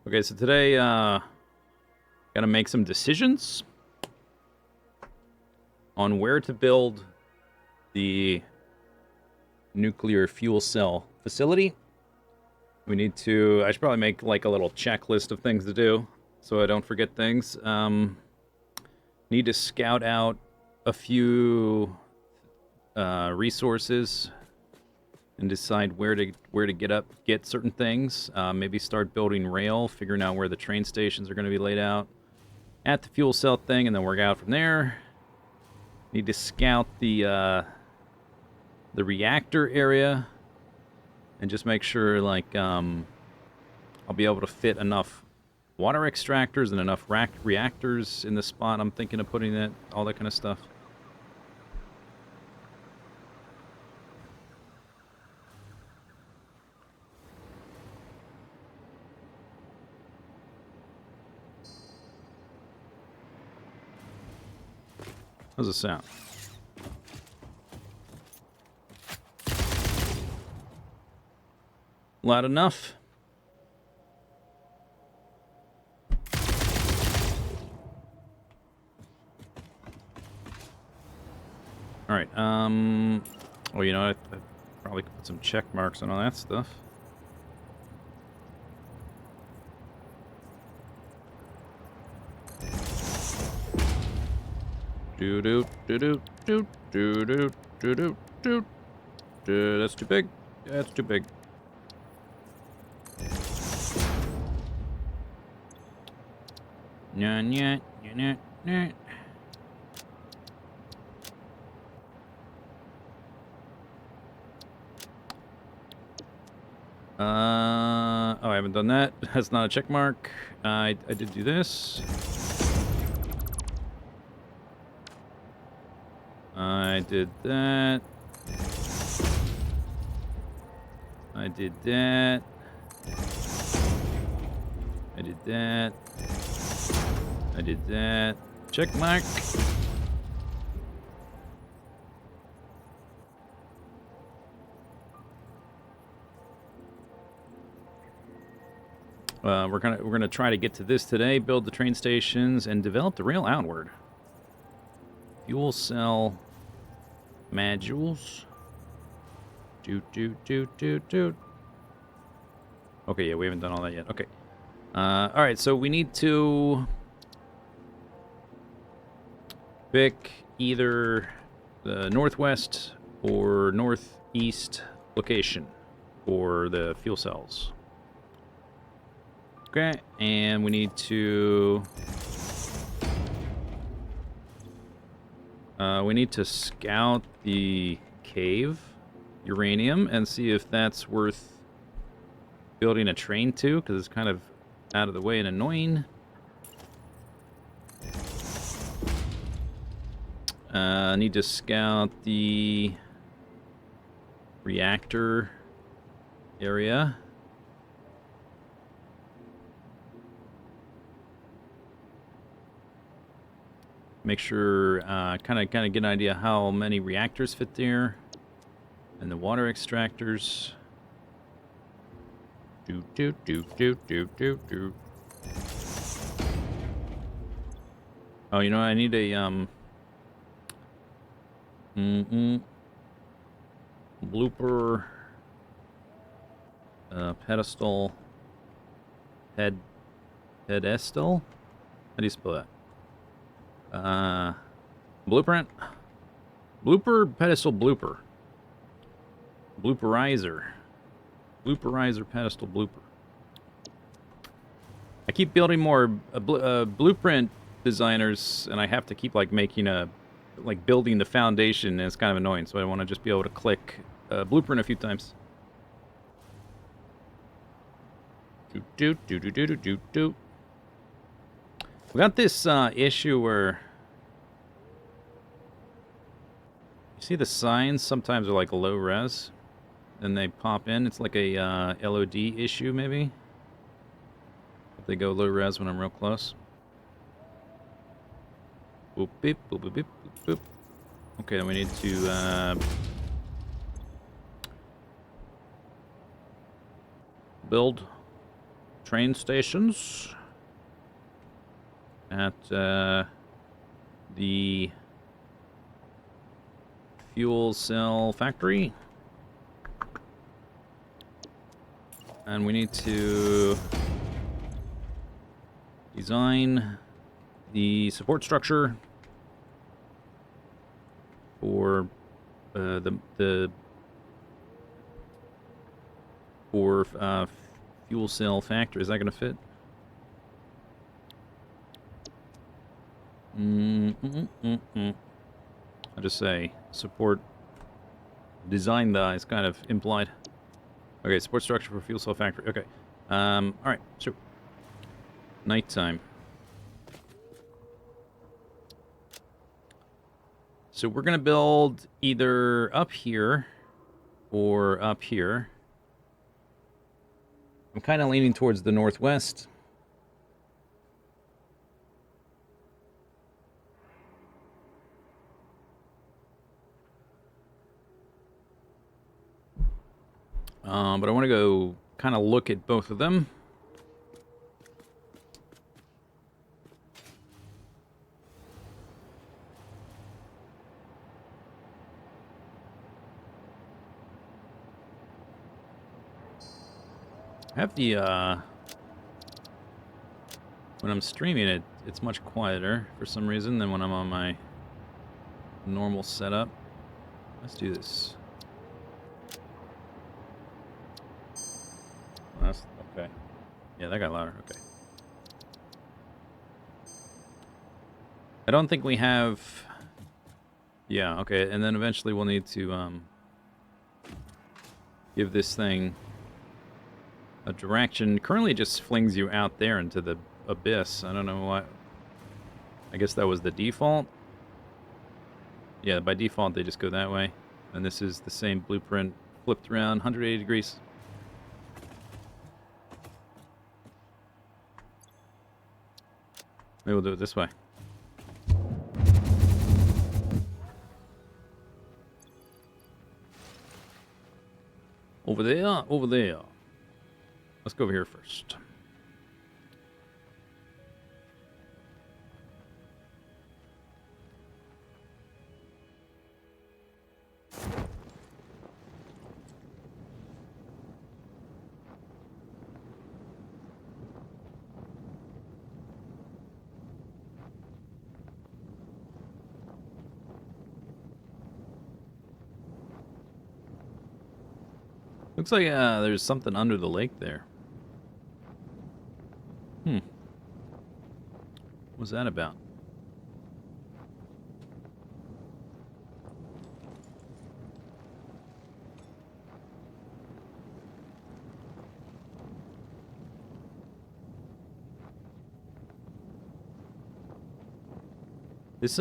Okay, so today, gotta make some decisions on where to build the nuclear fuel cell facility. I should probably make like a little checklist of things to do so I don't forget things. Need to scout out a few resources and decide where to get certain things. Maybe start building rail, figuring out where the train stations are going to be laid out at the fuel cell thing, and then work out from there. Need to scout the reactor area and just make sure like I'll be able to fit enough water extractors and enough reactors in the spot I'm thinking of putting it, all that kind of stuff. How's it sound? Loud enough? Alright, oh, you know, I probably could put some check marks on all that stuff. Do do do do do do do do do do. That's too big. That's too big. Nah, nah, nah, nah. Oh, I haven't done that. That's not a check mark. I did do this. I did that. I did that. I did that. I did that. Check mark. We're gonna try to get to this today. Build the train stations and develop the rail outward. Fuel cell modules. Do. Okay, yeah, we haven't done all that yet. Okay. Alright, so we need to pick either the northwest or northeast location for the fuel cells. Okay, and we need to scout the cave uranium and see if that's worth building a train to, because it's kind of out of the way and annoying. Need to scout the reactor area. Make sure, kind of get an idea how many reactors fit there, and the water extractors. Do. Oh, you know, I need a blooper pedestal pedestal. How do you spell that? Blueprint? Blooper, pedestal, blooper. Blooperizer. Blooperizer, pedestal, blooper. I keep building more blueprint designers, and I have to keep, like, building the foundation, and it's kind of annoying, so I want to just be able to click blueprint a few times. Do. We got this issue where you see the signs sometimes are like low res, and they pop in. It's like a LOD issue, maybe. If they go low res when I'm real close. Boop beep boop boop beep boop boop. Okay, then we need to build train stations at the fuel cell factory. And we need to design the support structure for fuel cell factory. Is that going to fit? I'll just say support design the is kind of implied. Okay, support structure for fuel cell factory. Okay. Alright, so nighttime. So we're gonna build either up here or up here. I'm kind of leaning towards the northwest. But I want to go kind of look at both of them. I have the, when I'm streaming it, it's much quieter for some reason than when I'm on my normal setup. Let's do this. That's okay. Yeah, that got louder. Okay. I don't think we have... Yeah, okay, and then eventually we'll need to, give this thing a direction. Currently it just flings you out there into the abyss. I don't know why. I guess that was the default. Yeah, by default they just go that way. And this is the same blueprint flipped around 180 degrees. Maybe we'll do it this way. Over there, over there. Let's go over here first. Looks like there's something under the lake there. What's that about? This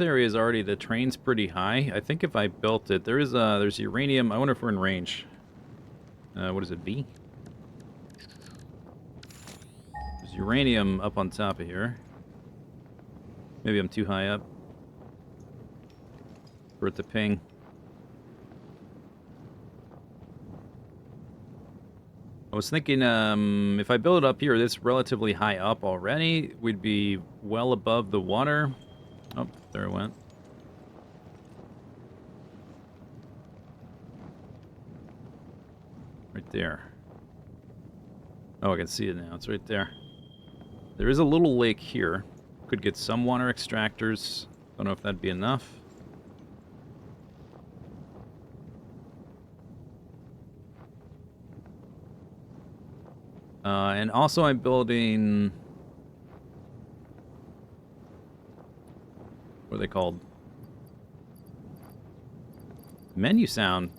area is already, the train's pretty high. I think if I built it, there's uranium. I wonder if we're in range. What is it, V? There's uranium up on top of here. Maybe I'm too high up for it to ping. I was thinking, if I build it up here, this relatively high up already, we'd be well above the water. Oh, there it went. Right there. Oh, I can see it now. It's right there. There is a little lake here. Could get some water extractors. Don't know if that'd be enough. And also I'm building... What are they called? Menu sound.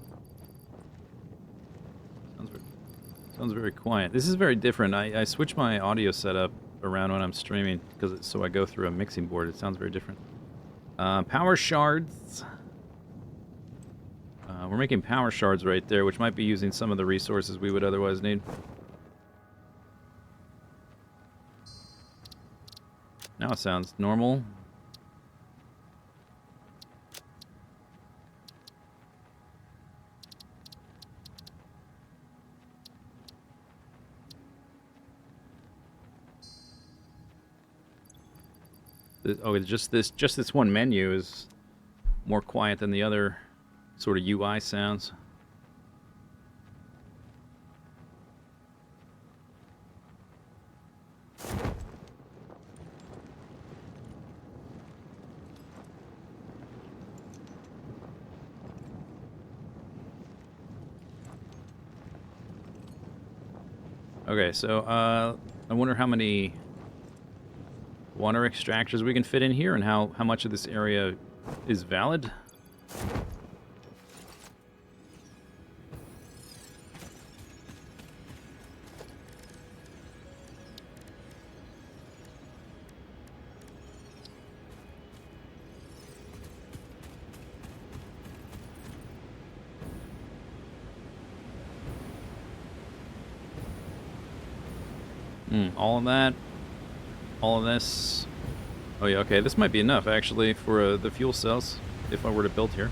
Sounds very quiet. This is very different. I switch my audio setup around when I'm streaming because so I go through a mixing board. It sounds very different. Power shards. We're making power shards right there, which might be using some of the resources we would otherwise need. Now it sounds normal. Oh, just this one menu is more quiet than the other sort of UI sounds. Okay, so I wonder how many water extractors we can fit in here and how much of this area is valid. All of that. All of this. Oh yeah, okay, this might be enough, actually, for the fuel cells, if I were to build here.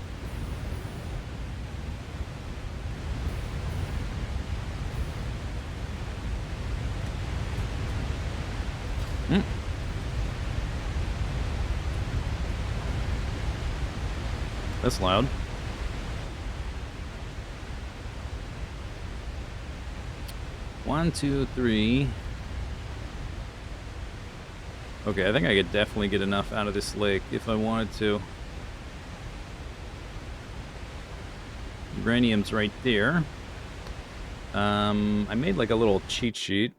That's loud. One, two, three. Okay, I think I could definitely get enough out of this lake if I wanted to. Uranium's right there. I made like a little cheat sheet.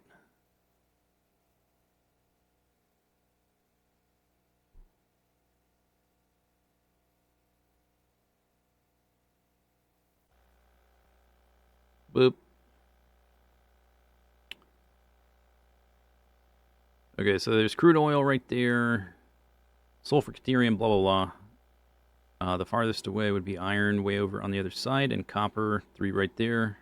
Boop. Okay, so there's crude oil right there. Sulfur, deuterium, blah, blah, blah. The farthest away would be iron way over on the other side, and copper, 3 right there.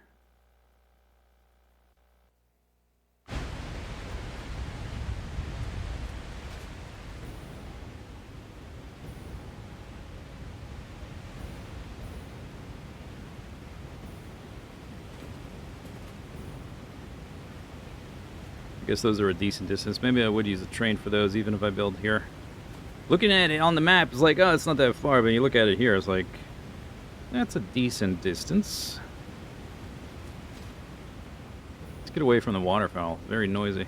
I guess those are a decent distance. Maybe I would use a train for those, even if I build here. Looking at it on the map, it's like, oh, it's not that far, but you look at it here, it's like, that's a decent distance. Let's get away from the waterfowl. Very noisy.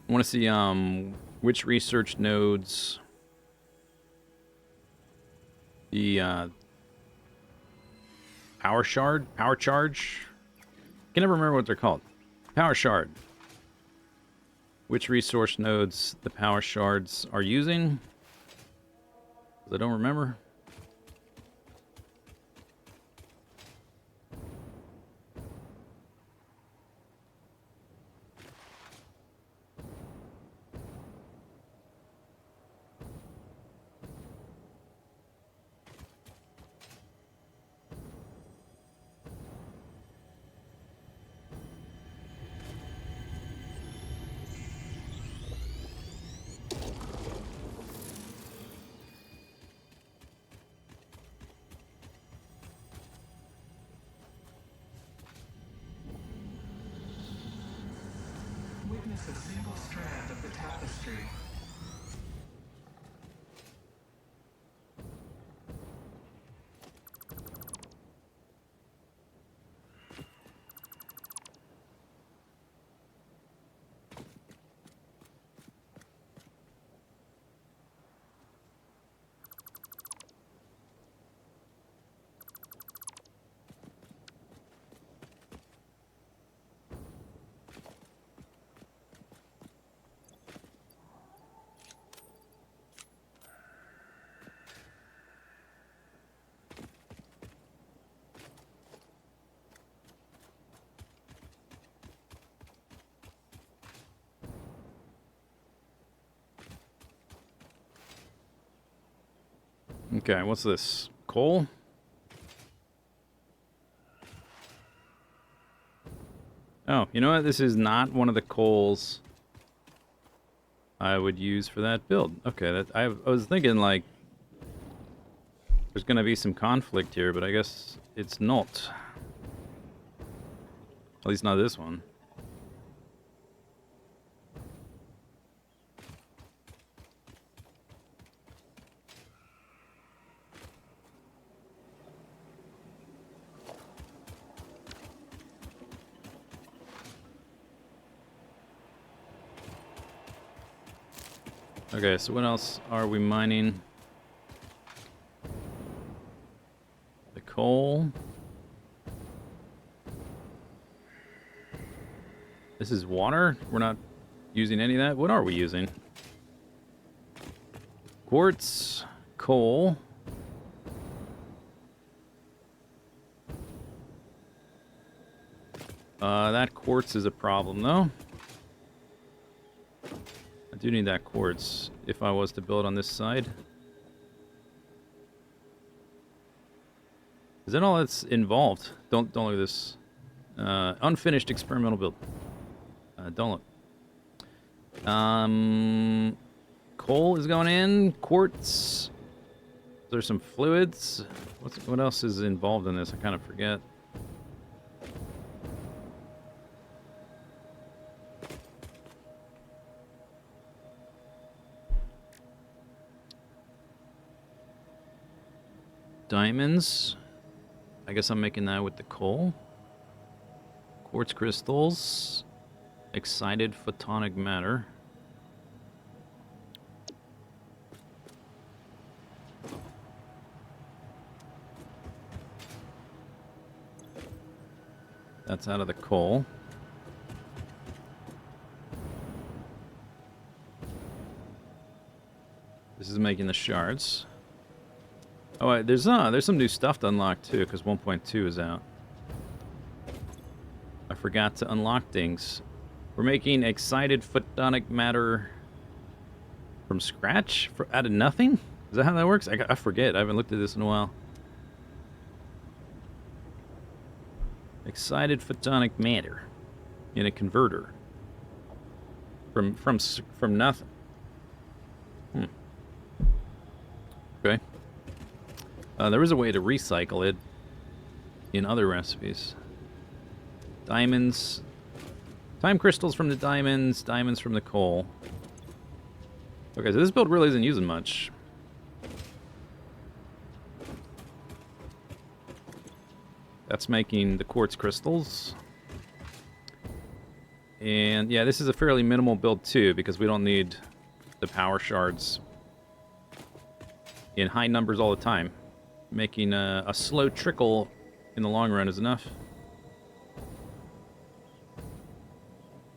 I want to see which research nodes the power charge. I can never remember what they're called. Power shard. Which resource nodes the power shards are using? 'Cause I don't remember. Witness a single strand of the tapestry. Okay, what's this? Coal? Oh, you know what? This is not one of the coals I would use for that build. Okay, I was thinking, like, There's going to be some conflict here, but I guess it's not. At least not this one. Okay, so what else are we mining? The coal. This is water? We're not using any of that? What are we using? Quartz, coal. That quartz is a problem, though. I do need that quartz if I was to build on this side. Is that all that's involved? Don't look at this. Unfinished experimental build. Don't look. Coal is going in. Quartz. There's some fluids. What else is involved in this? I kind of forget. Diamonds. I guess I'm making that with the coal. Quartz crystals. Excited photonic matter. That's out of the coal. This is making the shards. Oh, there's some new stuff to unlock too, because 1.2 is out. I forgot to unlock things. We're making excited photonic matter from scratch, out of nothing. Is that how that works? I forget. I haven't looked at this in a while. Excited photonic matter in a converter from nothing. Okay. There is a way to recycle it in other recipes. Diamonds. Time crystals from the diamonds. Diamonds from the coal. Okay, so this build really isn't using much. That's making the quartz crystals. And yeah, this is a fairly minimal build too, because we don't need the power shards in high numbers all the time. Making a slow trickle in the long run is enough.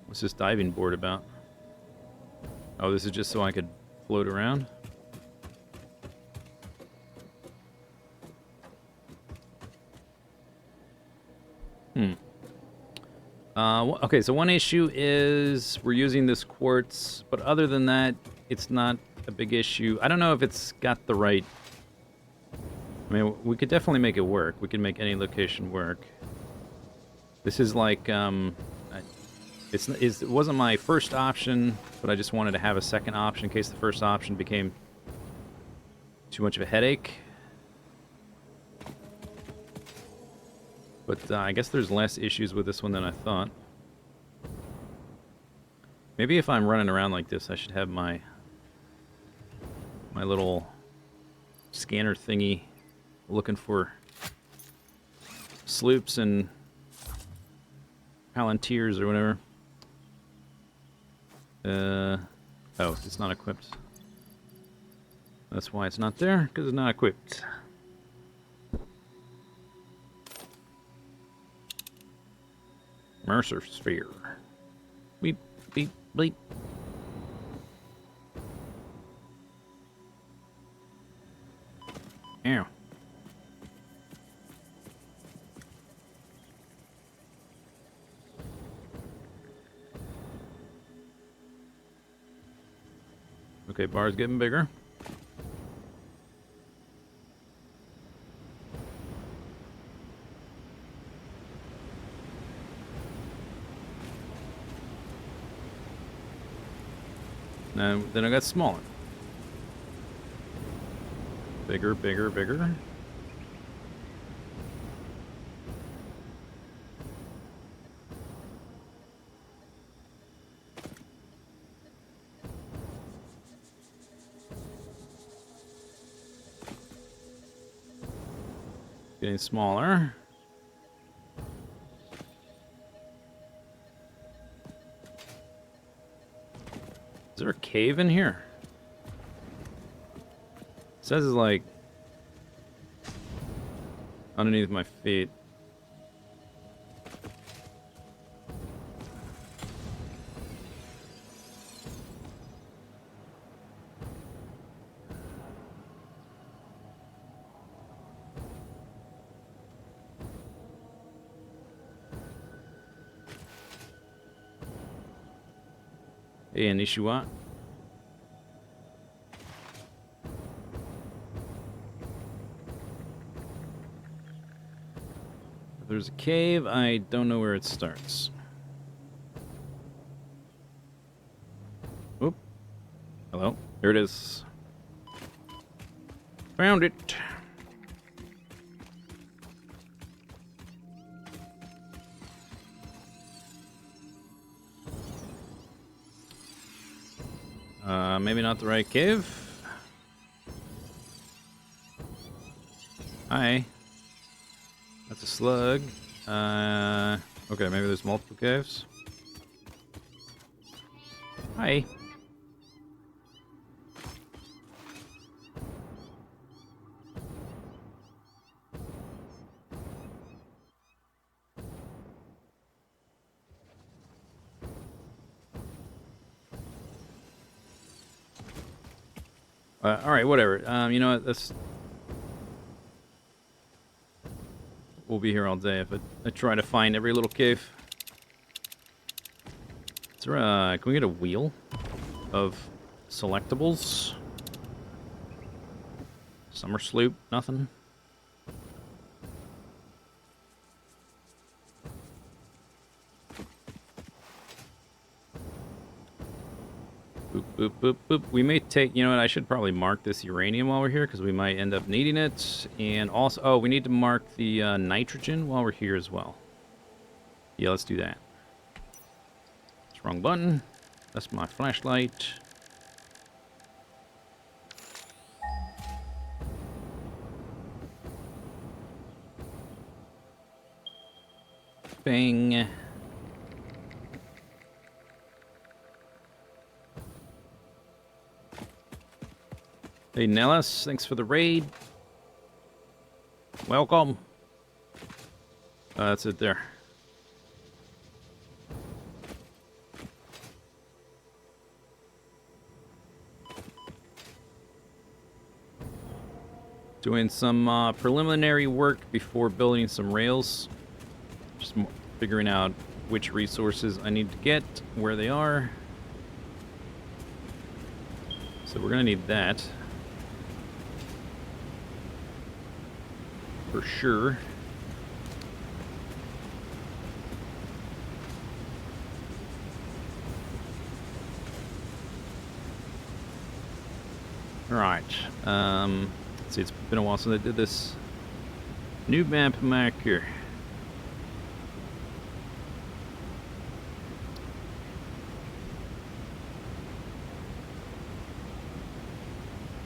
What's this diving board about? Oh, this is just so I could float around? Okay, so one issue is we're using this quartz, but other than that, it's not a big issue. I don't know if it's got the right... I mean, we could definitely make it work. We could make any location work. This is like, it wasn't my first option, but I just wanted to have a second option in case the first option became too much of a headache. But I guess there's less issues with this one than I thought. Maybe if I'm running around like this, I should have my little scanner thingy looking for sloops and palantirs or whatever. Oh, it's not equipped. That's why it's not there, because it's not equipped. Mercer sphere. Beep, beep, bleep. Ow. Okay, bar's getting bigger. Now, then I got smaller. Bigger, bigger, bigger. Getting smaller. Is there a cave in here? It says it's like underneath my feet. Hey, Anishiwa. There's a cave. I don't know where it starts. Oop. Hello. There it is. Found it. Maybe not the right cave. Hi. That's a slug. Okay, maybe there's multiple caves. Hi. All right, whatever. You know what? We'll be here all day if I try to find every little cave. Is there can we get a wheel of selectables? Summer sloop? Nothing? Boop, boop, boop, boop. We may take... You know what? I should probably mark this uranium while we're here, because we might end up needing it. And also... Oh, we need to mark the nitrogen while we're here as well. Yeah, let's do that. It's wrong button. That's my flashlight. Bang. Hey, Nellis, thanks for the raid. Welcome. That's it there. Doing some preliminary work before building some rails. Just figuring out which resources I need to get, where they are. So we're gonna need that. For sure. Alright. Let's see, it's been a while since I did this new map marker.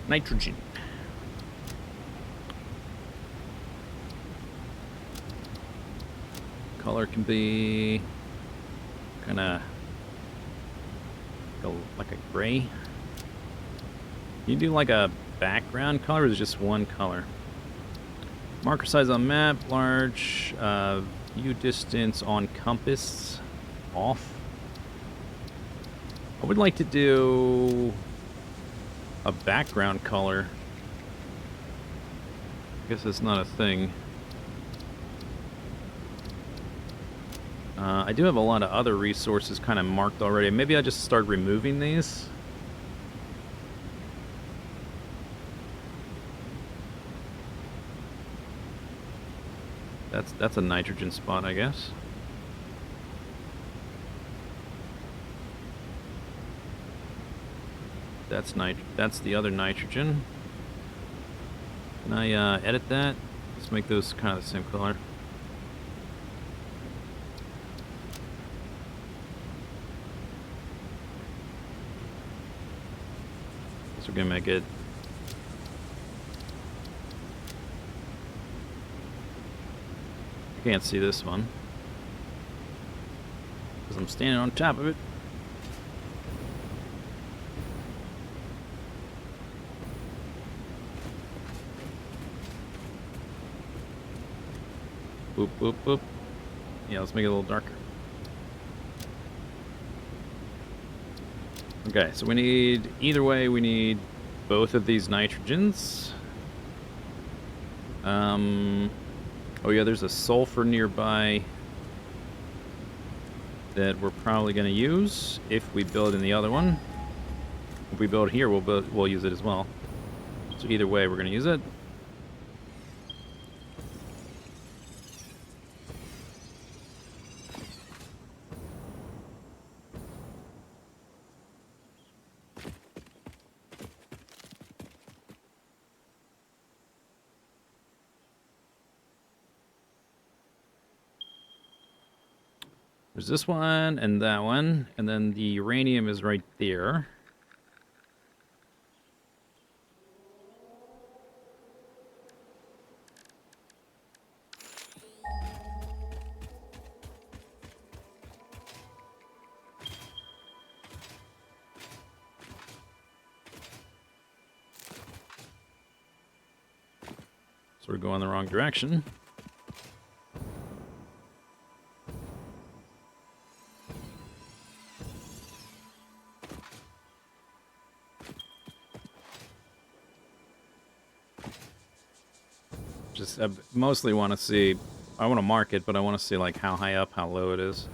Nitrogen. Color can be kind of like a gray. You do like a background color, or is it just one color? Marker size on map, large. View distance on compass, off. I would like to do a background color. I guess that's not a thing. I do have a lot of other resources kind of marked already. Maybe I just start removing these. That's a nitrogen spot, I guess. That's the other nitrogen. Can I edit that? Let's make those kind of the same color. So we're gonna make it Can't see this one. Because I'm standing on top of it. Boop, boop, boop. Yeah, let's make it a little darker. Okay, so we need, either way, we need both of these nitrogens. Oh yeah, there's a sulfur nearby that we're probably going to use if we build in the other one. If we build here, we'll use it as well. So either way, we're going to use it. There's this one and that one, and then the uranium is right there. So we're going the wrong direction. Just I mostly want to see, I want to mark it, but I want to see like how high up, how low it is.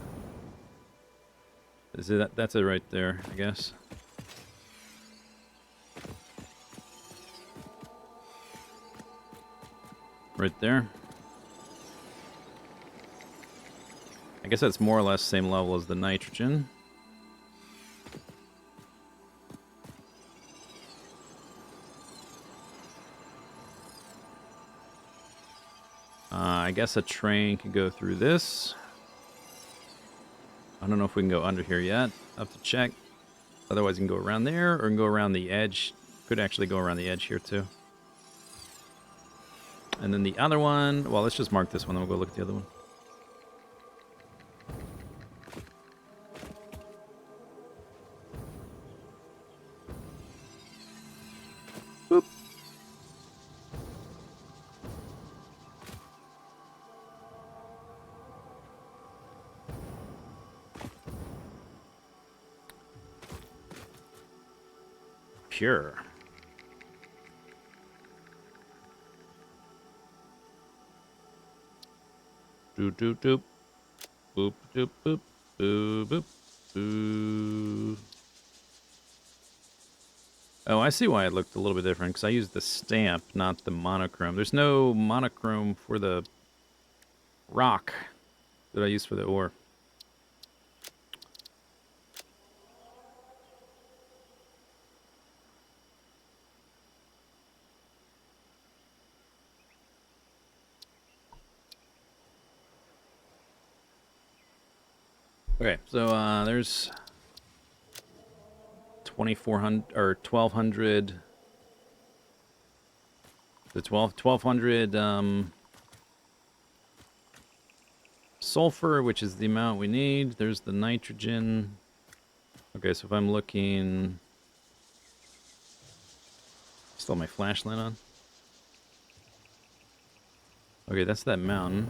Is it, that's it right there, I guess. Right there. I guess that's more or less same level as the nitrogen. I guess a train can go through this. I don't know if we can go under here yet. I'll have to check. Otherwise, you can go around there or can go around the edge. Could actually go around the edge here, too. And then the other one... Well, let's just mark this one, then we'll go look at the other one. Boop. Pure. Doop doop doop. Boop doop boop. Boop boop. Boop. Oh, I see why it looked a little bit different, because I used the stamp, not the monochrome. There's no monochrome for the rock that I used for the ore. Okay, so there's 2,400 or 1,200. The 1,200 sulfur, which is the amount we need. There's the nitrogen. Okay, so if I'm looking, still my flashlight on. Okay, that's that mountain.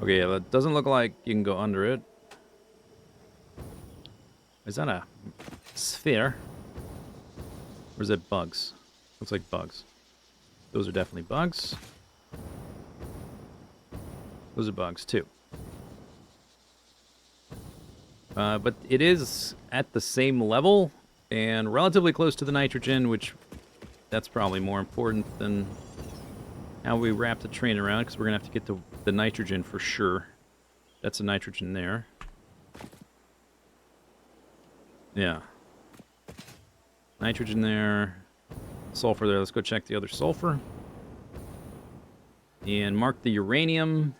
Okay, yeah, that doesn't look like you can go under it. Is that a sphere? Or is it bugs? Looks like bugs. Those are definitely bugs. Those are bugs, too. But it is at the same level and relatively close to the nitrogen, which that's probably more important than how we wrap the train around, because we're going to have to get to the nitrogen for sure. That's a nitrogen there. Yeah. Nitrogen there. Sulfur there. Let's go check the other sulfur. And mark the uranium.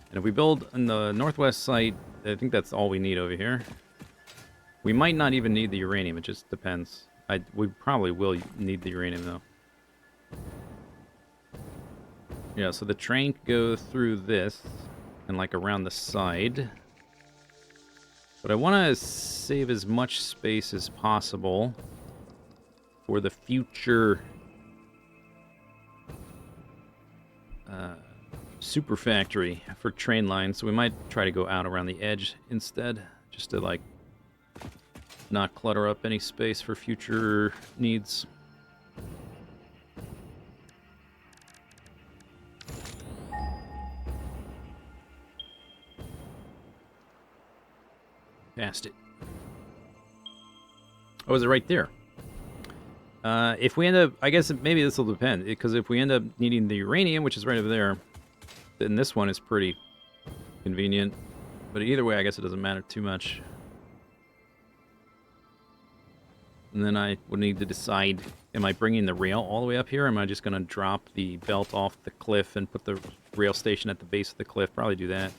And if we build in the northwest site, I think that's all we need over here. We might not even need the uranium. It just depends. We probably will need the uranium, though. Yeah, so the train could go through this and like around the side. But I want to save as much space as possible for the future super factory for train lines. So we might try to go out around the edge instead, just to like not clutter up any space for future needs. Past it. Oh, is it right there? If we end up, I guess maybe this will depend, because if we end up needing the uranium, which is right over there, then this one is pretty convenient. But either way, I guess it doesn't matter too much. And then I would need to decide, am I bringing the rail all the way up here, or am I just going to drop the belt off the cliff and put the rail station at the base of the cliff? Probably do that.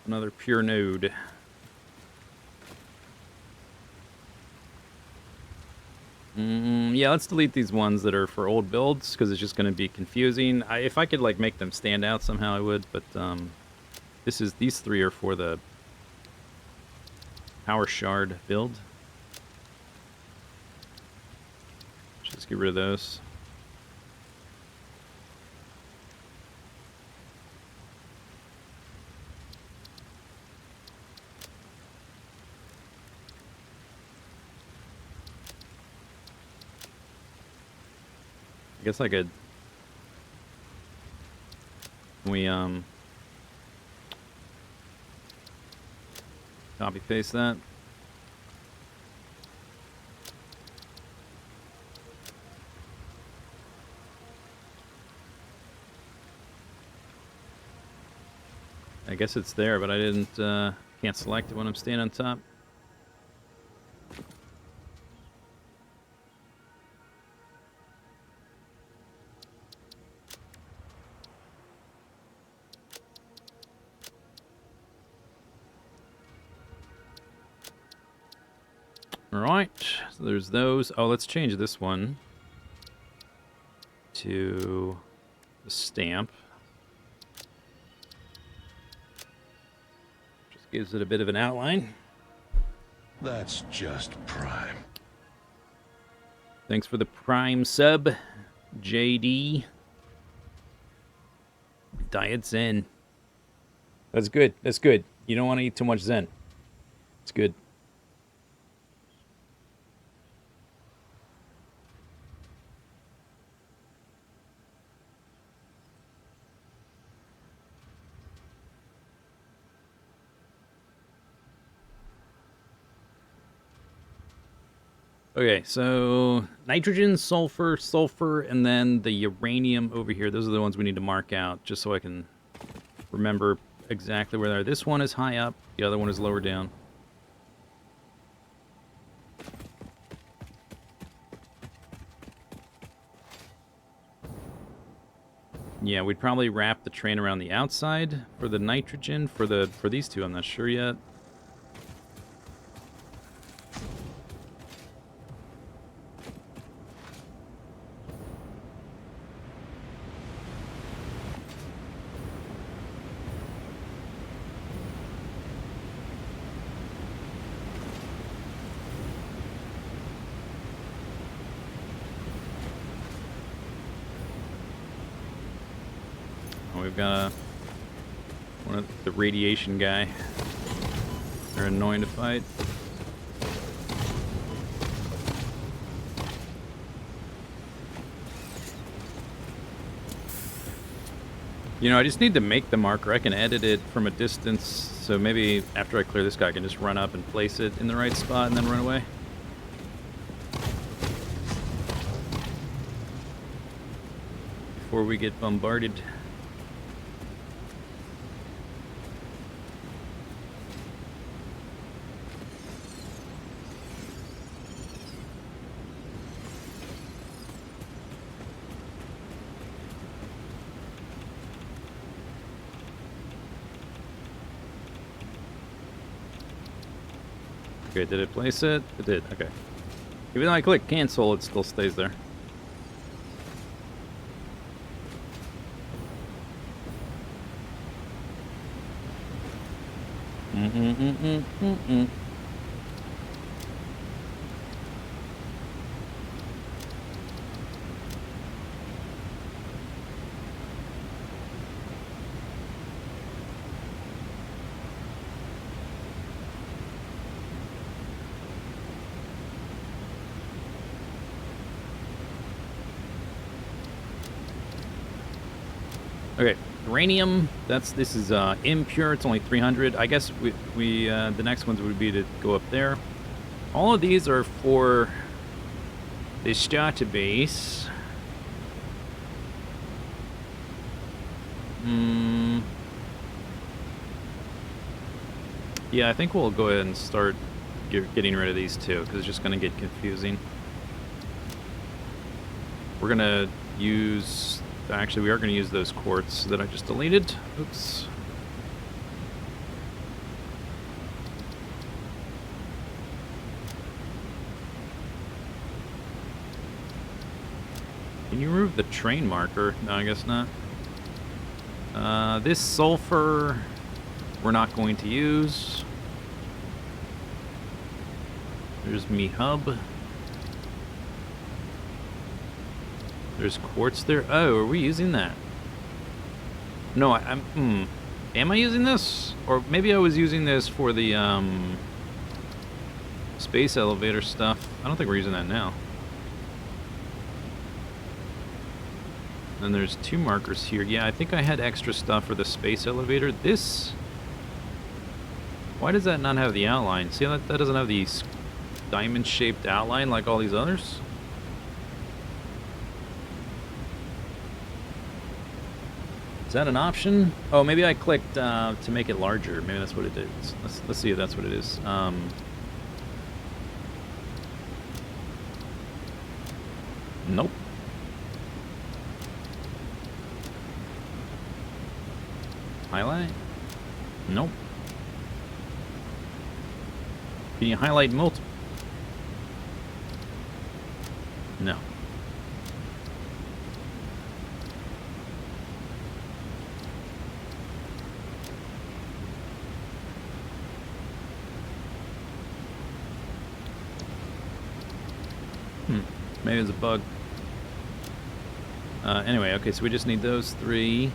Another pure node. Yeah, let's delete these ones that are for old builds, because it's just going to be confusing. If I could like make them stand out somehow, I would, but these three are for the power shard build. Just get rid of those. I guess I could. We copy paste that. I guess it's there, but I didn't can't select it when I'm standing on top. Alright, so there's those. Oh, let's change this one to the stamp. Just gives it a bit of an outline. That's just prime. Thanks for the prime sub, JD. Diet Zen. That's good. That's good. You don't want to eat too much Zen. It's good. Okay, so nitrogen, sulfur, sulfur, and then the uranium over here. Those are the ones we need to mark out, just so I can remember exactly where they are. This one is high up, the other one is lower down. Yeah, we'd probably wrap the train around the outside for the nitrogen. For these two, I'm not sure yet. We've got one of the radiation guy. They're annoying to fight. You know, I just need to make the marker. I can edit it from a distance, so maybe after I clear this guy, I can just run up and place it in the right spot and then run away. before we get bombarded. Okay, did it place it? It did, okay. Even though I click cancel, it still stays there. Okay, uranium. This is impure. It's only 300. I guess we the next ones would be to go up there. All of these are for the starter base. Yeah, I think we'll go ahead and start getting rid of these two because it's just going to get confusing. We're going to use... Actually, we are going to use those quartz that I just deleted. Oops. Can you remove the train marker? No, I guess not. This sulfur we're not going to use. There's me hub. There's quartz there. Oh, are we using that? No, am I using this? Or maybe I was using this for the space elevator stuff. I don't think we're using that now. Then there's two markers here. Yeah, I think I had extra stuff for the space elevator. This... Why does that not have the outline? See, that doesn't have the diamond-shaped outline like all these others? Is that an option? Oh, maybe I clicked to make it larger. Maybe that's what it is. Let's see if that's what it is. Nope. Highlight? Nope. Can you highlight multiple? No. Maybe it's a bug. Anyway, okay, so we just need those three.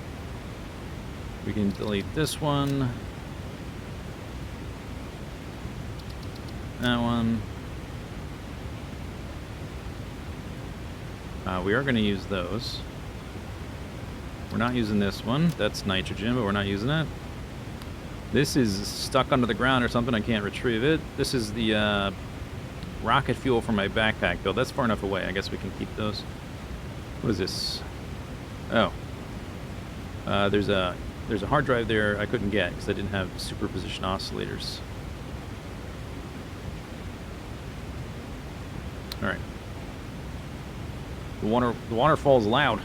We can delete this one. That one. We are going to use those. We're not using this one. That's nitrogen, but we're not using it. This is stuck under the ground or something. I can't retrieve it. This is the rocket fuel for my backpack build. That's far enough away. I guess we can keep those. What is this? Oh. There's a hard drive there I couldn't get because I didn't have superposition oscillators. All right. The waterfall's loud.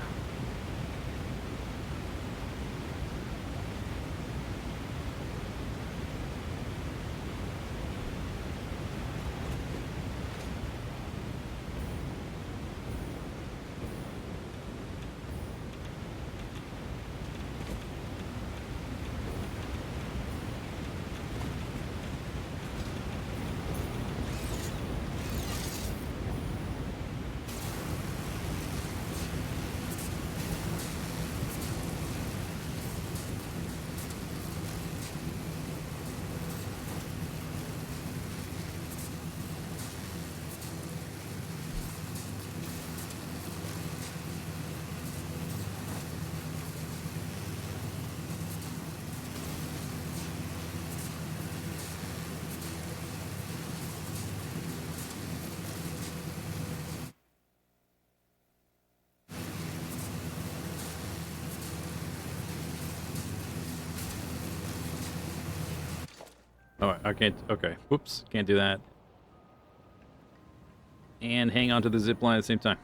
Oh, I can't. Okay. Whoops. Can't do that. And hang on to the zip line at the same time.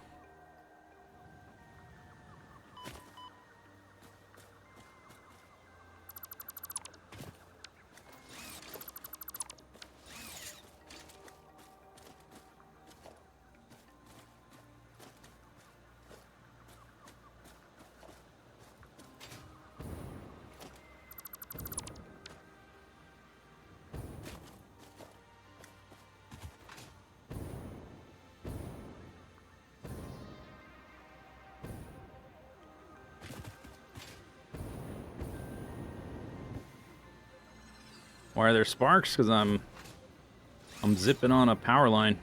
Why are there sparks? Because I'm zipping on a power line.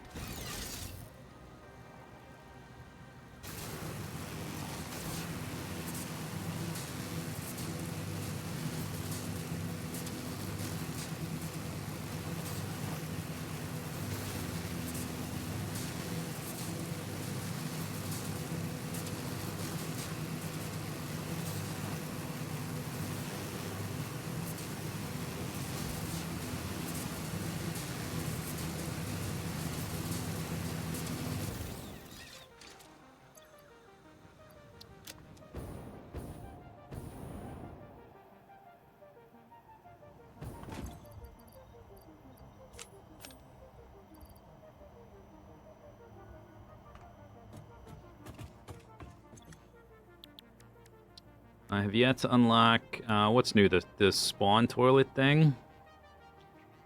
I have yet to unlock, what's new, the spawn toilet thing.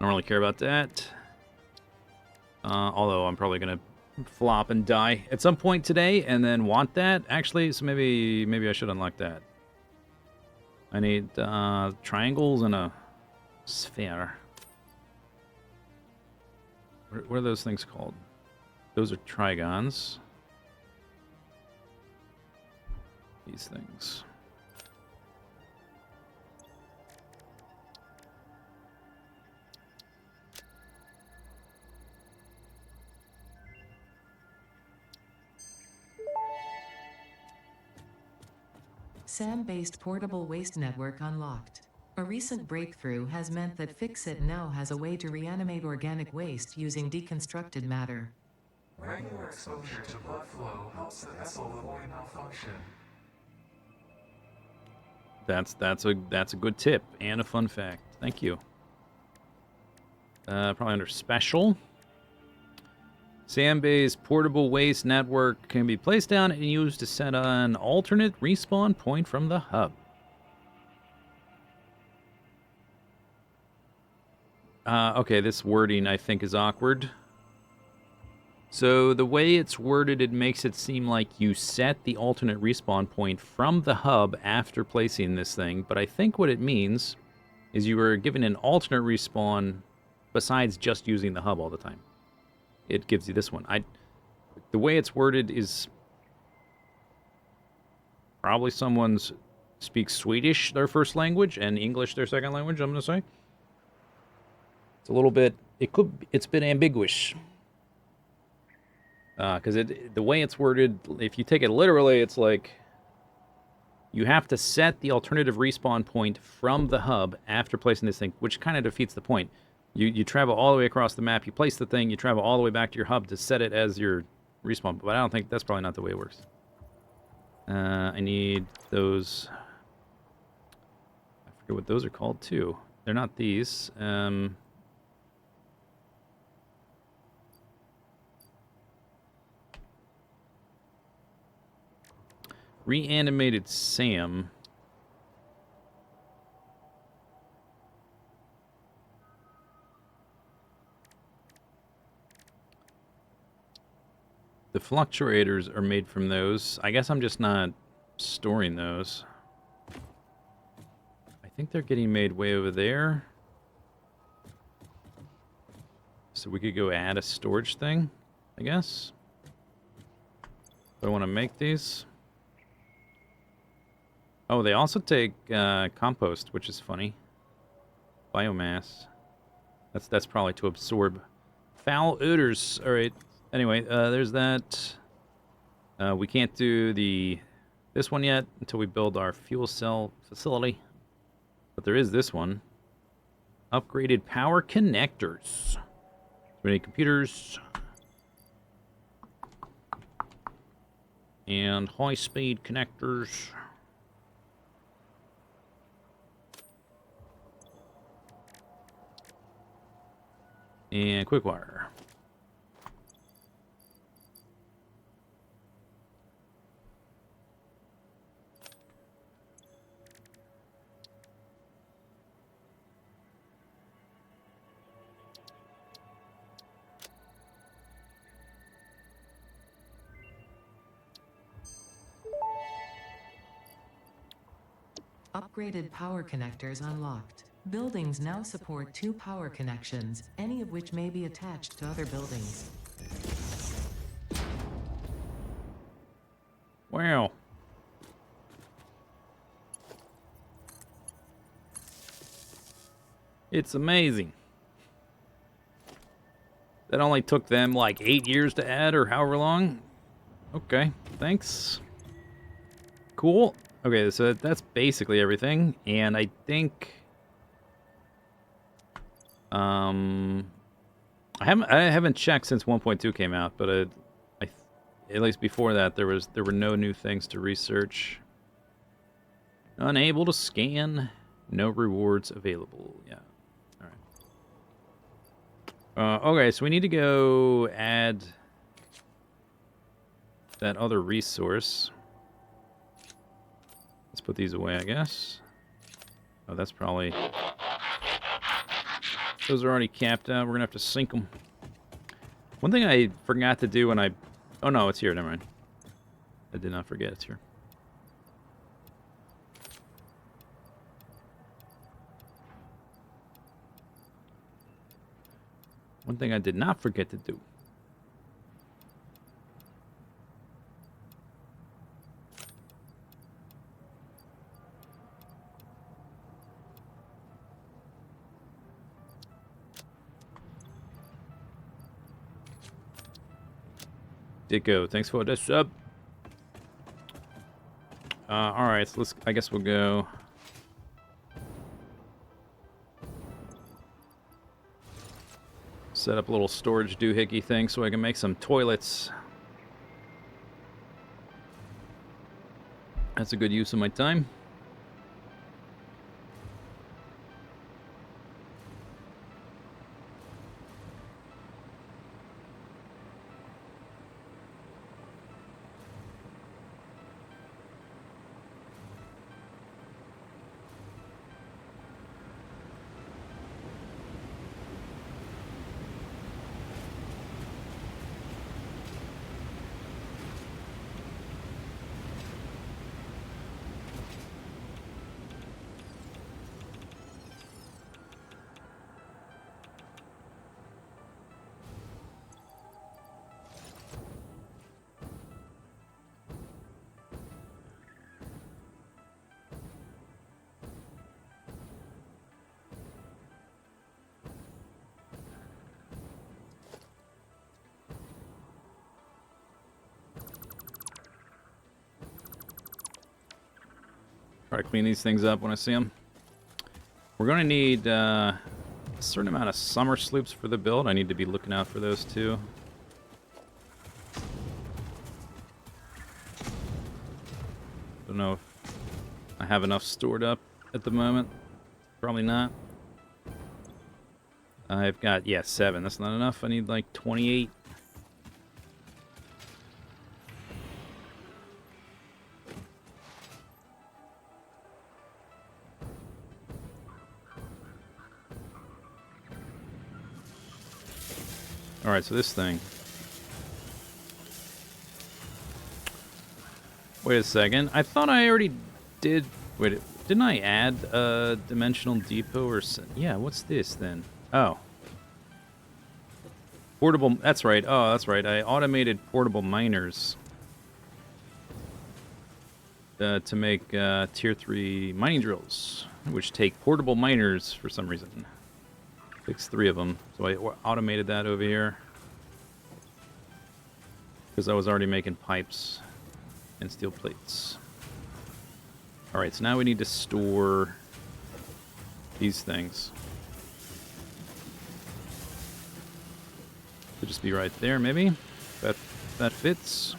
I don't really care about that. Although I'm probably going to flop and die at some point today and then want that. Actually, so maybe I should unlock that. I need triangles and a sphere. What are those things called? Those are trigons. These things. SAM-based portable waste network unlocked. A recent breakthrough has meant that Fixit now has a way to reanimate organic waste using deconstructed matter. Regular exposure to blood flow helps the vessel avoid malfunction. That's a good tip and a fun fact. Thank you. Probably under special. SAM-based portable waste network can be placed down and used to set an alternate respawn point from the hub. Okay, this wording I think is awkward. So the way it's worded, it makes it seem like you set the alternate respawn point from the hub after placing this thing, but I think what it means is you were given an alternate respawn besides just using the hub all the time. It gives you this one. The way it's worded is probably someone's speaks Swedish their first language and English their second language, I'm going to say. It's a little bit, it's been ambiguous. Because the way it's worded, if you take it literally, it's like you have to set the alternative respawn point from the hub after placing this thing, which kind of defeats the point. You travel all the way across the map, you place the thing, you travel all the way back to your hub to set it as your respawn. But I don't think that's probably not the way it works. I need those. I forget what those are called too. They're not these. Reanimated Sam. The fluctuators are made from those. I guess I'm just not storing those. I think they're getting made way over there. So we could go add a storage thing, I guess. Do I want to make these? Oh, they also take compost, which is funny. Biomass. That's probably to absorb foul odors. All right. Anyway, there's that. We can't do this one yet until we build our fuel cell facility. But there is this one. Upgraded power connectors. We need computers. And high-speed connectors. And quick wire. Upgraded power connectors unlocked. Buildings now support 2 power connections, any of which may be attached to other buildings. Wow. It's amazing. That only took them like 8 years to add or however long. Okay, thanks. Cool. Okay, so that's basically everything. And I think I haven't checked since 1.2 came out, but at least before that there were no new things to research. Unable to scan, no rewards available. Yeah. All right. Okay, so we need to go add that other resource. Let's put these away, I guess. Oh, that's probably... Those are already capped out. We're going to have to sink them. One thing I forgot to do when I... Oh, no, it's here. Never mind. I did not forget it's here. One thing I did not forget to do. Dicko, thanks for the sub. Alright, so I guess we'll go. Set up a little storage doohickey thing so I can make some toilets. That's a good use of my time. Try to clean these things up when I see them. We're going to need a certain amount of summer sloops for the build. I need to be looking out for those too. Don't know if I have enough stored up at the moment. Probably not. I've got, yeah, 7. That's not enough. I need like 28. Alright, so this thing. Wait a second. I thought I already did... Wait, didn't I add a dimensional depot or... Yeah, what's this then? Oh. Portable... That's right. Oh, that's right. I automated portable miners. To make tier 3 mining drills, which take portable miners for some reason. Takes 3 of them. So I automated that over here. Because I was already making pipes and steel plates. Alright, so now we need to store these things. Could just be right there, maybe. That fits.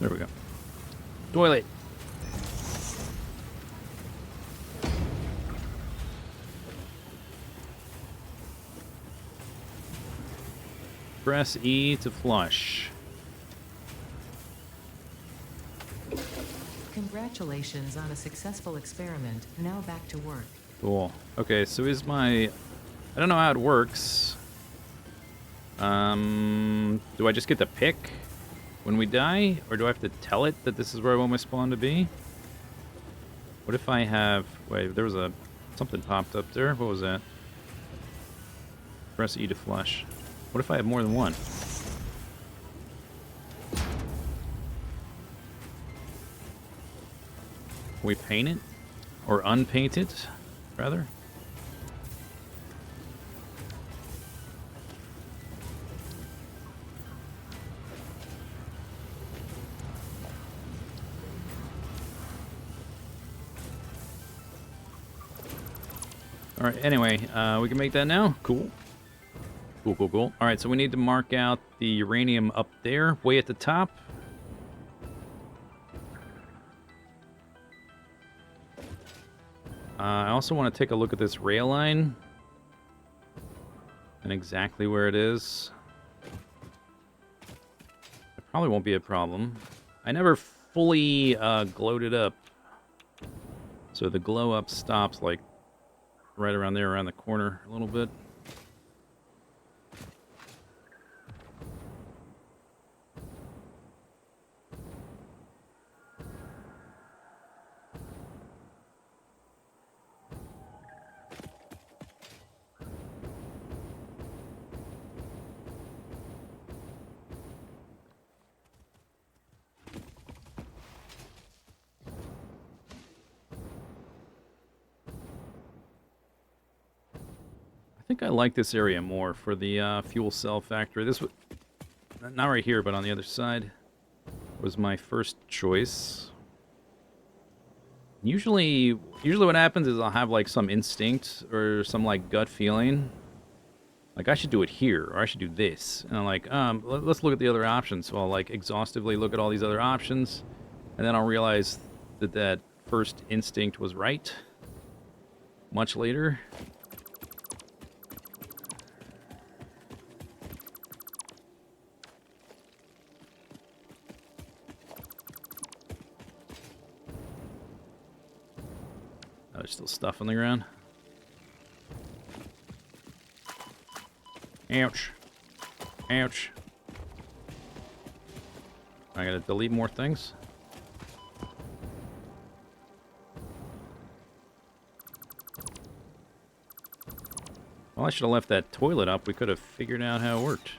There we go. Toilet. Press E to flush. Congratulations on a successful experiment. Now back to work. Cool. Okay, so is my... I don't know how it works. Do I just get to pick when we die? Or do I have to tell it that this is where I want my spawn to be? What if I have... Wait, there was a... Something popped up there. What was that? Press E to flush. What if I have more than one? Can we paint it? Or unpaint it, rather? Alright, anyway, we can make that now. Cool. Cool. Alright, so we need to mark out the uranium up there, way at the top. I also want to take a look at this rail line. And exactly where it is. It probably won't be a problem. I never fully glowed it up. So the glow up stops like right around there, around the corner a little bit. I think I like this area more for the fuel cell factory. This was not right here, but on the other side was my first choice. Usually what happens is I'll have like some instinct or some like gut feeling, like I should do it here or I should do this, and I'm like, let's look at the other options. So I'll like exhaustively look at all these other options, and then I'll realize that that first instinct was right. Much later. Oh, there's still stuff on the ground. Ouch. Ouch. I gotta delete more things. Well, I should have left that toilet up. We could have figured out how it worked.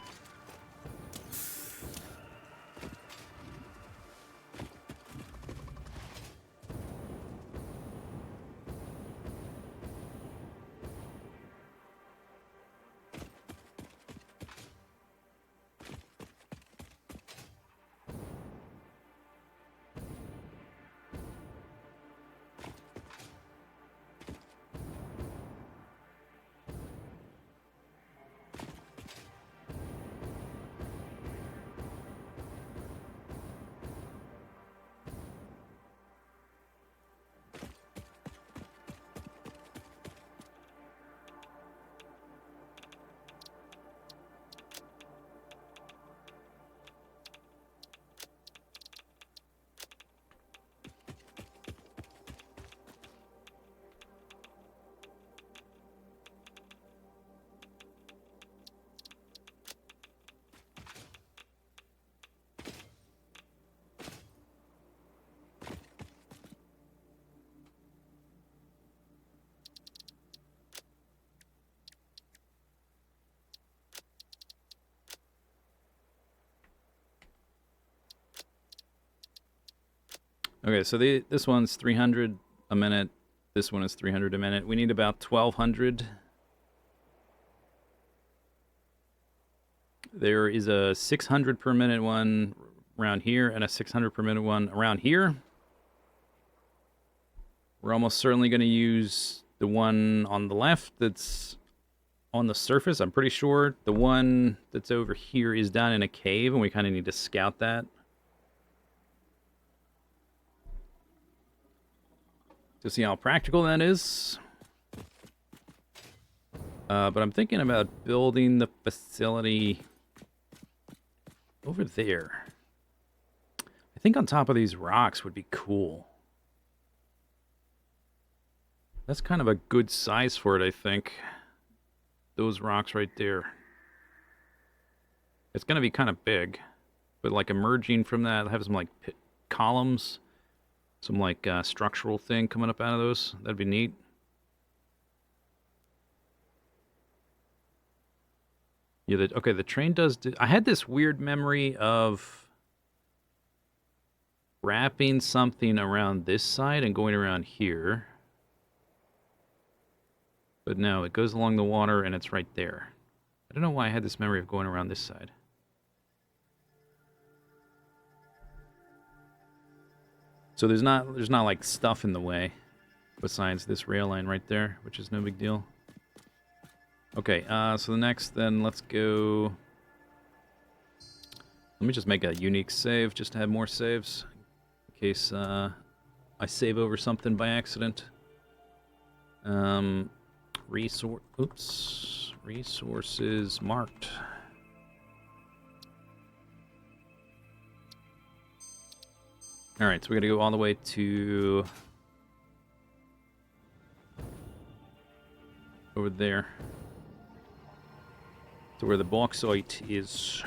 Okay, so this one's 300 a minute. This one is 300 a minute. We need about 1,200. There is a 600 per minute one around here and a 600 per minute one around here. We're almost certainly going to use the one on the left that's on the surface. I'm pretty sure the one that's over here is down in a cave, and we kind of need to scout that. To see how practical that is. But I'm thinking about building the facility over there. I think on top of these rocks would be cool. That's kind of a good size for it, I think. Those rocks right there. It's going to be kind of big. But like emerging from that, have some like columns. Some like structural thing coming up out of those. That'd be neat. Yeah, okay, the train does... I had this weird memory of wrapping something around this side and going around here. But no, it goes along the water and it's right there. I don't know why I had this memory of going around this side. So there's not like stuff in the way besides this rail line right there, which is no big deal. Okay, so the next then let's go. Let me just make a unique save just to have more saves in case I save over something by accident. Resources marked. Alright, so we gotta go all the way to over there. To where the bauxite is.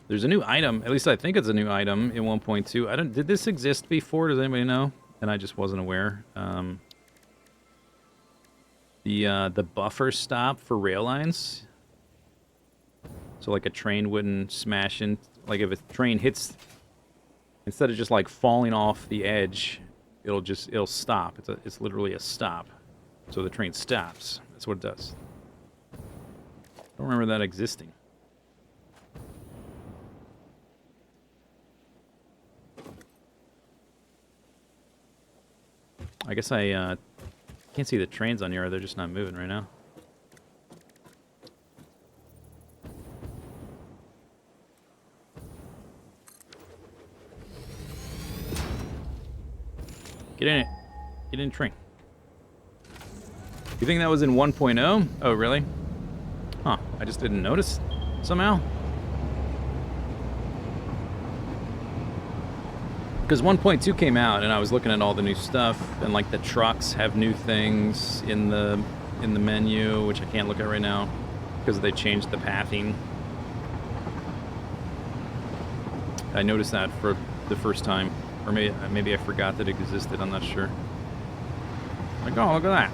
There's a new item, at least I think it's a new item in 1.2. Did this exist before? Does anybody know? And I just wasn't aware. The buffer stop for rail lines. So like a train wouldn't smash in, like if a train hits, instead of just like falling off the edge, it'll stop. It's literally a stop. So the train stops. That's what it does. I don't remember that existing. I guess I can't see the trains on here, or they're just not moving right now. Get in it. Get in the train. You think that was in 1.0? Oh, really? Huh. I just didn't notice somehow. Because 1.2 came out, and I was looking at all the new stuff, and like the trucks have new things in the menu, which I can't look at right now because they changed the pathing. I noticed that for the first time, or maybe I forgot that it existed. I'm not sure. Like, oh, look at that.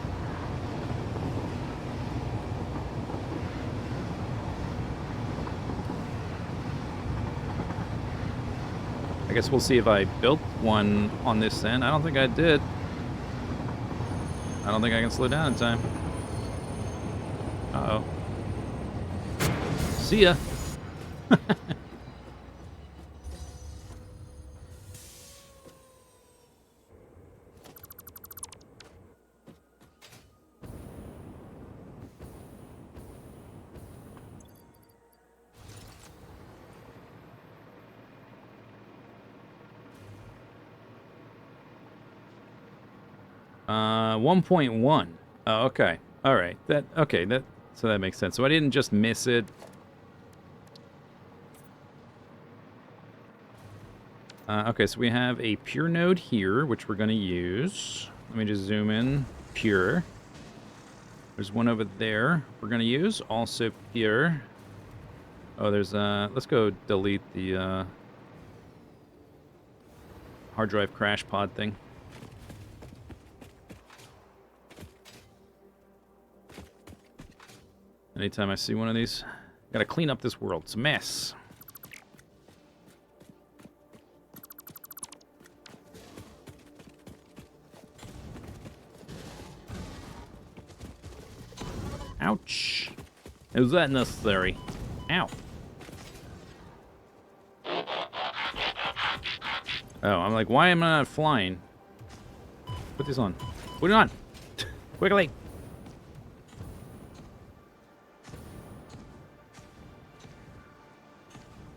I guess we'll see if I built one on this end. I don't think I did. I don't think I can slow down in time. Uh-oh. See ya. 1.1. Oh, okay. All right. So that makes sense. So I didn't just miss it. Okay, so we have a pure node here, which we're going to use. Let me just zoom in. Pure. There's one over there we're going to use. Also pure. Oh, there's let's go delete the hard drive crash pod thing. Anytime I see one of these, gotta clean up this world. It's a mess. Ouch. Is that necessary? Ow. Oh, I'm like, why am I not flying? Put this on. Put it on. Quickly.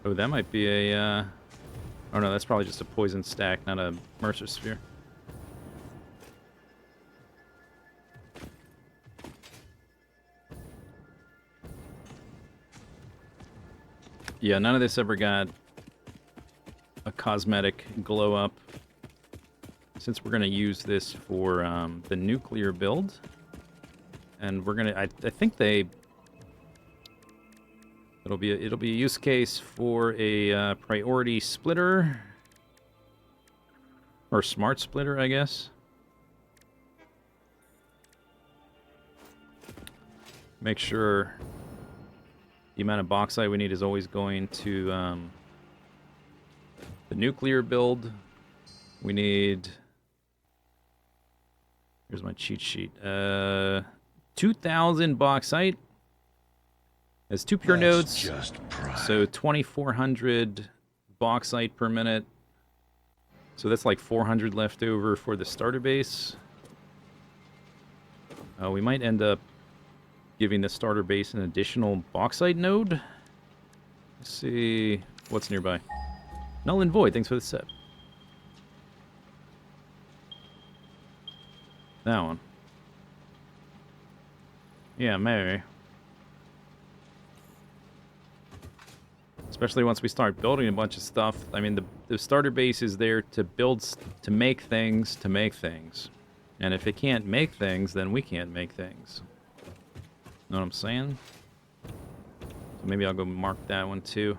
Oh, that might be a, oh no, that's probably just a poison stack, not a Mercer sphere. Yeah, none of this ever got a cosmetic glow up. Since we're gonna use this for the nuclear build, and we're gonna, I think it'll be a use case for a priority splitter or smart splitter, I guess. Make sure the amount of bauxite we need is always going to the nuclear build. We need, here's my cheat sheet, 2,000 bauxite. There's 2 pure nodes, so 2,400 bauxite per minute. So that's like 400 left over for the starter base. We might end up giving the starter base an additional bauxite node. Let's see what's nearby. Null and Void, thanks for the set. That one. Yeah, maybe. Especially once we start building a bunch of stuff. I mean, the starter base is there to build, to make things. And if it can't make things, then we can't make things. Know what I'm saying? So maybe I'll go mark that one too.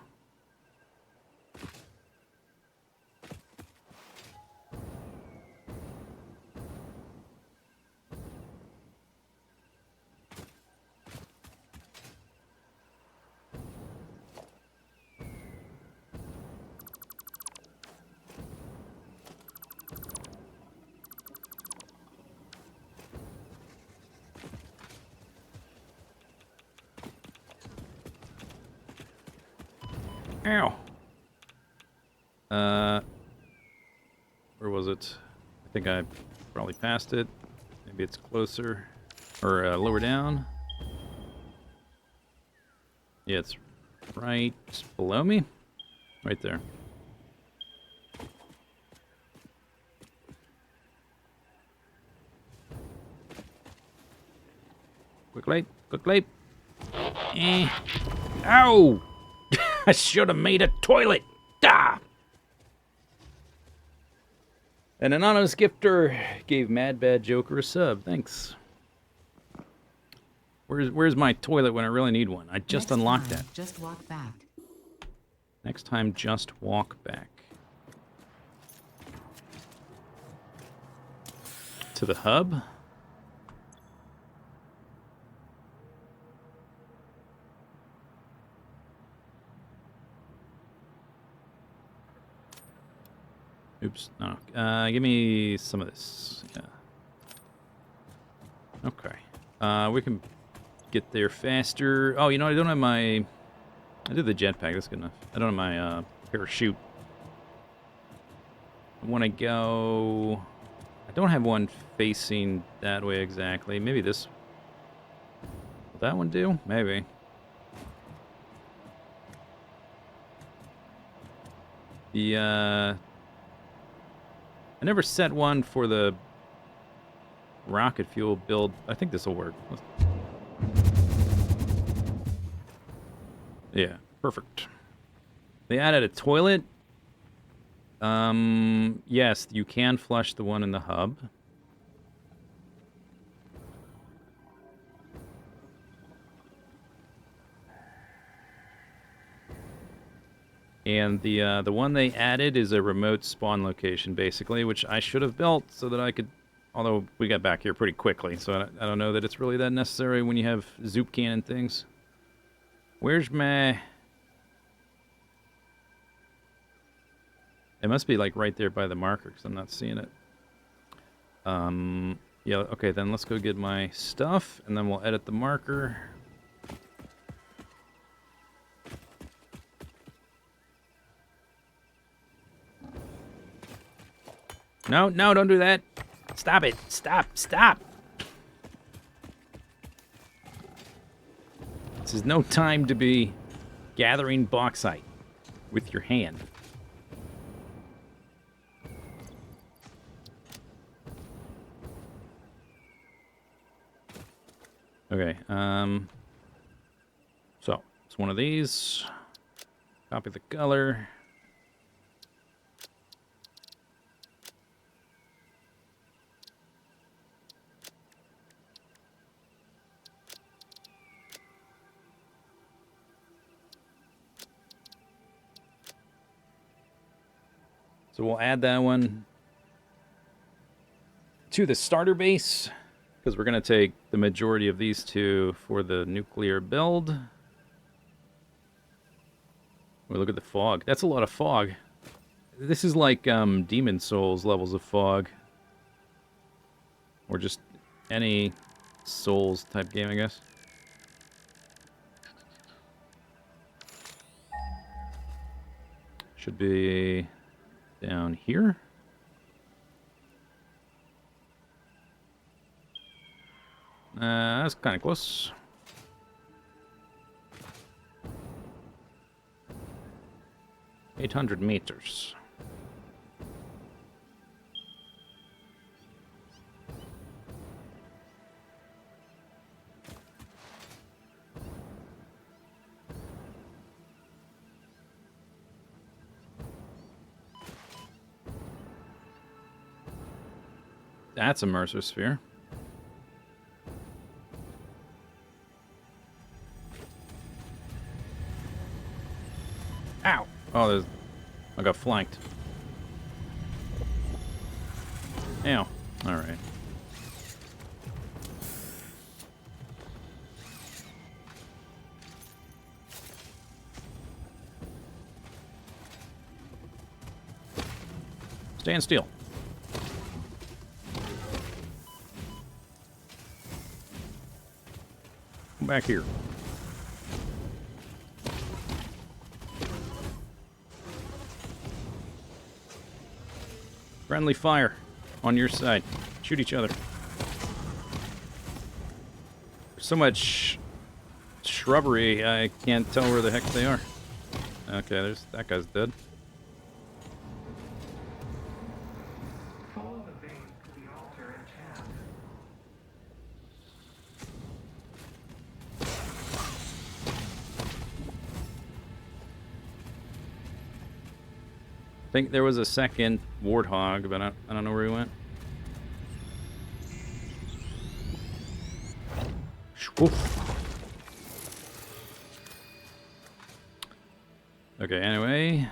Ow. Where was it? I think I probably passed it. Maybe it's closer. Or lower down. Yeah, it's right below me. Right there. Quickly, quickly. Ow! I should have made a toilet. Ah! An anonymous gifter gave Mad Bad Joker a sub. Thanks. Where's my toilet when I really need one? I just unlocked that. Just walk back. Next time, just walk back. To the hub? Oops, no. Give me some of this. Yeah. Okay. We can get there faster. Oh, you know, I don't have my... I did the jetpack, that's good enough. I don't have my parachute. I want to go... I don't have one facing that way exactly. Maybe this... Will that one do? Maybe. The, I never set one for the rocket fuel build. I think this will work. Yeah, perfect. They added a toilet. Yes, you can flush the one in the hub. And the one they added is a remote spawn location, basically, which I should have built so that I could... Although we got back here pretty quickly, so I don't know that it's really that necessary when you have zoop cannon things. Where's my... It must be, like, right there by the marker, because I'm not seeing it. Yeah, okay, then let's go get my stuff, and then we'll edit the marker. No, no, don't do that. Stop it. Stop, stop. This is no time to be gathering bauxite with your hand. Okay, so it's one of these. Copy the color. So we'll add that one to the starter base, because we're going to take the majority of these two for the nuclear build. Well, look at the fog. That's a lot of fog. This is like Demon Souls levels of fog. Or just any Souls type game, I guess. Should be down here. That's kind of close. $800 meters. That's a Mercer sphere. Ow! Oh, there's... I got flanked. Ow. Alright. Stand still. Come back here. Friendly fire on your side. Shoot each other. There's so much shrubbery, I can't tell where the heck they are. Okay, there's that guy's dead. Follow the vein to the altar and chant. I think there was a second warthog, but I don't know where he went. Oof. Okay, anyway.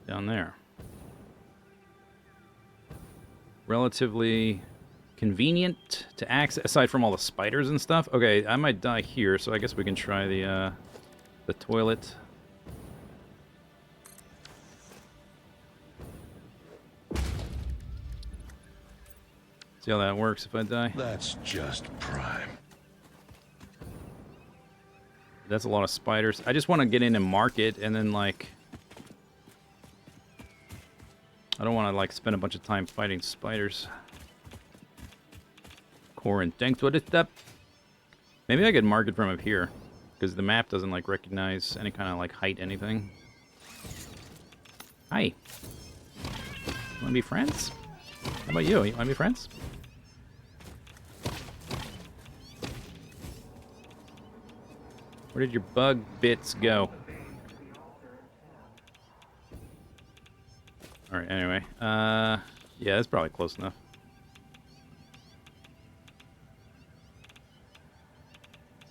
Down there. Relatively convenient to access, aside from all the spiders and stuff. Okay, I might die here, so I guess we can try the toilet. See how that works if I die? That's just prime. That's a lot of spiders. I just want to get in and mark it, and then, like... I don't want to, like, spend a bunch of time fighting spiders. Corin, thanks. What is that? Maybe I could mark it from up here, because the map doesn't, like, recognize any kind of, like, height anything. Hi. Want to be friends? How about you? You want to be friends? Where did your bug bits go? Alright, anyway. Yeah, that's probably close enough.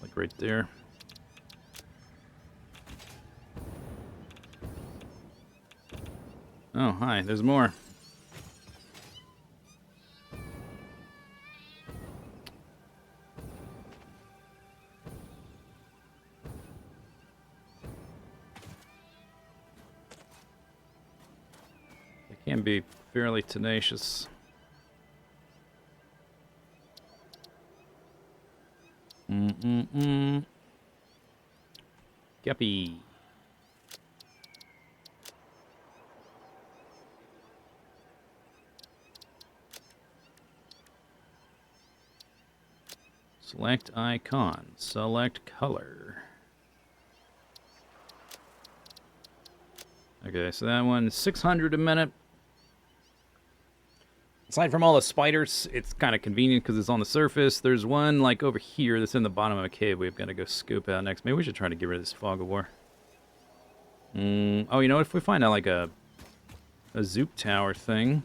Like right there. Oh, hi, there's more. They can be fairly tenacious. Guppy. Select icon. Select color. Okay, so that one's 600 a minute. Aside from all the spiders, it's kind of convenient because it's on the surface. There's one, like, over here that's in the bottom of a cave we've got to go scoop out next. Maybe we should try to get rid of this fog of war. Oh, you know what? If we find out, like, a zoop tower thing,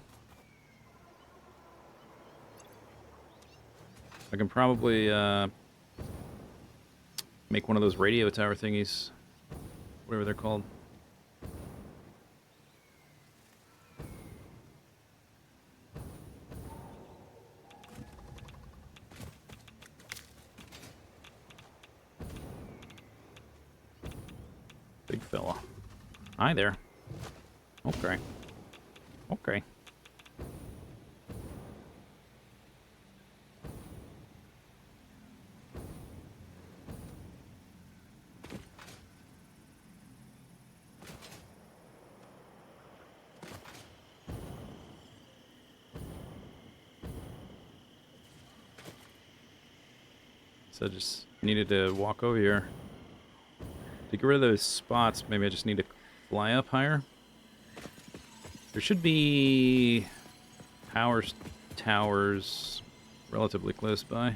I can probably make one of those radio tower thingies. Whatever they're called. Big fella. Hi there. Okay. Okay. So I just needed to walk over here. To get rid of those spots, maybe I just need to fly up higher. There should be power towers relatively close by.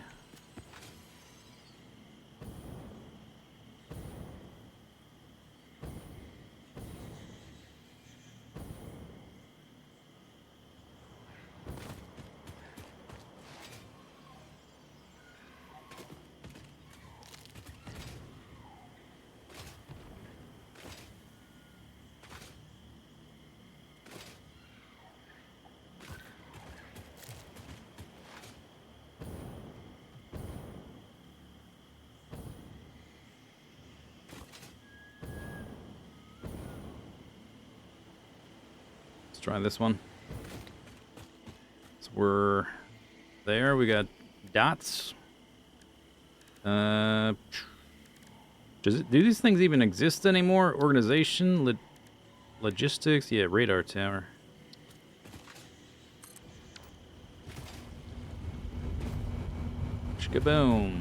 Try this one. So we're there. We got dots. Do these things even exist anymore? Organization, logistics. Yeah, radar tower. Shkaboom.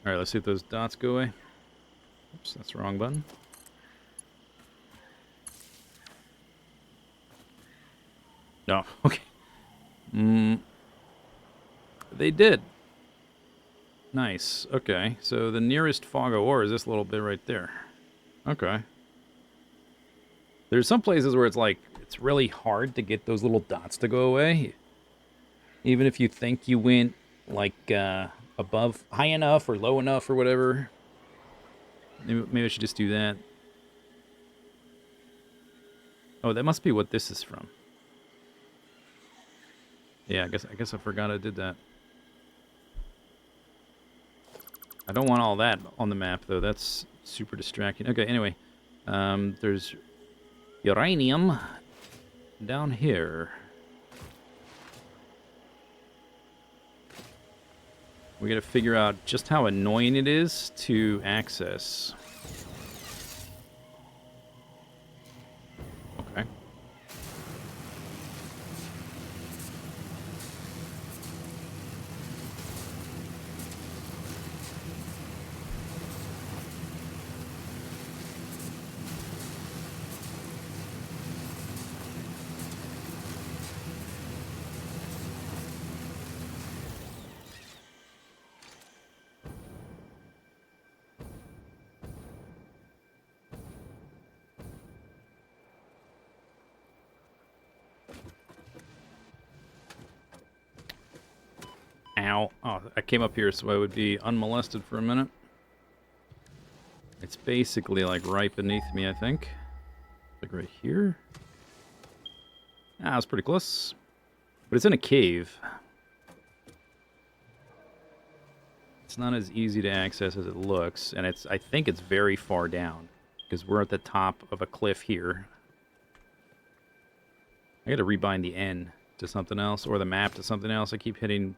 All right, let's see if those dots go away. Oops, that's the wrong button. No, okay. They did. Nice. Okay, so the nearest fog of war is this little bit right there. Okay. There's some places where it's like, it's really hard to get those little dots to go away. Even if you think you went, like, above, high enough or low enough or whatever. Maybe I should just do that. Oh, that must be what this is from. Yeah, I guess I forgot I did that. I don't want all that on the map, though. That's super distracting. Okay, anyway. There's uranium down here. We gotta figure out just how annoying it is to access. Okay. Ow. Oh, I came up here so I would be unmolested for a minute. It's basically like right beneath me, I think. Like right here. Ah, it's pretty close. But it's in a cave. It's not as easy to access as it looks, and I think it's very far down, because we're at the top of a cliff here. I gotta rebind the N to something else, or the map to something else. I keep hitting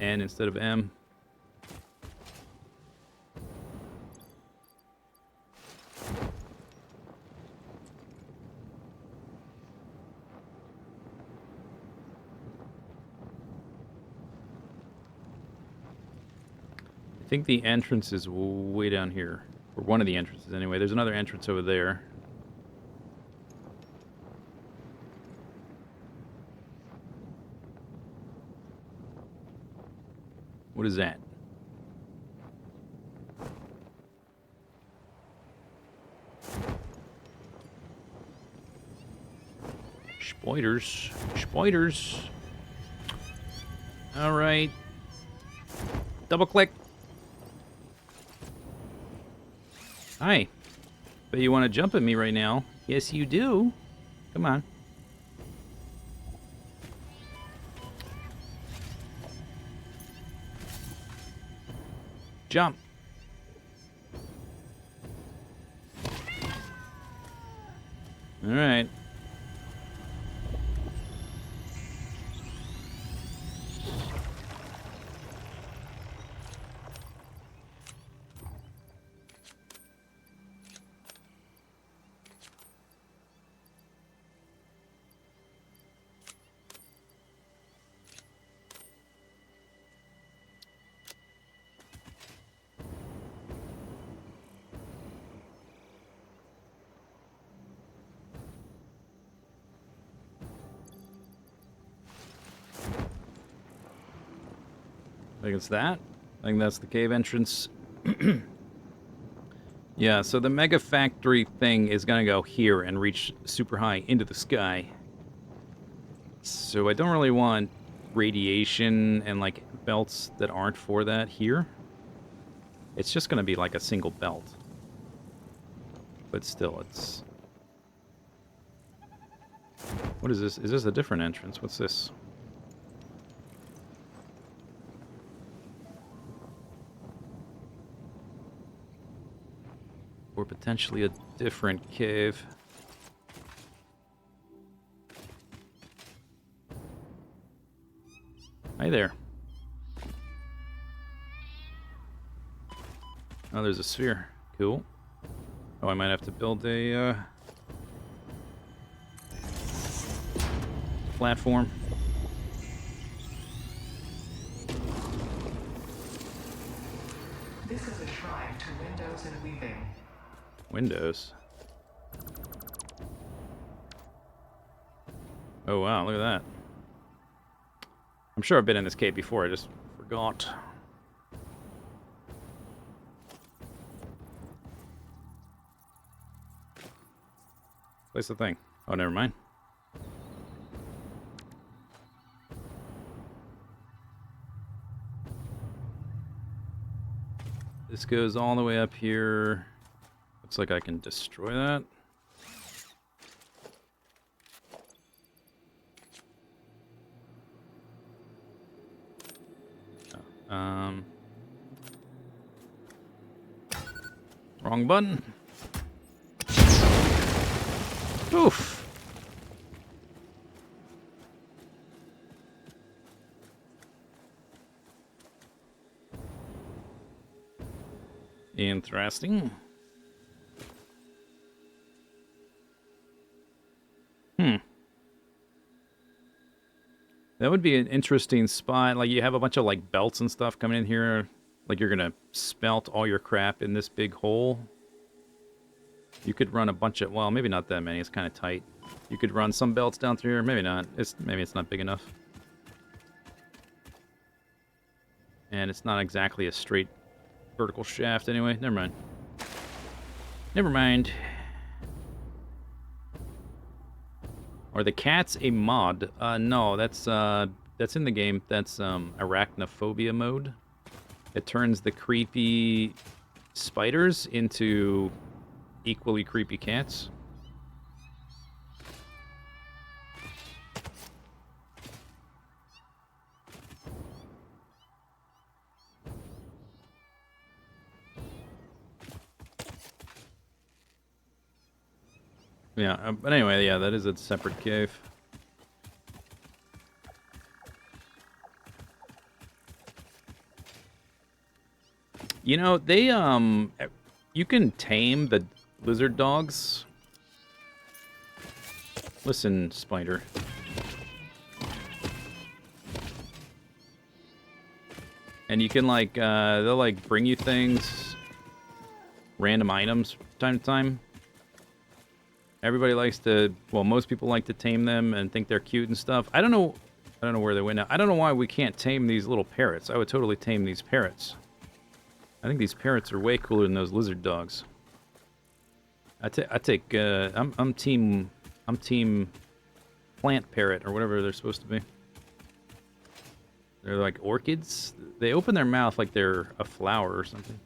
N instead of M. I think the entrance is way down here. Or one of the entrances, anyway. There's another entrance over there. What is that? Spoilers. Spoilers. Alright. Double click. Hi. Bet you want to jump at me right now. Yes, you do. Come on. Jump. All right. I think it's that. I think that's the cave entrance. Yeah, so the mega factory thing is going to go here and reach super high into the sky. So I don't really want radiation and like belts that aren't for that here. It's just going to be like a single belt. But still, it's... What is this? Is this a different entrance? What's this? Or potentially a different cave. Hi there. Oh, there's a sphere. Cool. Oh, I might have to build a platform. This is a shrine to windows and weaving. Windows. Oh wow, look at that. I'm sure I've been in this cave before, I just forgot. Place the thing. Oh, never mind. This goes all the way up here. Looks like I can destroy that. Oh, wrong button. Oof. Interesting. That would be an interesting spot. Like, you have a bunch of, like, belts and stuff coming in here. Like, you're gonna smelt all your crap in this big hole. You could run a bunch of... Well, maybe not that many. It's kind of tight. You could run some belts down through here. Maybe not. Maybe it's not big enough. And it's not exactly a straight vertical shaft anyway. Never mind. Never mind. Are the cats a mod? No, that's that's in the game. That's arachnophobia mode. It turns the creepy spiders into equally creepy cats. Yeah, but anyway, yeah, that is a separate cave. You know, they, you can tame the lizard dogs. Listen, spider. And you can, like, they'll, like, bring you things, random items from time to time. Everybody likes to, well, most people like to tame them and think they're cute and stuff. I don't know where they went now. I don't know why we can't tame these little parrots. I would totally tame these parrots. I think these parrots are way cooler than those lizard dogs. I'm team plant parrot or whatever they're supposed to be. They're like orchids. They open their mouth like they're a flower or something.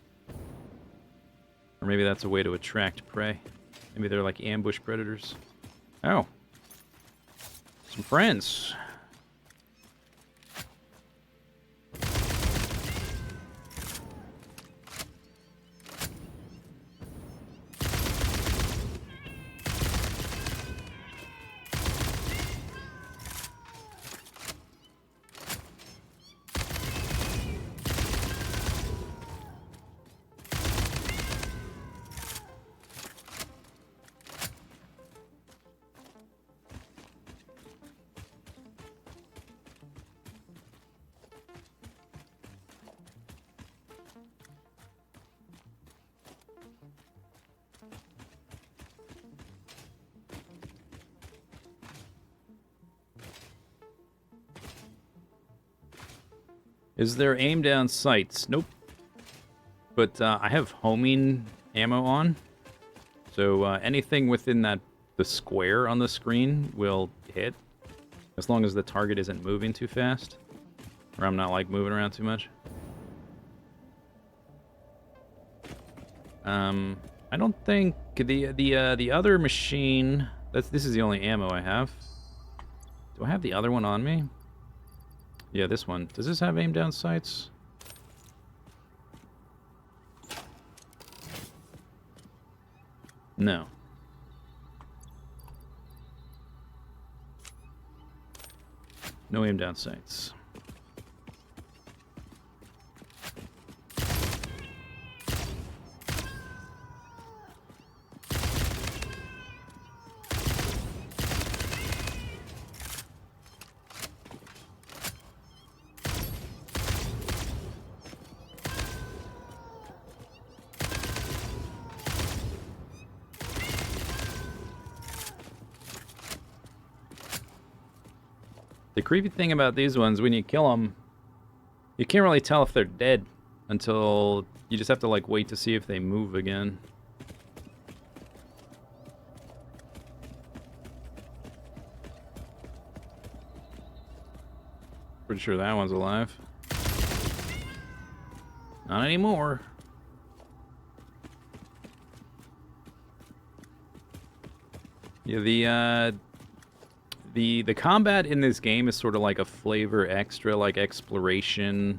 Or maybe that's a way to attract prey. Maybe they're like ambush predators. Oh. Some friends. Is there aim down sights? Nope. But I have homing ammo on. So anything within the square on the screen will hit. As long as the target isn't moving too fast. Or I'm not like moving around too much. I don't think the other machine, this is the only ammo I have. Do I have the other one on me? Yeah, this one. Does this have aim down sights? No. No aim down sights. The creepy thing about these ones, when you kill them, you can't really tell if they're dead until you just have to like wait to see if they move again. Pretty sure that one's alive. Not anymore. Yeah, the combat in this game is sort of like a flavor extra, like exploration.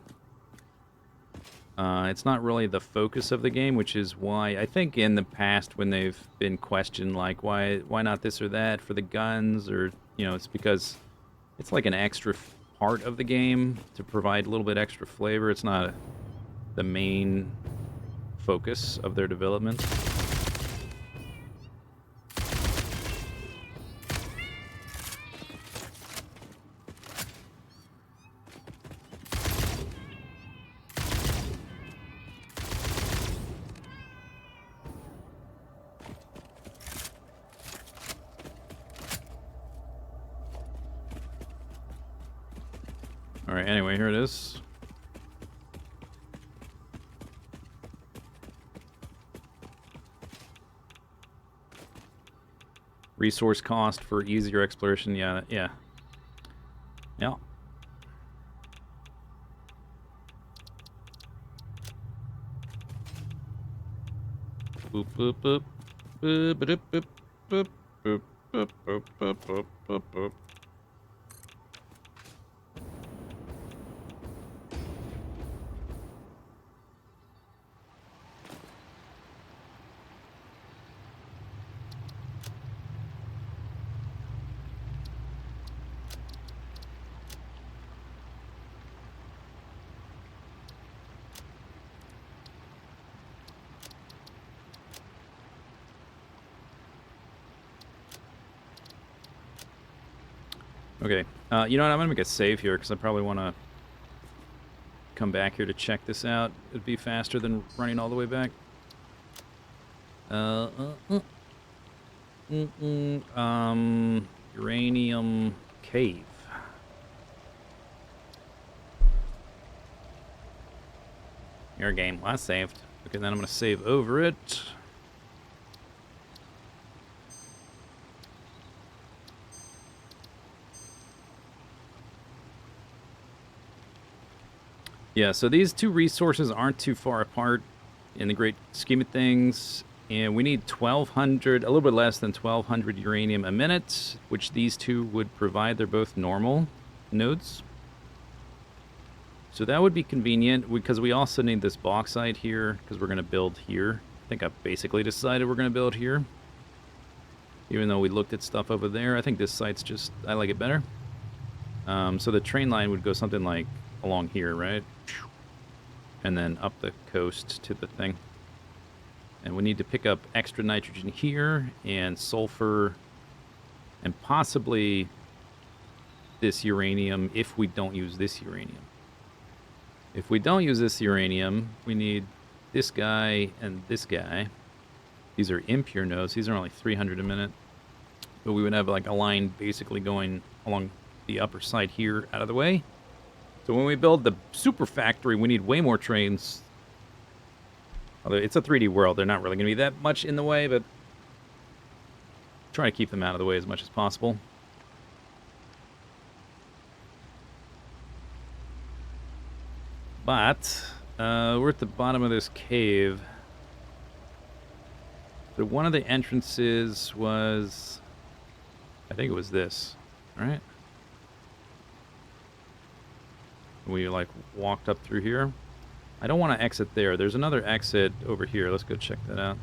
It's not really the focus of the game, which is why I think in the past when they've been questioned, like why not this or that for the guns, or it's because it's like an extra part of the game to provide a little bit extra flavor. It's not the main focus of their development. Alright, anyway, here it is. Resource cost for easier exploration, yeah. boop, boop, boop. Boop, boop, boop, boop, boop, boop, boop, boop, boop, boop, boop. Okay, you know what? I'm gonna make a save here because I probably want to come back here to check this out. It'd be faster than running all the way back. Uranium cave. Your game. Well, I saved. Okay, then I'm gonna save over it. Yeah, so these two resources aren't too far apart in the great scheme of things. And we need 1,200, a little bit less than 1,200 uranium a minute, which these two would provide. They're both normal nodes. So that would be convenient because we also need this bauxite here because we're going to build here. I think I've basically decided we're going to build here. Even though we looked at stuff over there, I think this site's just, I like it better. So the train line would go something like along here, right? And then up the coast to the thing. And we need to pick up extra nitrogen here and sulfur and possibly this uranium if we don't use this uranium. If we don't use this uranium, we need this guy and this guy. These are impure nodes. These are only 300 a minute. But we would have like a line basically going along the upper side here out of the way. So when we build the super factory, we need way more trains. Although it's a 3D world, they're not really going to be that much in the way, but try to keep them out of the way as much as possible. But we're at the bottom of this cave. So one of the entrances was, I think it was this, right? We like walked up through here. I don't want to exit there. There's another exit over here. Let's go check that out.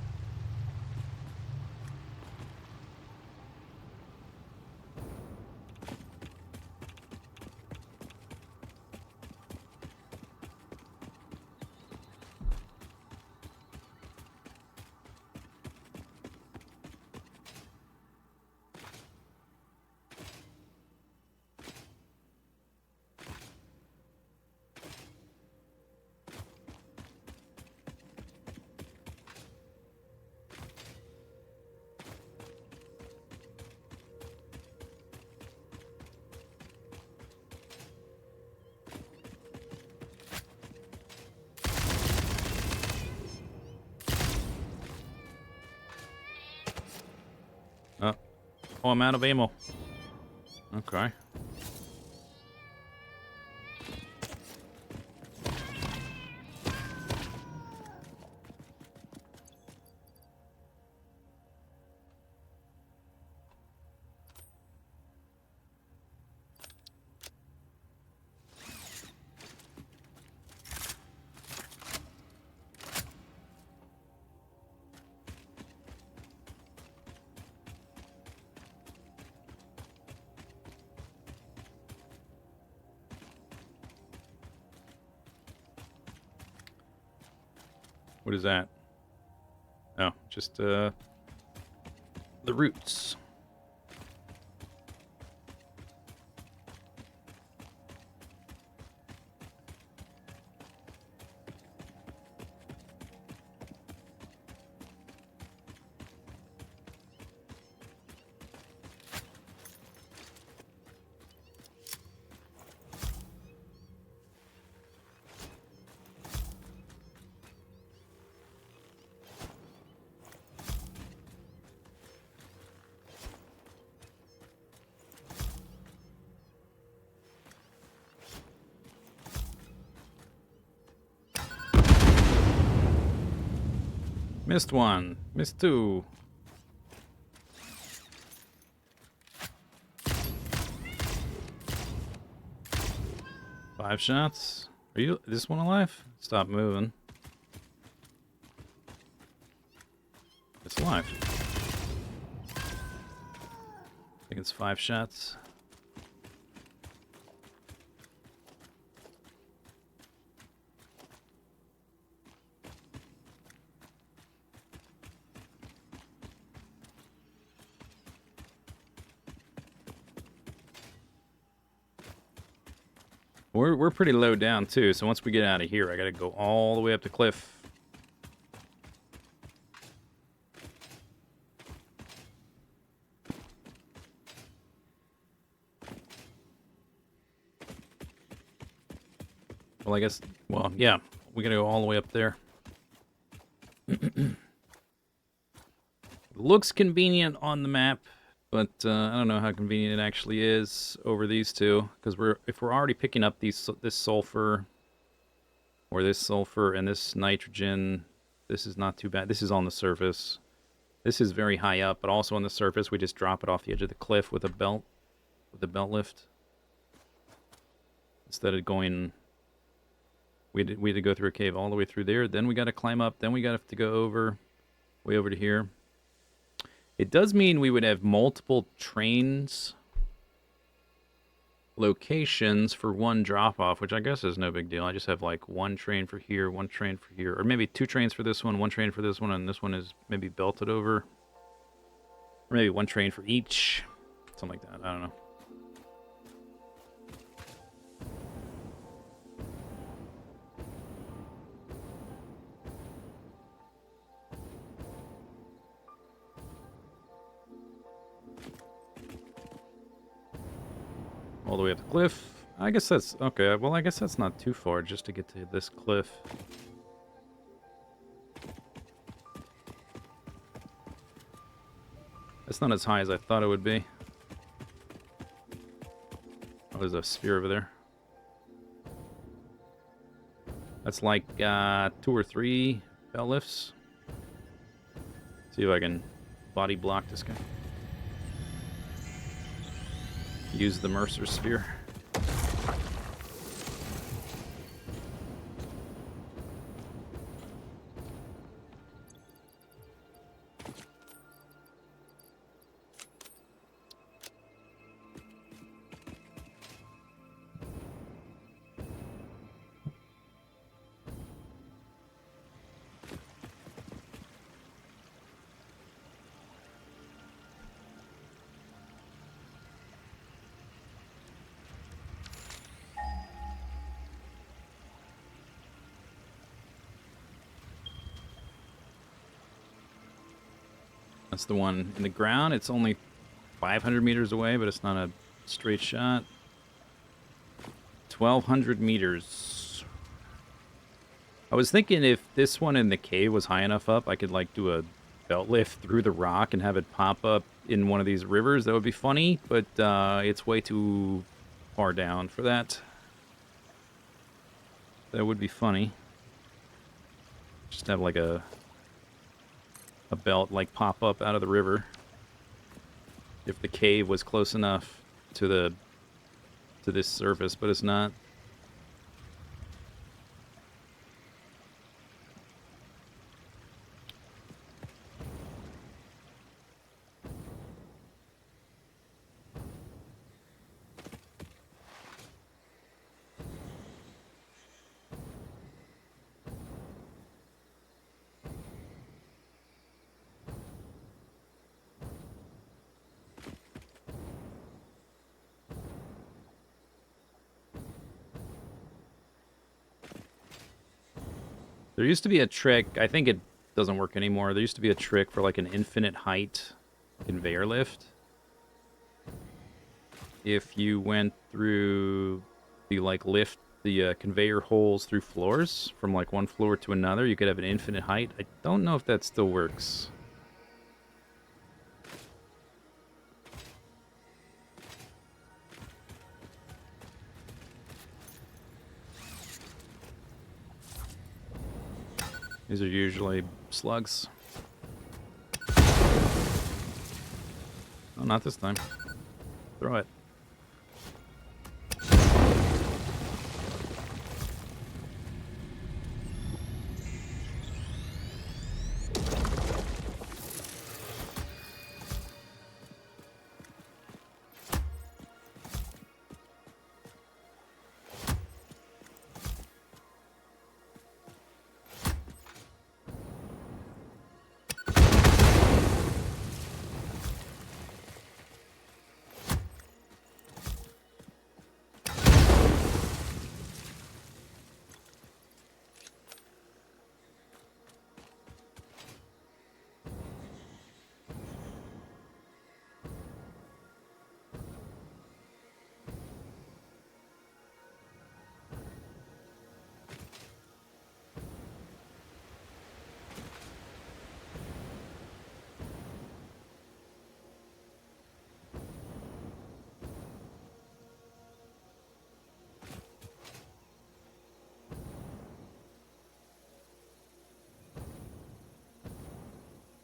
Oh, I'm out of ammo. Okay. What is that? Oh, just the roots. Missed one. Missed two. Five shots. Are you this one alive? Stop moving. It's alive. I think it's 5 shots. We're pretty low down too, so once we get out of here, I gotta go all the way up the cliff. Well, I guess, well, yeah, we gotta go all the way up there. Looks convenient on the map, but I don't know how convenient it actually is over these two, because if we're already picking up this sulfur, or this sulfur and this nitrogen, this is not too bad. This is on the surface. This is very high up, but also on the surface, we just drop it off the edge of the cliff with a belt lift, instead of going. We had to go through a cave all the way through there. Then we got to climb up. Then we got to go way over to here. It does mean we would have multiple trains locations for one drop-off, which I guess is no big deal. I just have like one train for here, one train for here, or maybe 2 trains for this one train for this one, and this one is maybe belted over. Or maybe 1 train for each. Something like that. I don't know. All the way up the cliff. I guess that's okay. Well, I guess that's not too far just to get to this cliff. That's not as high as I thought it would be. Oh, there's a spear over there. That's like 2 or 3 belt lifts. See if I can body block this guy. Use the Mercer Spear. That's the one in the ground. It's only 500 meters away, but it's not a straight shot. 1,200 meters. I was thinking if this one in the cave was high enough up, I could like do a belt lift through the rock and have it pop up in one of these rivers. That would be funny, but it's way too far down for that. That would be funny. Just have like a belt like pop up out of the river. If the cave was close enough to this surface, but it's not. There used to be a trick, I think it doesn't work anymore. There used to be a trick for like an infinite height conveyor lift. If you went through the lift the conveyor holes through floors from like one floor to another, you could have an infinite height. I don't know if that still works. These are usually slugs. Oh, not this time. Throw it.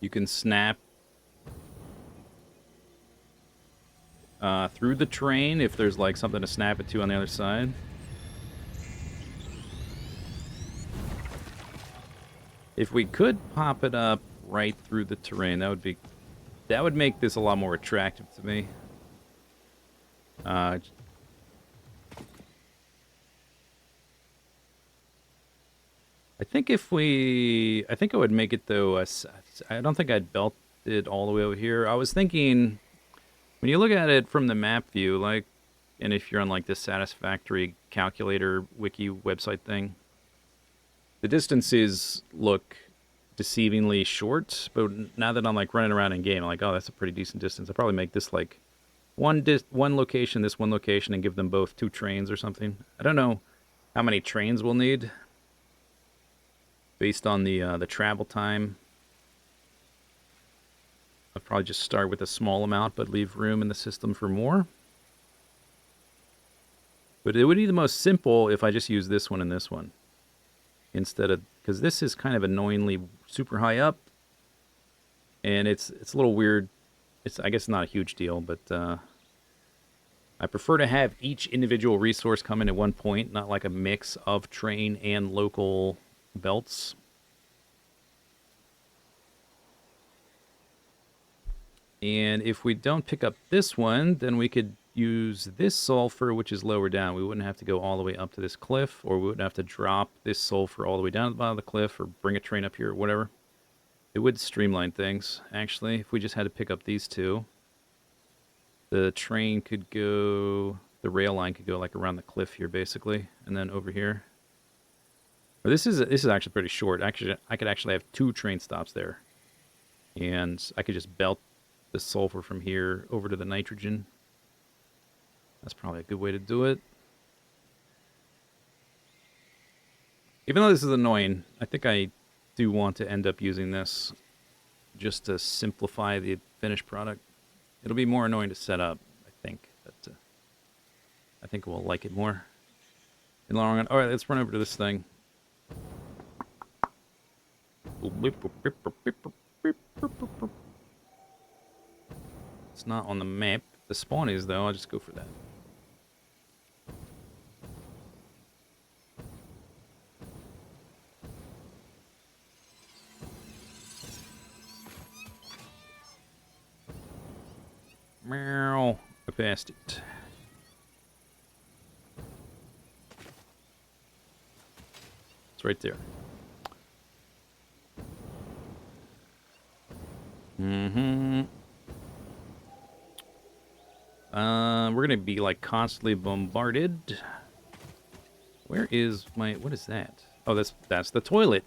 You can snap through the train if there's like something to snap it to on the other side. If we could pop it up right through the terrain, that would make this a lot more attractive to me. I think I think I would make it though. I don't think I'd belt it all the way over here. I was thinking when you look at it from the map view, like, and if you're on like this Satisfactory calculator wiki website thing, the distances look deceivingly short. But now that I'm like running around in game, I'm like, oh, that's a pretty decent distance. I'll probably make this like one location, this one location, and give them both 2 trains or something. I don't know how many trains we'll need based on the travel time. I'll probably just start with a small amount, but leave room in the system for more. But it would be the most simple if I just use this one and this one. Instead of, because this is kind of annoyingly super high up. And it's a little weird. I guess not a huge deal, but I prefer to have each individual resource come in at one point, not like a mix of train and local belts. And if we don't pick up this one, then we could use this sulfur, which is lower down. We wouldn't have to go all the way up to this cliff, or we wouldn't have to drop this sulfur all the way down to the bottom of the cliff, or bring a train up here, or whatever. It would streamline things, actually, if we just had to pick up these 2. The train could go, the rail line could go like around the cliff here, basically, and then over here. But this is actually pretty short. Actually, I could actually have 2 train stops there, and I could just belt the sulfur from here over to the nitrogen. That's probably a good way to do it. Even though this is annoying, I think I do want to end up using this just to simplify the finished product. It'll be more annoying to set up, I think. But I think we'll like it more in the long run. All right, let's run over to this thing. It's not on the map. The spawn is, though. I'll just go for that. Meow. I passed it. It's right there. We're gonna be like constantly bombarded. Where is my? What is that? Oh, that's the toilet,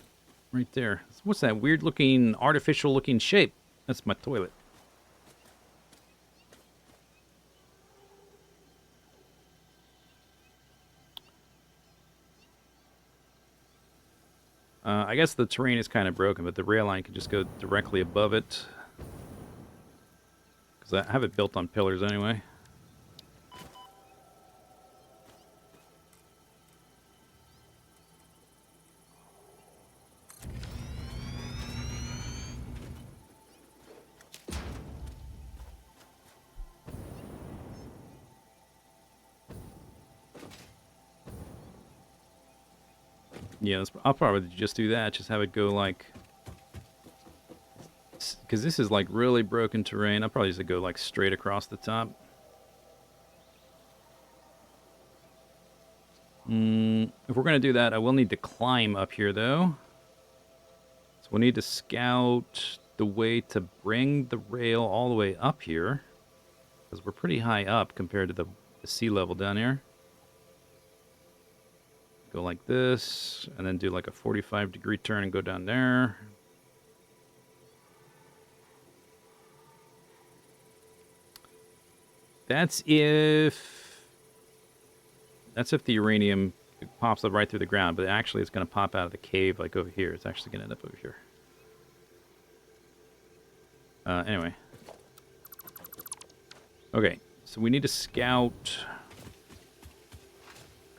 right there. What's that weird looking, artificial looking shape? That's my toilet. I guess the terrain is kind of broken, but the rail line can just go directly above it. Because I have it built on pillars anyway. Yeah, I'll probably just do that. Just have it go like... Because this is like really broken terrain. I'll probably just go like straight across the top. If we're going to do that, I will need to climb up here though. So we'll need to scout the way to bring the rail all the way up here. Because we're pretty high up compared to the sea level down here. Go like this, and then do like a 45-degree turn and go down there. That's if the uranium pops up right through the ground, but actually it's going to pop out of the cave like over here. It's actually going to end up over here. Anyway. Okay, so we need to scout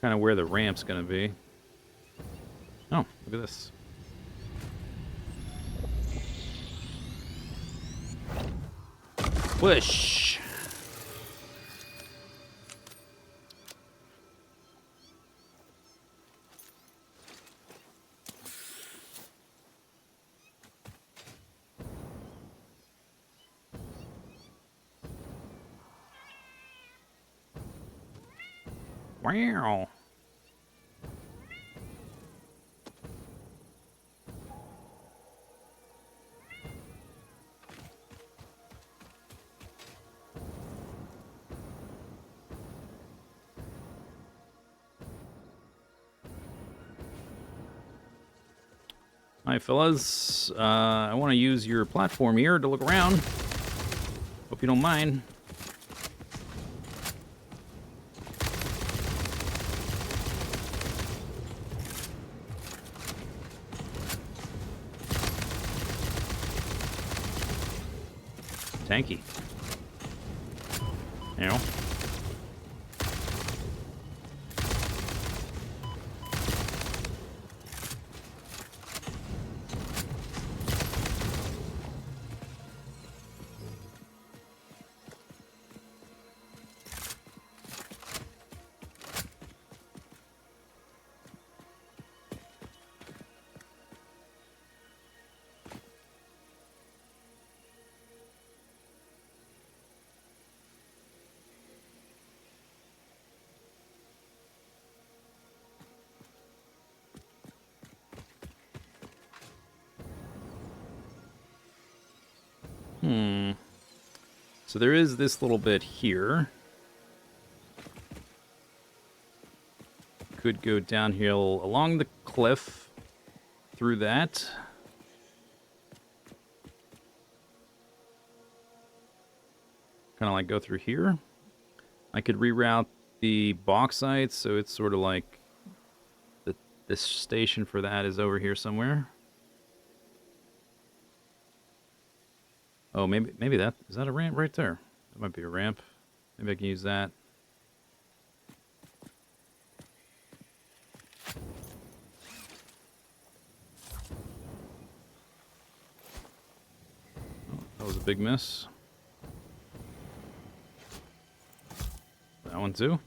kind of where the ramp's going to be. Oh, look at this. Whoosh! Wow! Hi, fellas. I want to use your platform here to look around. Hope you don't mind. Tanky. You know? So there is this little bit here. Could go downhill along the cliff through that. Kind of like go through here. I could reroute the bauxite, so it's sort of like this station for that is over here somewhere. Oh, maybe that is that a ramp right there? That might be a ramp. Maybe I can use that. Oh, that was a big miss. That one too.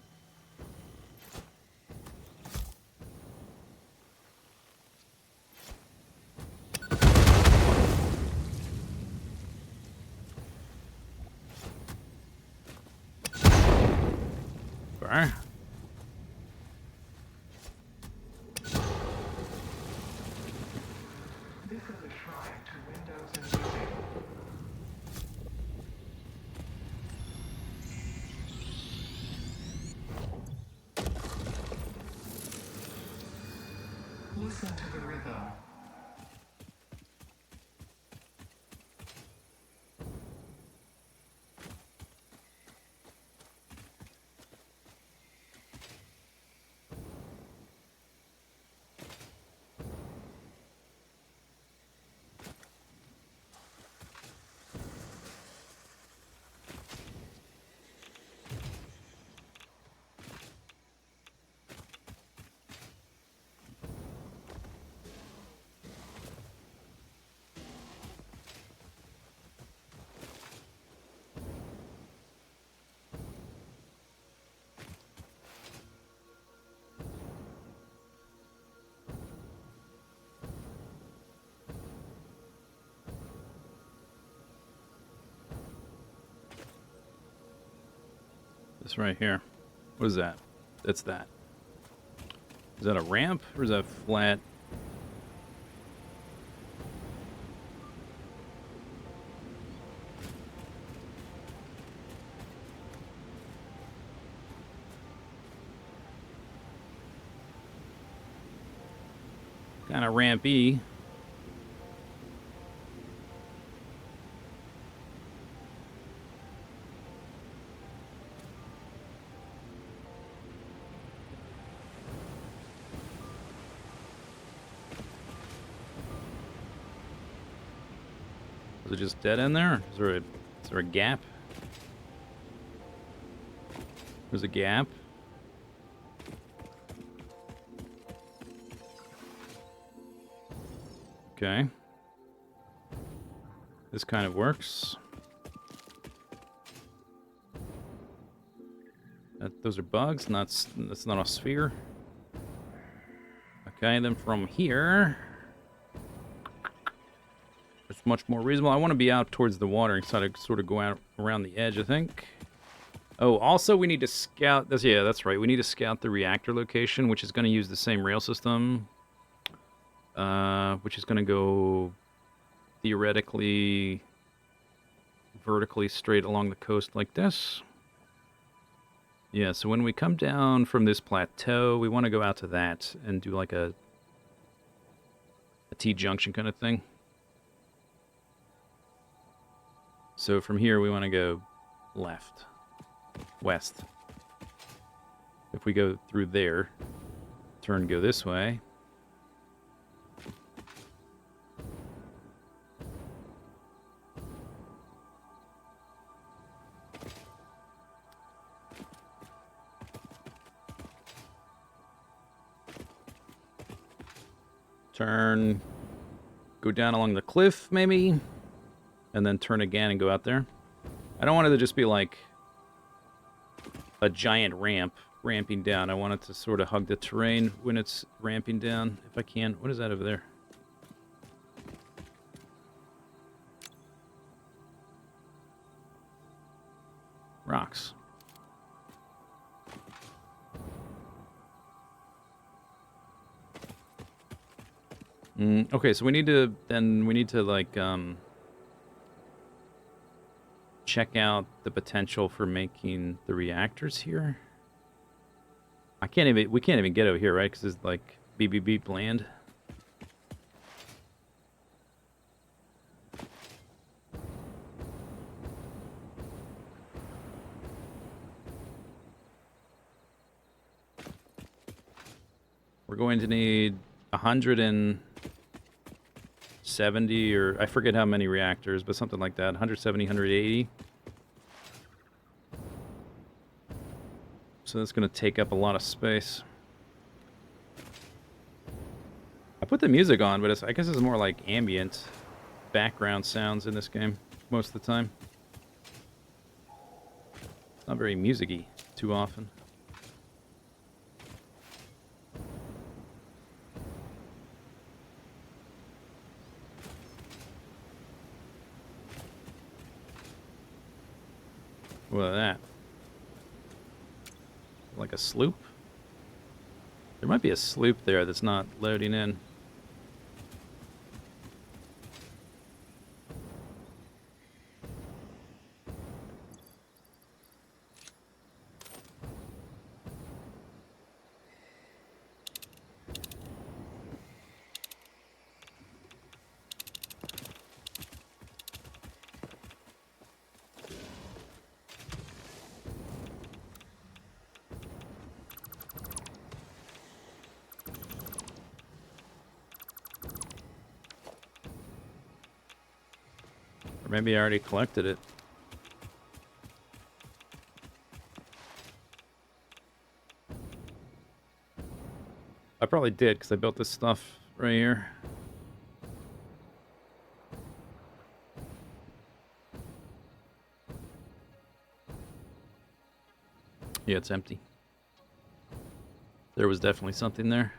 Alright. This is a shrine to Windows and music. Listen to the rhythm. This right here. What is that? That's that. Is that a ramp or is that flat? Kind of rampy. Is it just dead in there? Is there a gap? There's a gap. Okay. This kind of works. Those are bugs. That's not a sphere. Okay, then from here, it's much more reasonable. I want to be out towards the water and sort of go out around the edge, I think. Oh, also we need to scout this. Yeah, that's right. We need to scout the reactor location, which is going to use the same rail system, which is going to go theoretically vertically straight along the coast like this. Yeah, so when we come down from this plateau, we want to go out to that and do like a T-junction kind of thing. So from here, we want to go left, west. If we go through there, turn, go this way. Turn, go down along the cliff, maybe, and then turn again and go out there. I don't want it to just be like a giant ramping down. I want it to sort of hug the terrain when it's ramping down, if I can. What is that over there? Rocks. Okay, so we need to like check out the potential for making the reactors here. We can't even get over here, right? Because it's like BBB land. We're going to need 170, or I forget how many reactors, but something like that. 170, 180. So that's going to take up a lot of space. I put the music on, but I guess it's more like ambient background sounds in this game most of the time. It's not very music-y too often. What is that? Like a sloop? There might be a sloop there that's not loading in. Or maybe I already collected it. I probably did, because I built this stuff right here. Yeah, it's empty. There was definitely something there.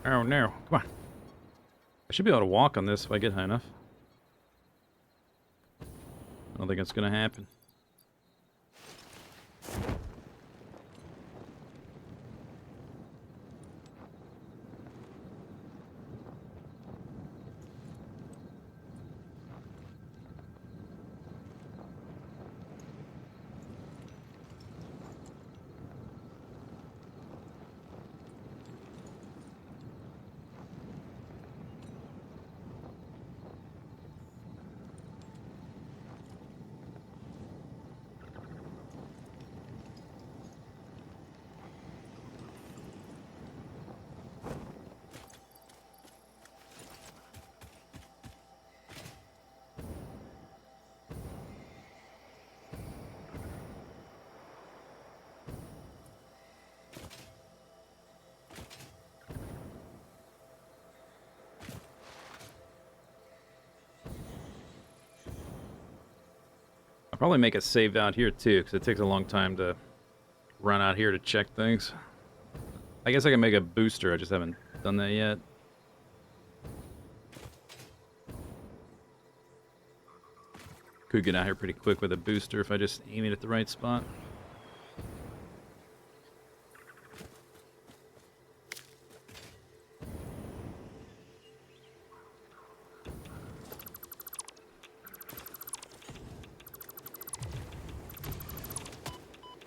Oh no, come on. I should be able to walk on this if I get high enough. I don't think it's gonna happen. I'll probably make a save out here too, because it takes a long time to run out here to check things. I guess I can make a booster, I just haven't done that yet. Could get out here pretty quick with a booster if I just aim it at the right spot.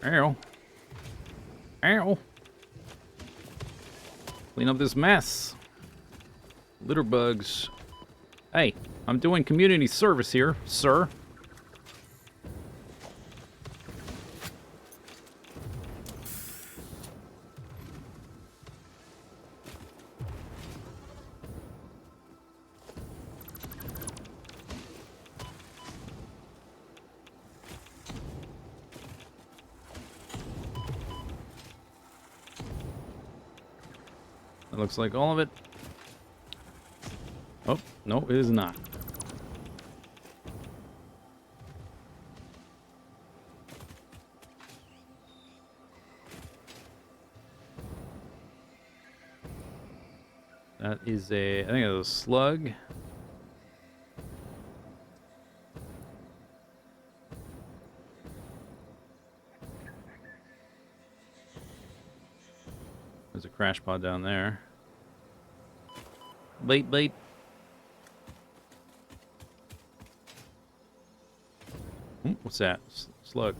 Ow. Ow. Clean up this mess. Litter bugs. Hey, I'm doing community service here, sir. That looks like all of it. Oh, no, it is not. That is I think it's a slug. There's a crash pod down there. Bait, bait. What's that? Slug.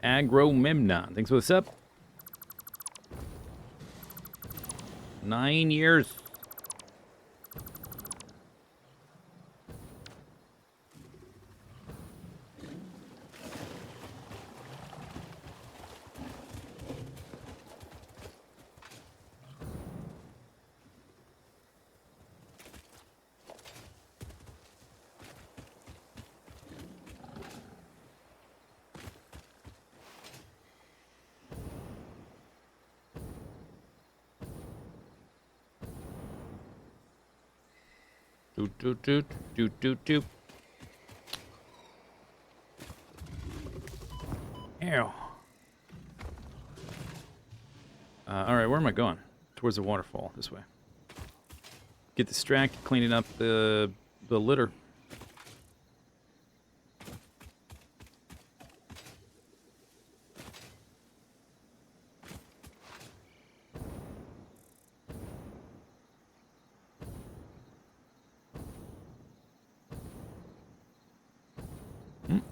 Agromemnon. Thanks for the sub. 9 years. Doot, doot, doot, doot, doot, doot. Ew. Alright, where am I going? Towards the waterfall, this way. Get distracted cleaning up the litter.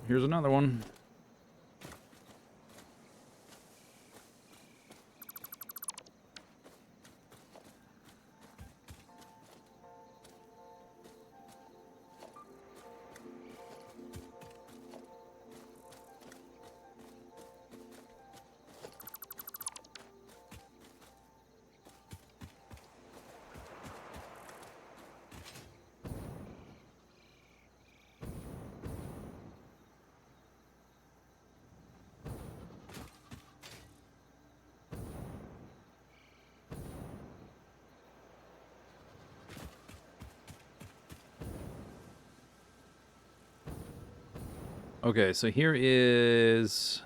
Here's another one. Okay, so here is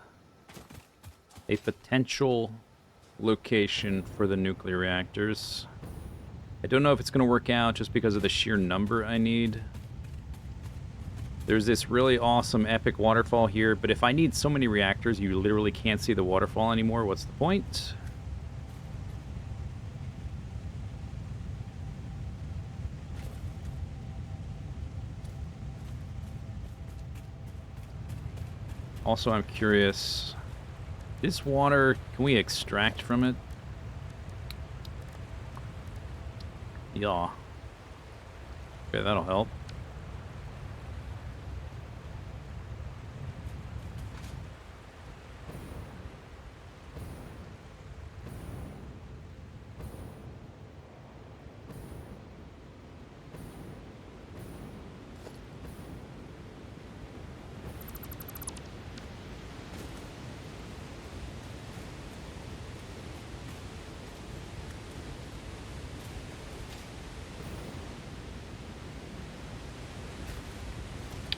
a potential location for the nuclear reactors. I don't know if it's going to work out just because of the sheer number I need. There's this really awesome epic waterfall here, but if I need so many reactors you literally can't see the waterfall anymore, what's the point? Also, I'm curious, this water, can we extract from it? Yeah. Okay, that'll help.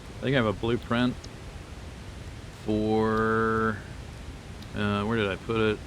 I think I have a blueprint for, where did I put it?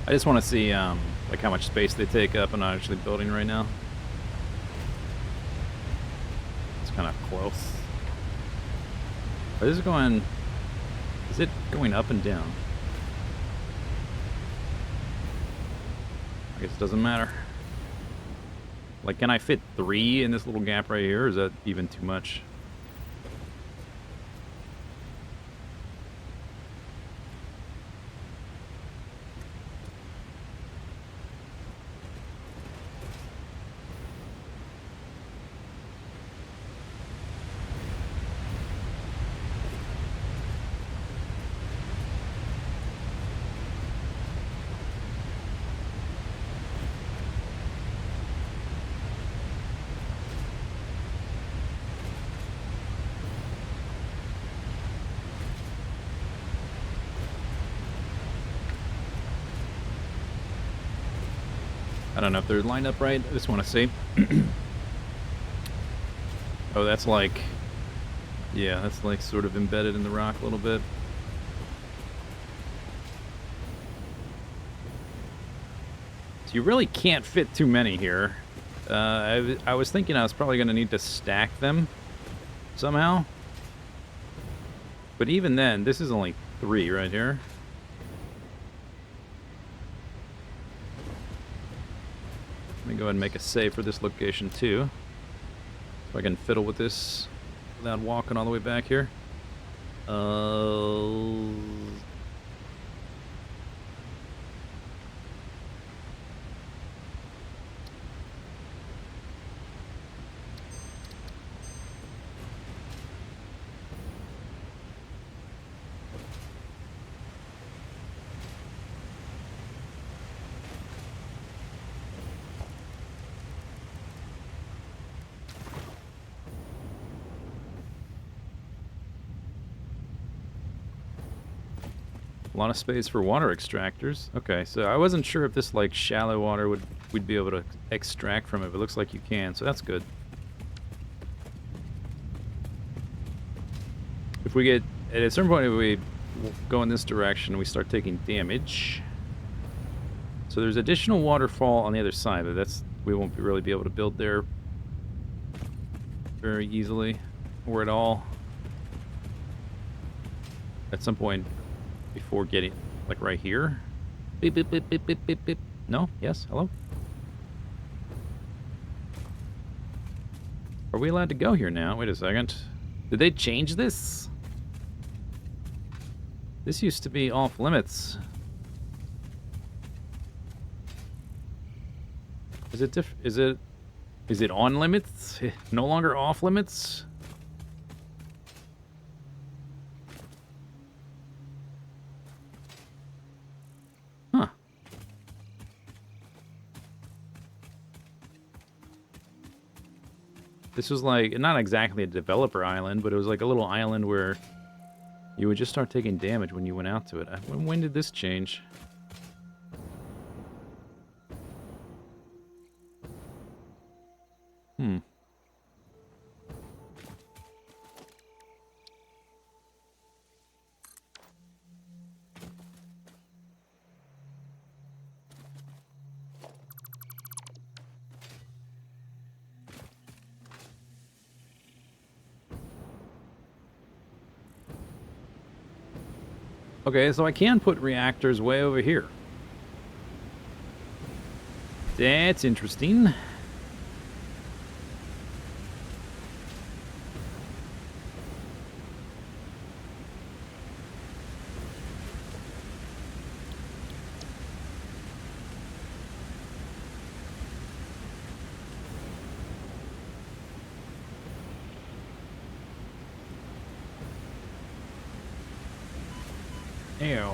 I just want to see like how much space they take up. I'm not actually building right now. It's kind of close. Is it going up and down? I guess it doesn't matter. Like, can I fit 3 in this little gap right here, or is that even too much? I don't know if they're lined up right. I just want to see. Oh, that's like... Yeah, that's like sort of embedded in the rock a little bit. So you really can't fit too many here. I was thinking I was probably going to need to stack them somehow. But even then, this is only 3 right here. Let me go ahead and make a save for this location too. So I can fiddle with this without walking all the way back here. A lot of space for water extractors. Okay, so I wasn't sure if this, like, shallow water we'd be able to extract from it, but it looks like you can, so that's good. If we get... At a certain point, if we go in this direction, we start taking damage. So there's additional waterfall on the other side, but that's... We won't really be able to build there very easily, or at all. At some point before getting, like, right here. Beep, beep, beep, beep, beep, beep, beep. No? Yes? Hello? Are we allowed to go here now? Wait a second. Did they change this? This used to be off limits. Is it is it on limits? No longer off limits? Huh. This was like, not exactly a developer island, but it was like a little island where you would just start taking damage when you went out to it. When did this change? Okay, so I can put reactors way over here. That's interesting. Ew.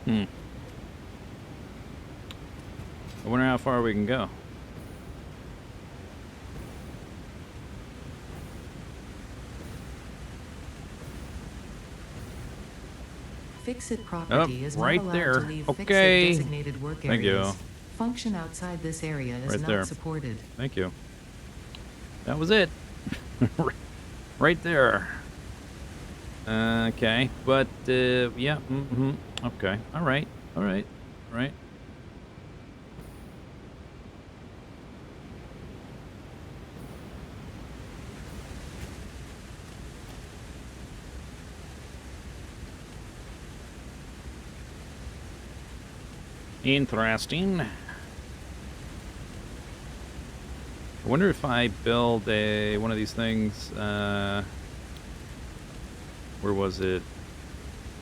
I wonder how far we can go. Fix-It property is right not allowed there. to leave Okay. Fix-It designated work Thank areas. you. Function outside this area is Right not there. supported. Thank you. That was it. Right there. Okay, but, yeah, okay. Alright, alright, alright. Interesting. I wonder if I build one of these things, where was it?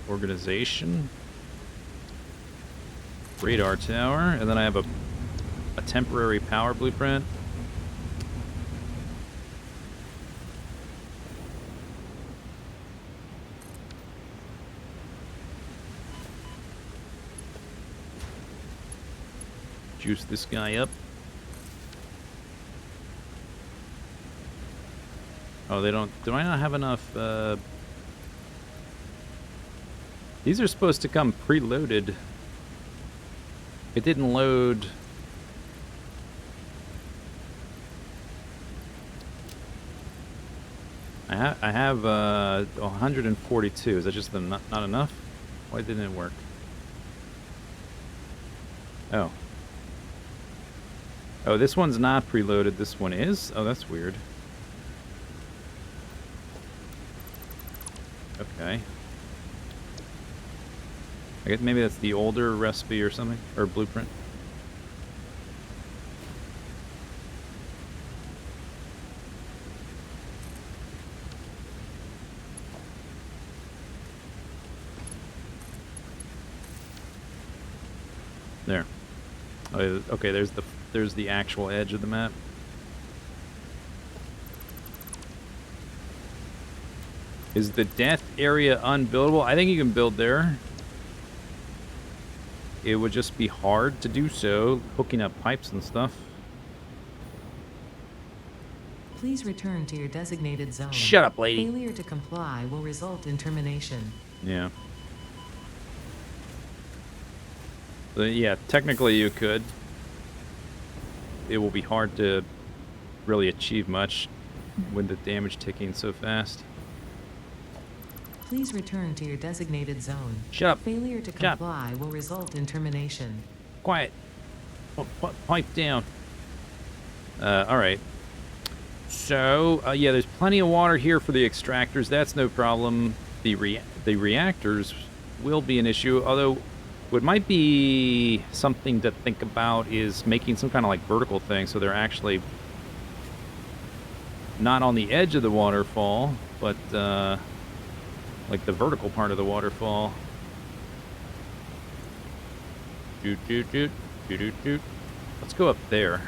Organization? Radar tower, and then I have a temporary power blueprint. Juice this guy up. Oh, they don't... Do I not have enough, These are supposed to come preloaded. It didn't load... I have 142. Is that just not enough? Why didn't it work? Oh. Oh, this one's not preloaded. This one is? Oh, that's weird. Okay. I guess maybe that's the older recipe or something, or blueprint. There. Oh, okay, there's the actual edge of the map. Is the death area unbuildable? I think you can build there. It would just be hard to do so, hooking up pipes and stuff. Please return to your designated zone. Shut up, lady. Failure to comply will result in termination. Yeah. So, yeah, technically you could. It will be hard to really achieve much with the damage ticking so fast. Please return to your designated zone. Shut up. Failure to Shut up. comply will result in termination. Quiet. Pipe down. Alright. So, yeah, there's plenty of water here for the extractors. That's no problem. The reactors will be an issue, although what might be something to think about is making some kind of, like, vertical thing so they're actually not on the edge of the waterfall, but, like the vertical part of the waterfall. Doot, doot, doot, doot, doot, doot. Let's go up there.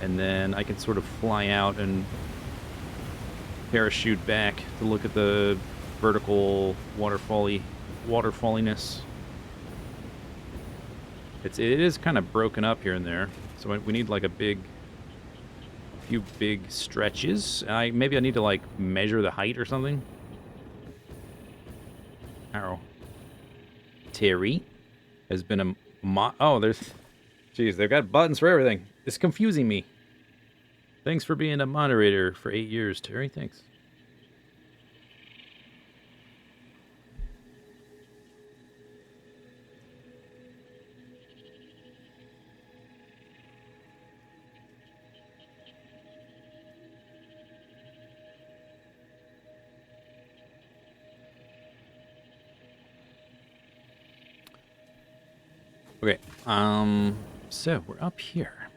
And then I can sort of fly out and parachute back to look at the vertical waterfalliness. It is kind of broken up here and there, so we need like a few big stretches. Maybe I need to like measure the height or something. Arrow. Terry has been a oh, jeez, they've got buttons for everything. It's confusing me. Thanks for being a moderator for 8 years, Terry. Thanks. Okay, so we're up here.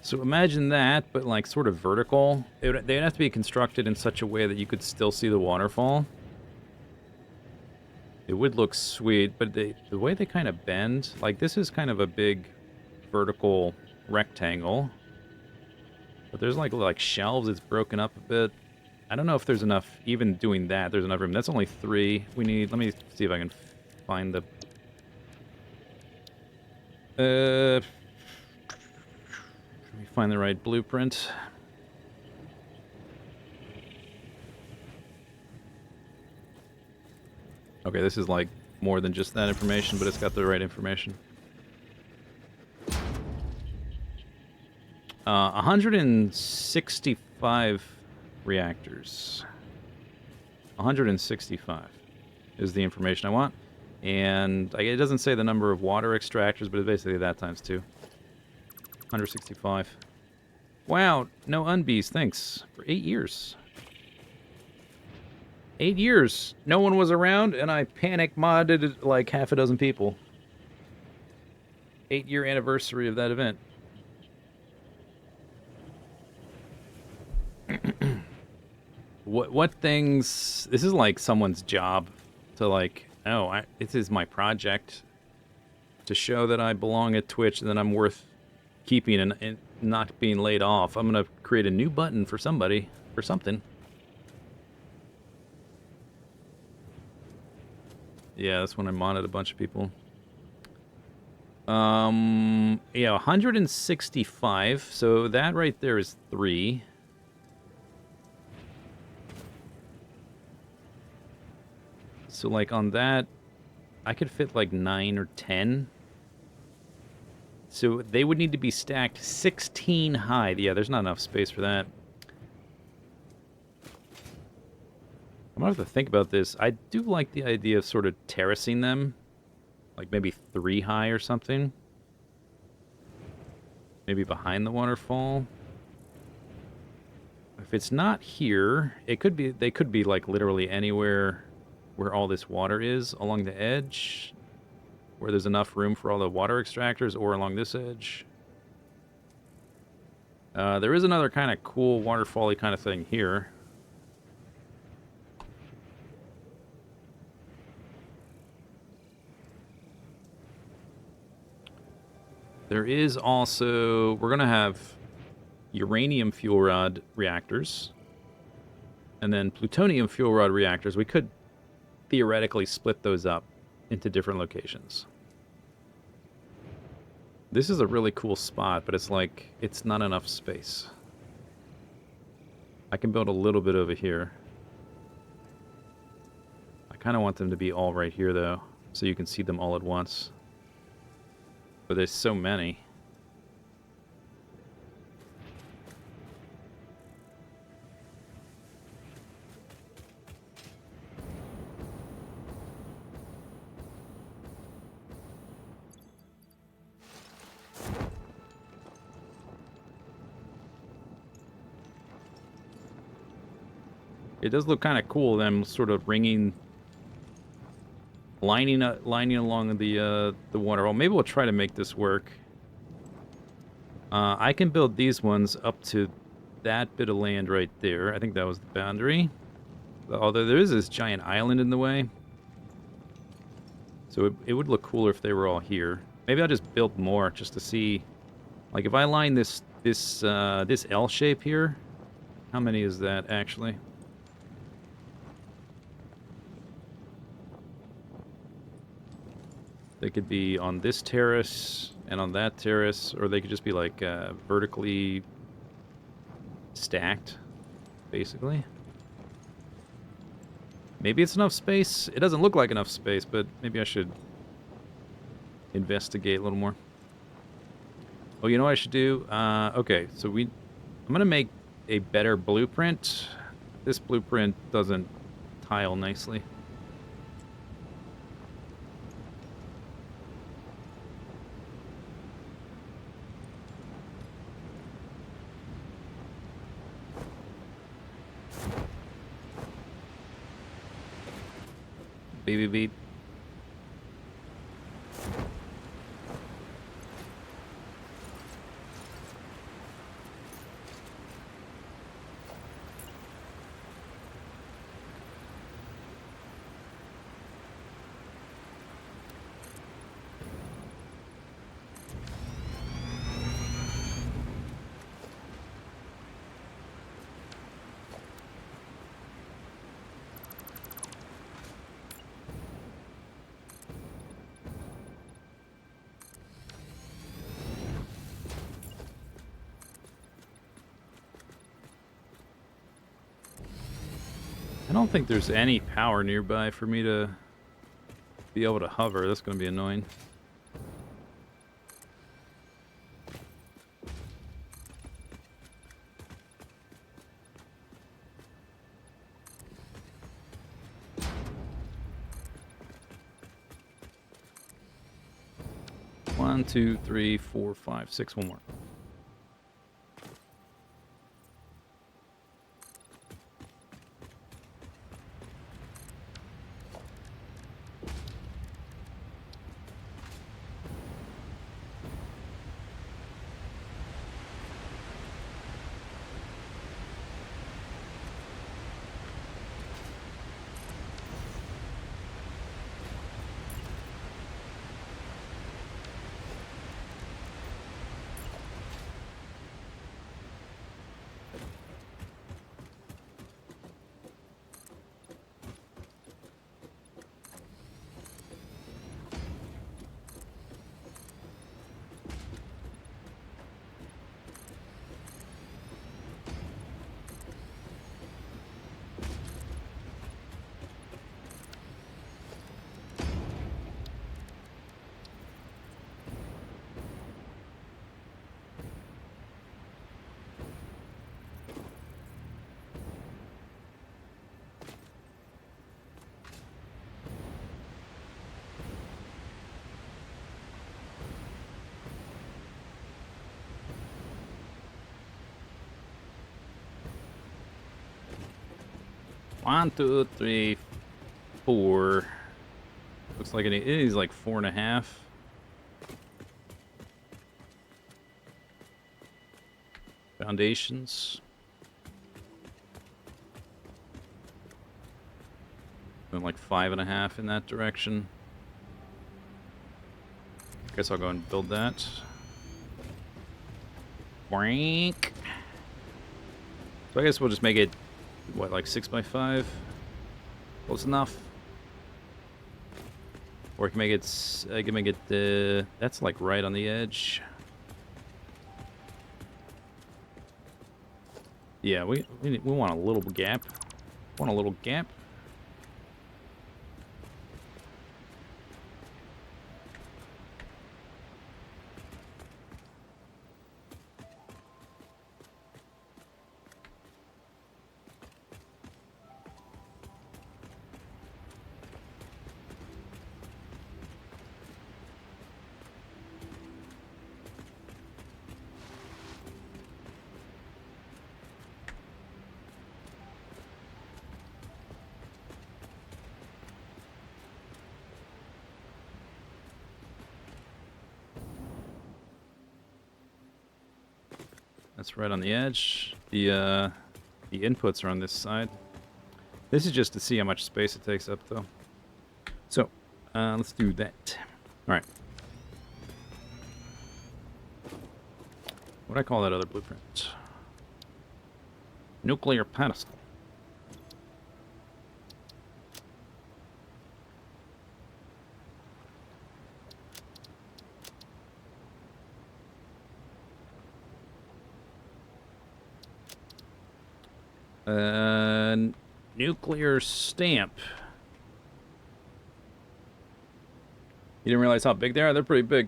So imagine that, but like sort of vertical. They'd have to be constructed in such a way that you could still see the waterfall. It would look sweet, but the way they kind of bend, like this is kind of a big vertical rectangle. But there's like shelves, it's broken up a bit. I don't know if there's enough, even doing that, there's enough room. That's only 3. We need, let me see if I can find the... let me find the right blueprint. Okay, this is like more than just that information, but it's got the right information. 165 reactors. 165 is the information I want. And it doesn't say the number of water extractors, but it's basically that times 2. 165. Wow, no unbees, thanks. For 8 years. 8 years. No one was around, and I panic modded like half a dozen people. 8-year anniversary of that event. What things... This is like someone's job to like... Oh, this is my project to show that I belong at Twitch and that I'm worth keeping and not being laid off. I'm going to create a new button for somebody, for something. Yeah, that's when I modded a bunch of people. Yeah, 165. So that right there is 3. So, like, on that, I could fit, like, 9 or 10. So they would need to be stacked 16 high. Yeah, there's not enough space for that. I'm going to have to think about this. I do like the idea of sort of terracing them. Like, maybe 3 high or something. Maybe behind the waterfall. If it's not here, it could be. They could be like literally anywhere where all this water is along the edge, where there's enough room for all the water extractors, or along this edge. There is another kind of cool waterfall-y kind of thing here. There is also... We're going to have uranium fuel rod reactors. And then plutonium fuel rod reactors. We could theoretically split those up into different locations. This is a really cool spot, but it's like, it's not enough space. I can build a little bit over here. I kind of want them to be all right here, though, so you can see them all at once. But there's so many. It does look kind of cool, them sort of lining along the waterfall. Maybe we'll try to make this work. I can build these ones up to that bit of land right there. I think that was the boundary. Although there is this giant island in the way. So it would look cooler if they were all here. Maybe I'll just build more just to see. Like if I line this L shape here, how many is that actually? They could be on this terrace and on that terrace, or they could just be like vertically stacked, basically. Maybe it's enough space. It doesn't look like enough space, but maybe I should investigate a little more. Oh, you know what I should do? Okay, so I'm gonna make a better blueprint. This blueprint doesn't tile nicely. Beep, beep, beep. I don't think there's any power nearby for me to be able to hover. That's going to be annoying. One, two, three, four, five, six. One more. 1, 2, 3, 4. Looks like it is like 4.5. Foundations. And like 5.5 in that direction. Guess I'll go and build that. Boink. So I guess we'll just make it, what, like 6x5? Close enough. Or I can make it, that's like right on the edge. Yeah, we want a little gap. Want a little gap. That's right on the edge. The inputs are on this side. This is just to see how much space it takes up, though. So, let's do that. All right. What do I call that other blueprint? Nuclear pedestal. Nuclear stamp. You didn't realize how big they are? They're pretty big.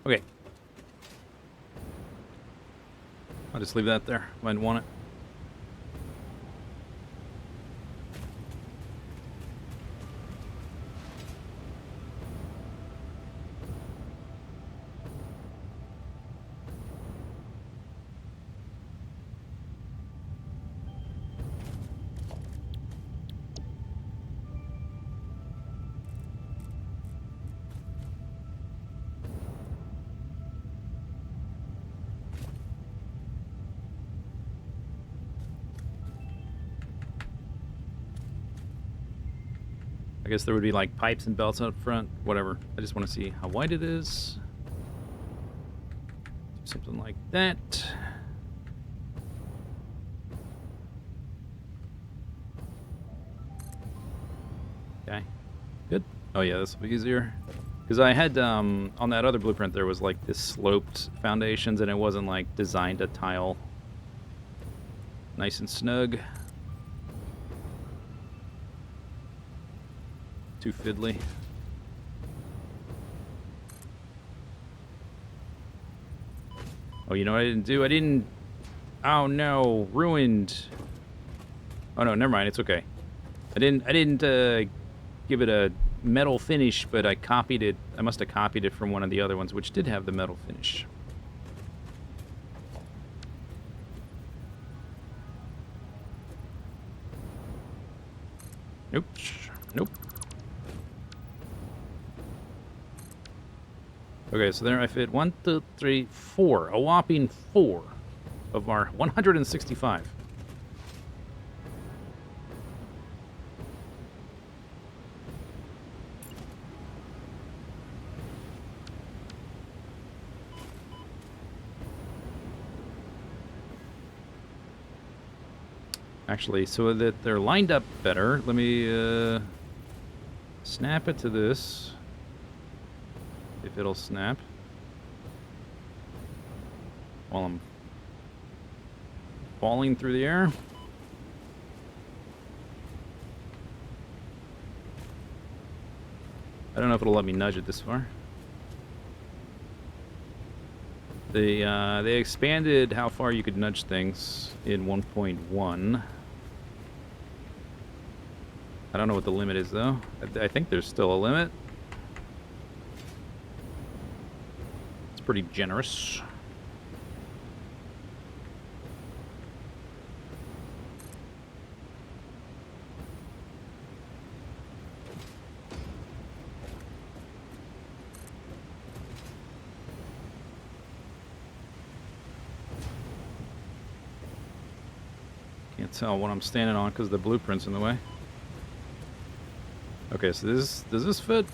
Okay. I'll just leave that there. Might want it. I guess there would be like pipes and belts up front, whatever. I just want to see how wide it is. Something like that. Okay, good. Oh yeah, this will be easier. Because I had, on that other blueprint, there was like this sloped foundations and it wasn't like designed to tile nice and snug. Too fiddly. Oh, you know what I didn't do? I didn't... Oh no, ruined. Oh no, never mind, it's okay. I didn't give it a metal finish, but I copied it. I must have copied it from one of the other ones, which did have the metal finish. Nope. Nope. Okay, so there I fit 1, 2, 3, 4. A whopping 4 of our 165. Actually, so that they're lined up better, let me snap it to this. If it'll snap. While I'm falling through the air. I don't know if it'll let me nudge it this far. They expanded how far you could nudge things in 1.1. I don't know what the limit is, though. I think there's still a limit. It's pretty generous. Can't tell what I'm standing on because the blueprint's in the way. Okay, so does this fit?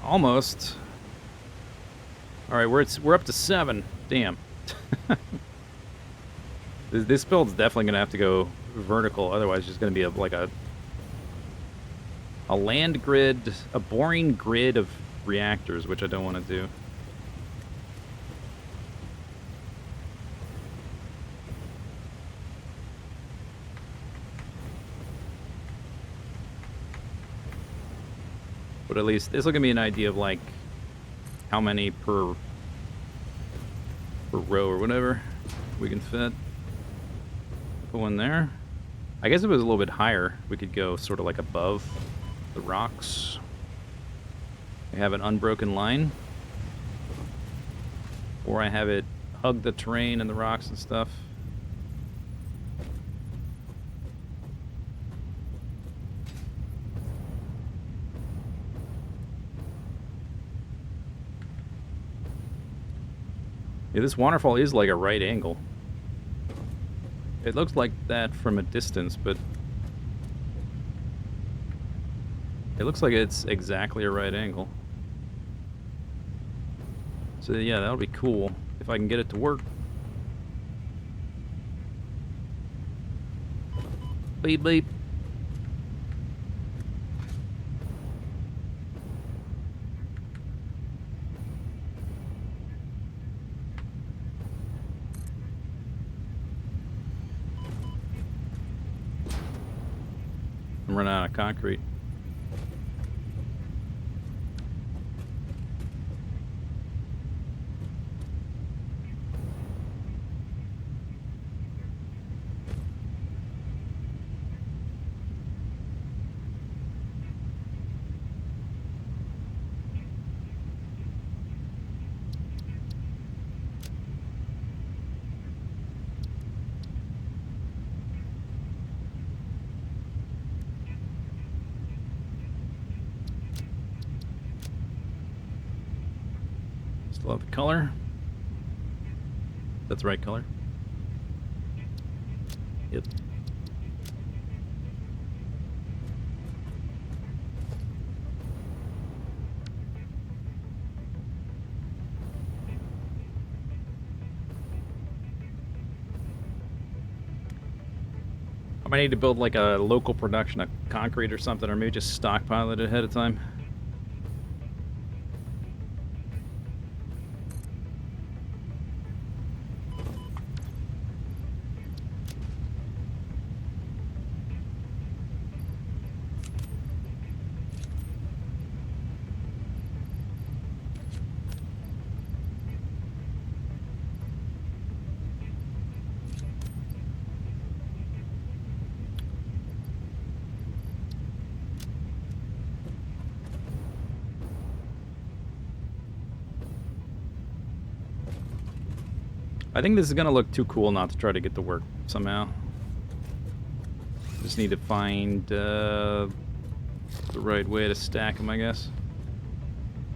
Almost. All right, we're up to 7. Damn. This build's definitely gonna have to go vertical, otherwise, it's just gonna be like a land grid, a boring grid of reactors, which I don't want to do. But at least this will give me an idea of like how many per row or whatever we can fit. Put one there. I guess if it was a little bit higher, we could go sort of like above the rocks. I have an unbroken line. Or I have it hug the terrain and the rocks and stuff. Yeah, this waterfall is like a right angle. It looks like that from a distance, but it looks like it's exactly a right angle. So yeah, that'll be cool if I can get it to work. Beep beep. I'm running out of concrete. Still have the color. That's the right color. Yep. I might need to build like a local production of concrete or something, or maybe just stockpile it ahead of time. I think this is gonna look too cool not to try to get to work somehow. Just need to find the right way to stack them, I guess.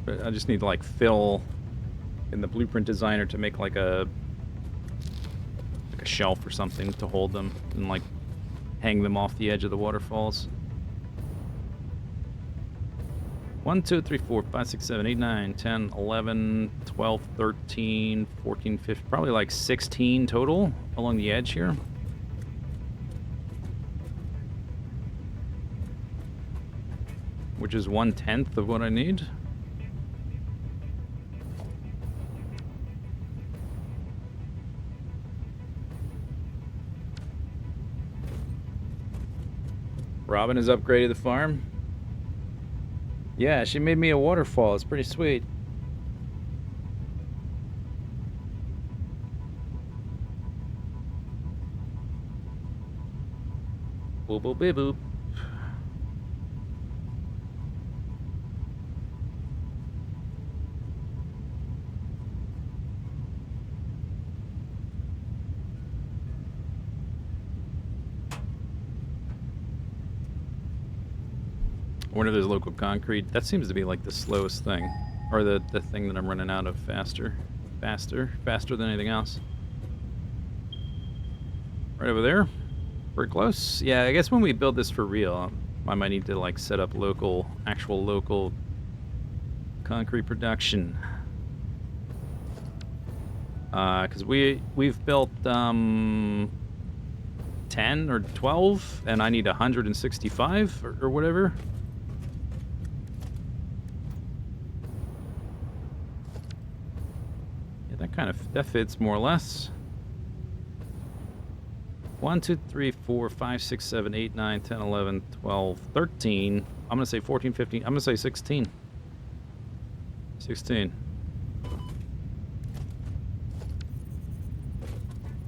But I just need to like fill in the blueprint designer to make like a shelf or something to hold them and like hang them off the edge of the waterfalls. 1, 2, 3, 4, 5, 6, 7, 8, 9, 10, 11, 12, 13, 14, 15, probably like 16 total along the edge here. Which is 1/10 of what I need. Robin has upgraded the farm. Yeah, she made me a waterfall. It's pretty sweet. Boop, boop, beep, boop. I wonder if there's local concrete. That seems to be like the slowest thing. Or the thing that I'm running out of faster. Faster than anything else. Right over there. We're close. Yeah, I guess when we build this for real, I might need to like set up actual local concrete production. Because we've built 10 or 12, and I need 165 or whatever. Yeah, that fits more or less. 1, 2, 3, 4, 5, 6, 7, 8, 9, 10, 11, 12, 13. I'm gonna say 14, 15. I'm gonna say 16. 16.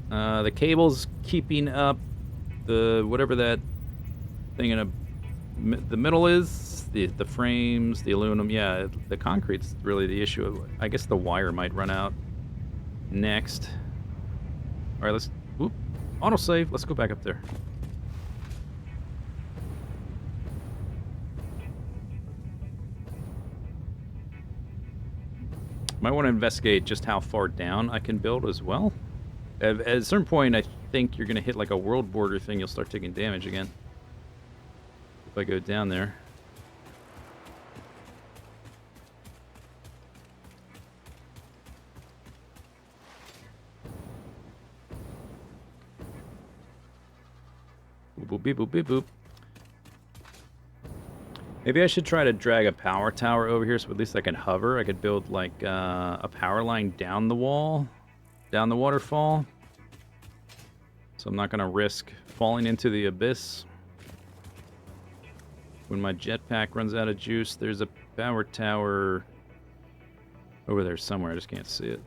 The cable's keeping up whatever that thing the middle is, the frames, the aluminum. Yeah, the concrete's really the issue. I guess the wire might run out next. All right, let's autosave. Let's go back up there. Might want to investigate just how far down I can build as well. At a certain point, I think you're going to hit like a world border thing. You'll start taking damage again. If I go down there. Boop, boop, beep, boop, beep, boop. Maybe I should try to drag a power tower over here so at least I can hover. I could build like a power line down the wall. Down the waterfall. So I'm not going to risk falling into the abyss. When my jetpack runs out of juice, there's a power tower over there somewhere. I just can't see it.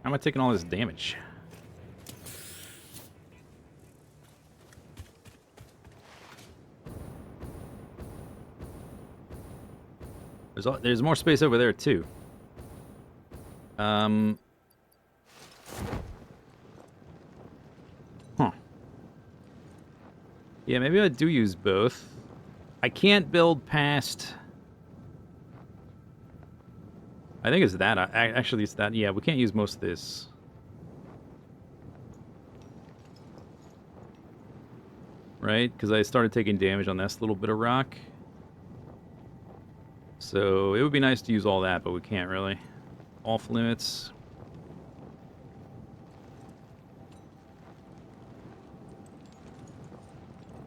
How am I taking all this damage? There's more space over there too. Huh. Yeah, maybe I do use both. I can't build past. I think it's that. Actually, it's that. Yeah, we can't use most of this. Right? Because I started taking damage on this little bit of rock. So it would be nice to use all that, but we can't really. Off limits.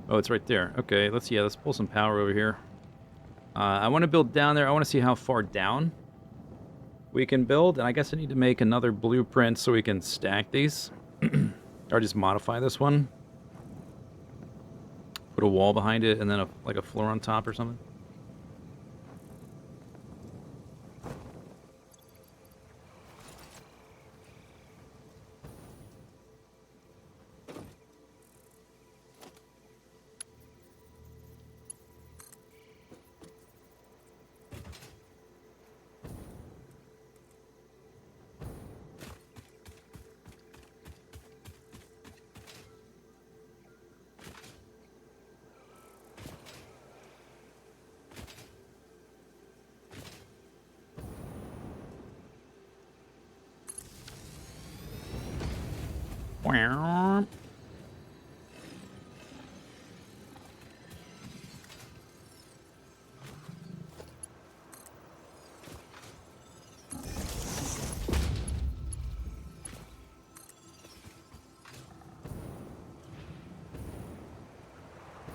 Oh, it's right there. Okay, let's pull some power over here. I want to build down there. I want to see how far down we can build, and I guess I need to make another blueprint so we can stack these. Or just modify this one. Put a wall behind it, and then like a floor on top or something.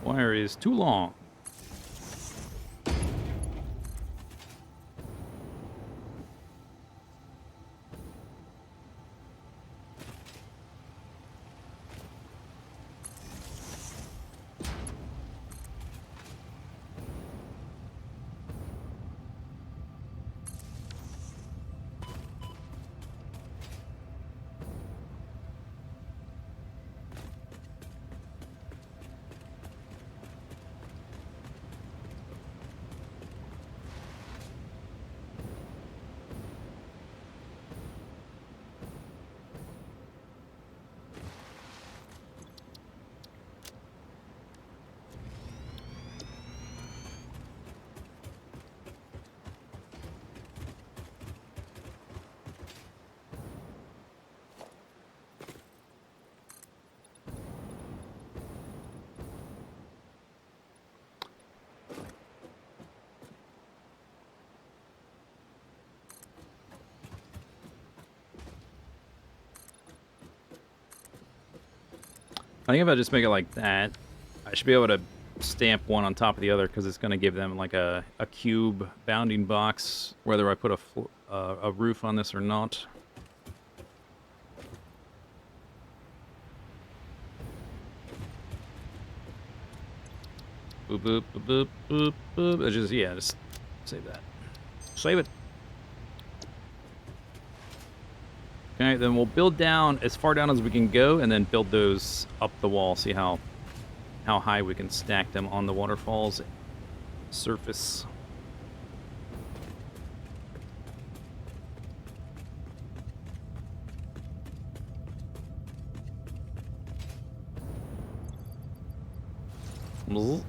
Wire is too long. I think if I just make it like that, I should be able to stamp one on top of the other because it's going to give them like a cube bounding box, whether I put a roof on this or not. Boop, boop, boop, boop, boop, boop. Just save that. Save it. Okay, then we'll build down as far down as we can go, and then build those up the wall. See how high we can stack them on the waterfall's surface. Blah.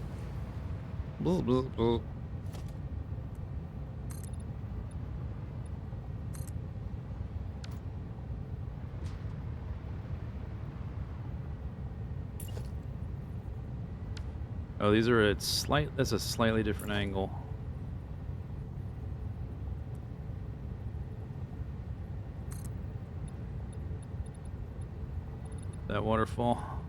Blah, blah, blah. Oh, these are at that's a slightly different angle. That waterfall.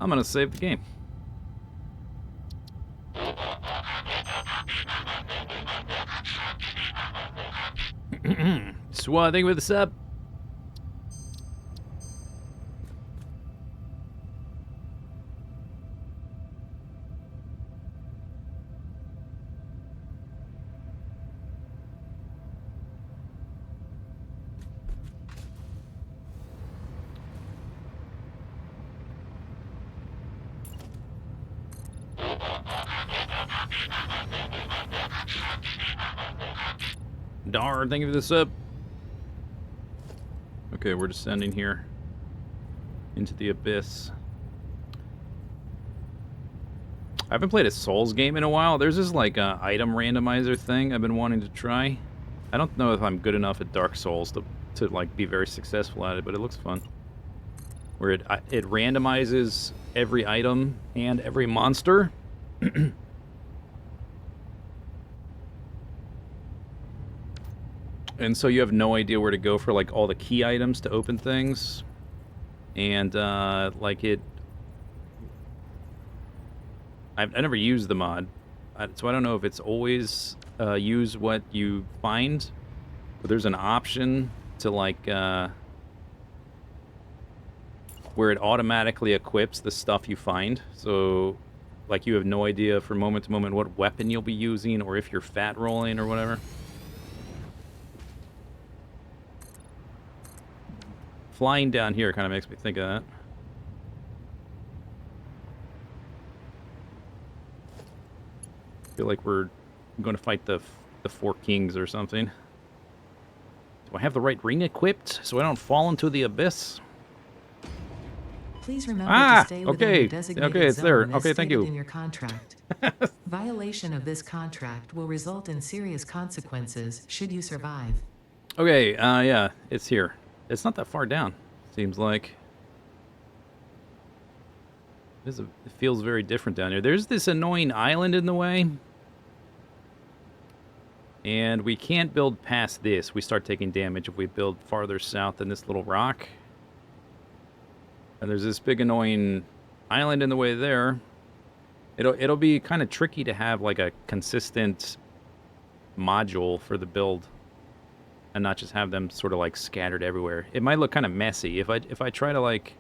I'm gonna save the game. Swat, thank you for the sub. Dar, thank you for the sub. Okay, we're descending here into the abyss. I haven't played a Souls game in a while. There's this like item randomizer thing I've been wanting to try. I don't know if I'm good enough at Dark Souls to like be very successful at it, but it looks fun. Where it randomizes every item and every monster. And so you have no idea where to go for like all the key items to open things. And like it... I've never used the mod, so I don't know if it's always use what you find. But there's an option to like... where it automatically equips the stuff you find. So like you have no idea from moment to moment what weapon you'll be using or if you're fat rolling or whatever. Flying down here kind of makes me think of that. I feel like we're going to fight the Four Kings or something. Do I have the right ring equipped so I don't fall into the abyss? Please remember to stay within okay. the designated Okay, it's there. zone as Okay, thank stated you. in your contract. Violation of this contract will result in serious consequences should you survive. Okay, yeah, it's here. It's not that far down, seems like. It feels very different down here. There's this annoying island in the way. And we can't build past this. We start taking damage if we build farther south than this little rock. And there's this big annoying island in the way there. It'll be kind of tricky to have like a consistent module for the build. And not just have them sort of like scattered everywhere. It might look kind of messy if I try to like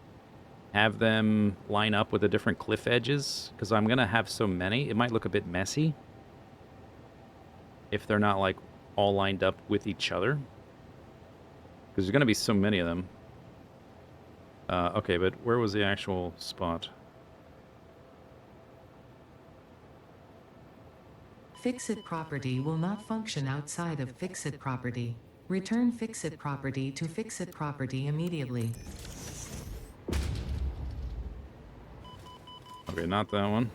have them line up with the different cliff edges, because I'm gonna have so many. It might look a bit messy if they're not like all lined up with each other, because there's gonna be so many of them. Okay, but where was the actual spot? Fixit property will not function outside of Fixit property. Return Fixit property to Fixit property immediately. Okay, not that one.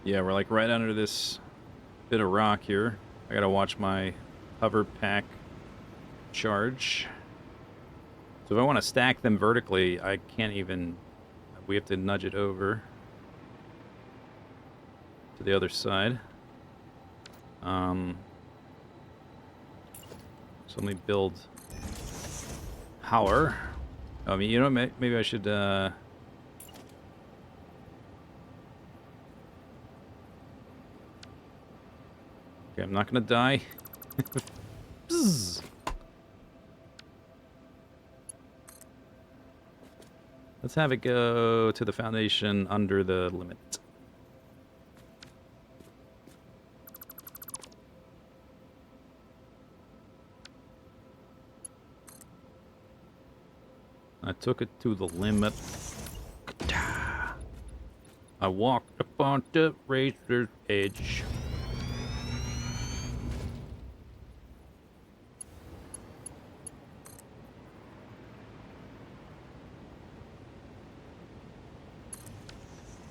Yeah, we're like right under this bit of rock here. I gotta watch my hover pack charge. So if I want to stack them vertically, I can't even... We have to nudge it over to the other side. So let me build power. I mean, you know, maybe I should... Okay, I'm not gonna die. Bzz. Let's have it go to the foundation under the limit. I took it to the limit. I walked upon the razor's edge.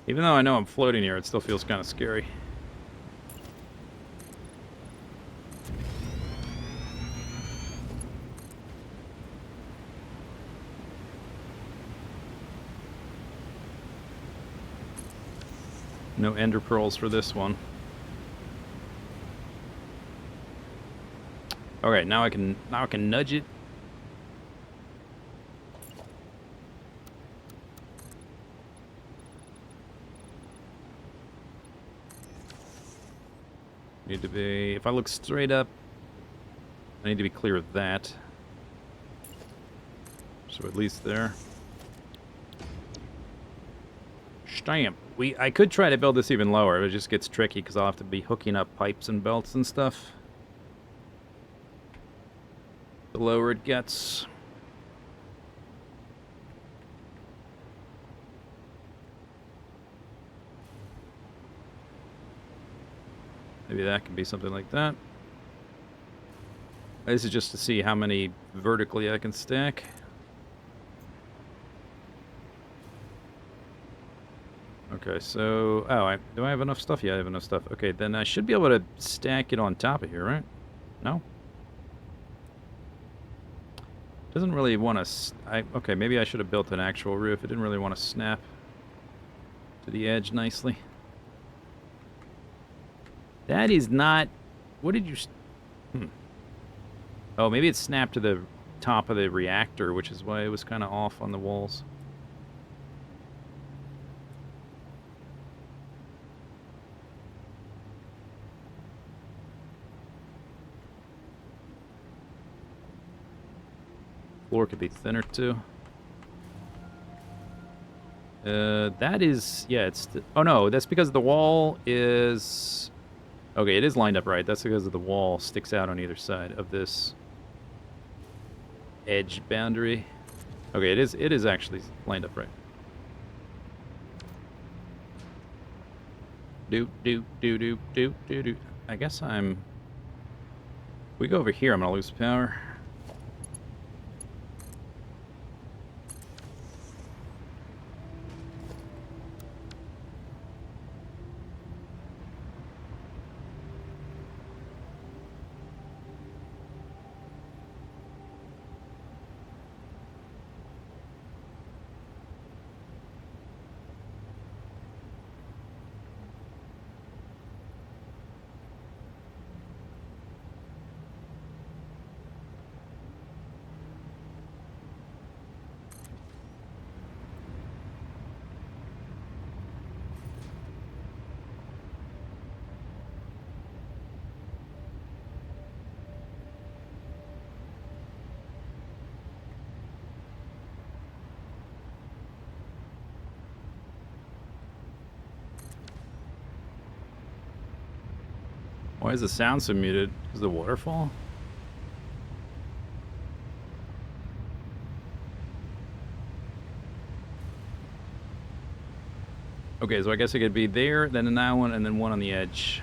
Even though I know I'm floating here, it still feels kind of scary. No ender pearls for this one. Okay, now I can nudge it. Need to be... If I look straight up, I need to be clear of that. So at least there. Stamp. I could try to build this even lower, but it just gets tricky because I'll have to be hooking up pipes and belts and stuff. The lower it gets. Maybe that could be something like that. This is just to see how many vertically I can stack. Okay, so... Oh, do I have enough stuff? Yeah, I have enough stuff. Okay, then I should be able to stack it on top of here, right? No? Doesn't really want to... Okay, maybe I should have built an actual roof. It didn't really want to snap to the edge nicely. That is not... What did you... Oh, maybe it snapped to the top of the reactor, which is why it was kind of off on the walls. Floor could be thinner, too. That is... Yeah, it's... Oh, no, that's because the wall is... Okay, it is lined up right. That's because of the wall sticks out on either side of this edge boundary. Okay, it is actually lined up right. Do. I guess I'm... We go over here, I'm gonna lose power. Why is the sound so muted? Is the waterfall? Okay, so I guess it could be there, then in that one, and then one on the edge.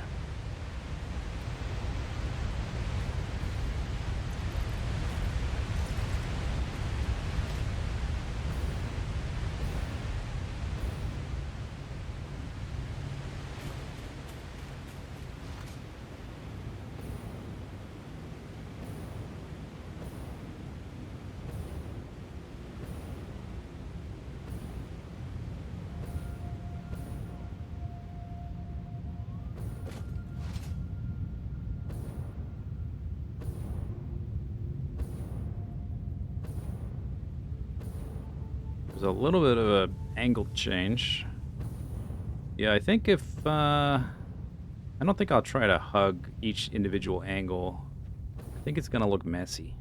There's a little bit of a angle change. Yeah, I think if, I don't think I'll try to hug each individual angle. I think it's gonna look messy.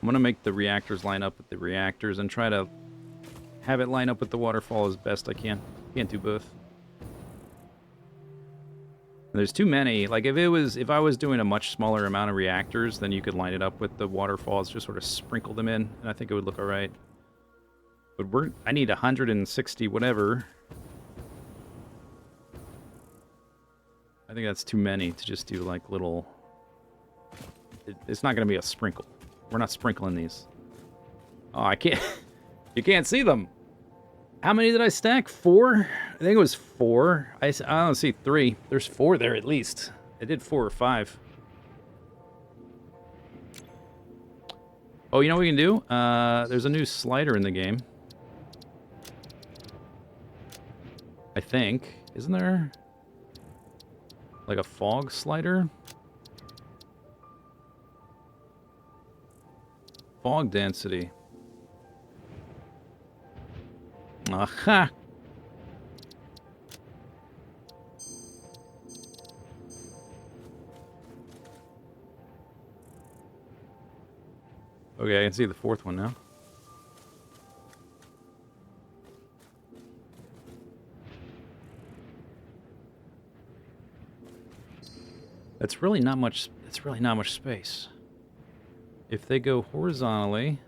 I'm gonna make the reactors line up with the reactors and try to have it line up with the waterfall as best I can. Can't do both. There's too many. Like if I was doing a much smaller amount of reactors, then you could line it up with the waterfalls, just sort of sprinkle them in, and I think it would look all right. But I need 160 whatever. I think that's too many to just do like little. It's not going to be a sprinkle. We're not sprinkling these. Oh, I can't. You can't see them. How many did I stack? 4? I think it was 4. I don't see 3. There's 4 there at least. I did 4 or 5. Oh, you know what we can do? There's a new slider in the game. I think. Isn't there? Like a fog slider? Fog density. Aha! Okay, I can see the 4th one now. That's really not much. It's really not much space. If they go horizontally,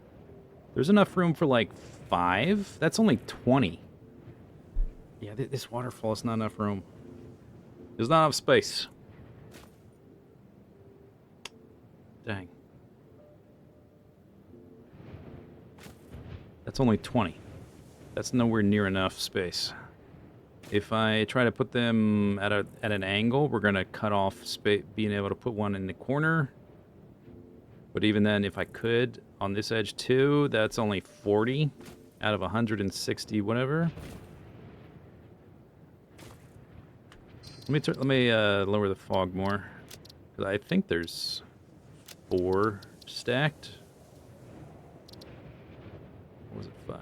there's enough room for like 5. That's only 20. Yeah, this waterfall is not enough room. There's not enough space. Dang. That's only 20. That's nowhere near enough space. If I try to put them at an angle, we're gonna cut off being able to put one in the corner. But even then, if I could on this edge too, that's only 40 out of 160, whatever. Let me lower the fog more, 'cause I think there's 4 stacked. Or was it 5?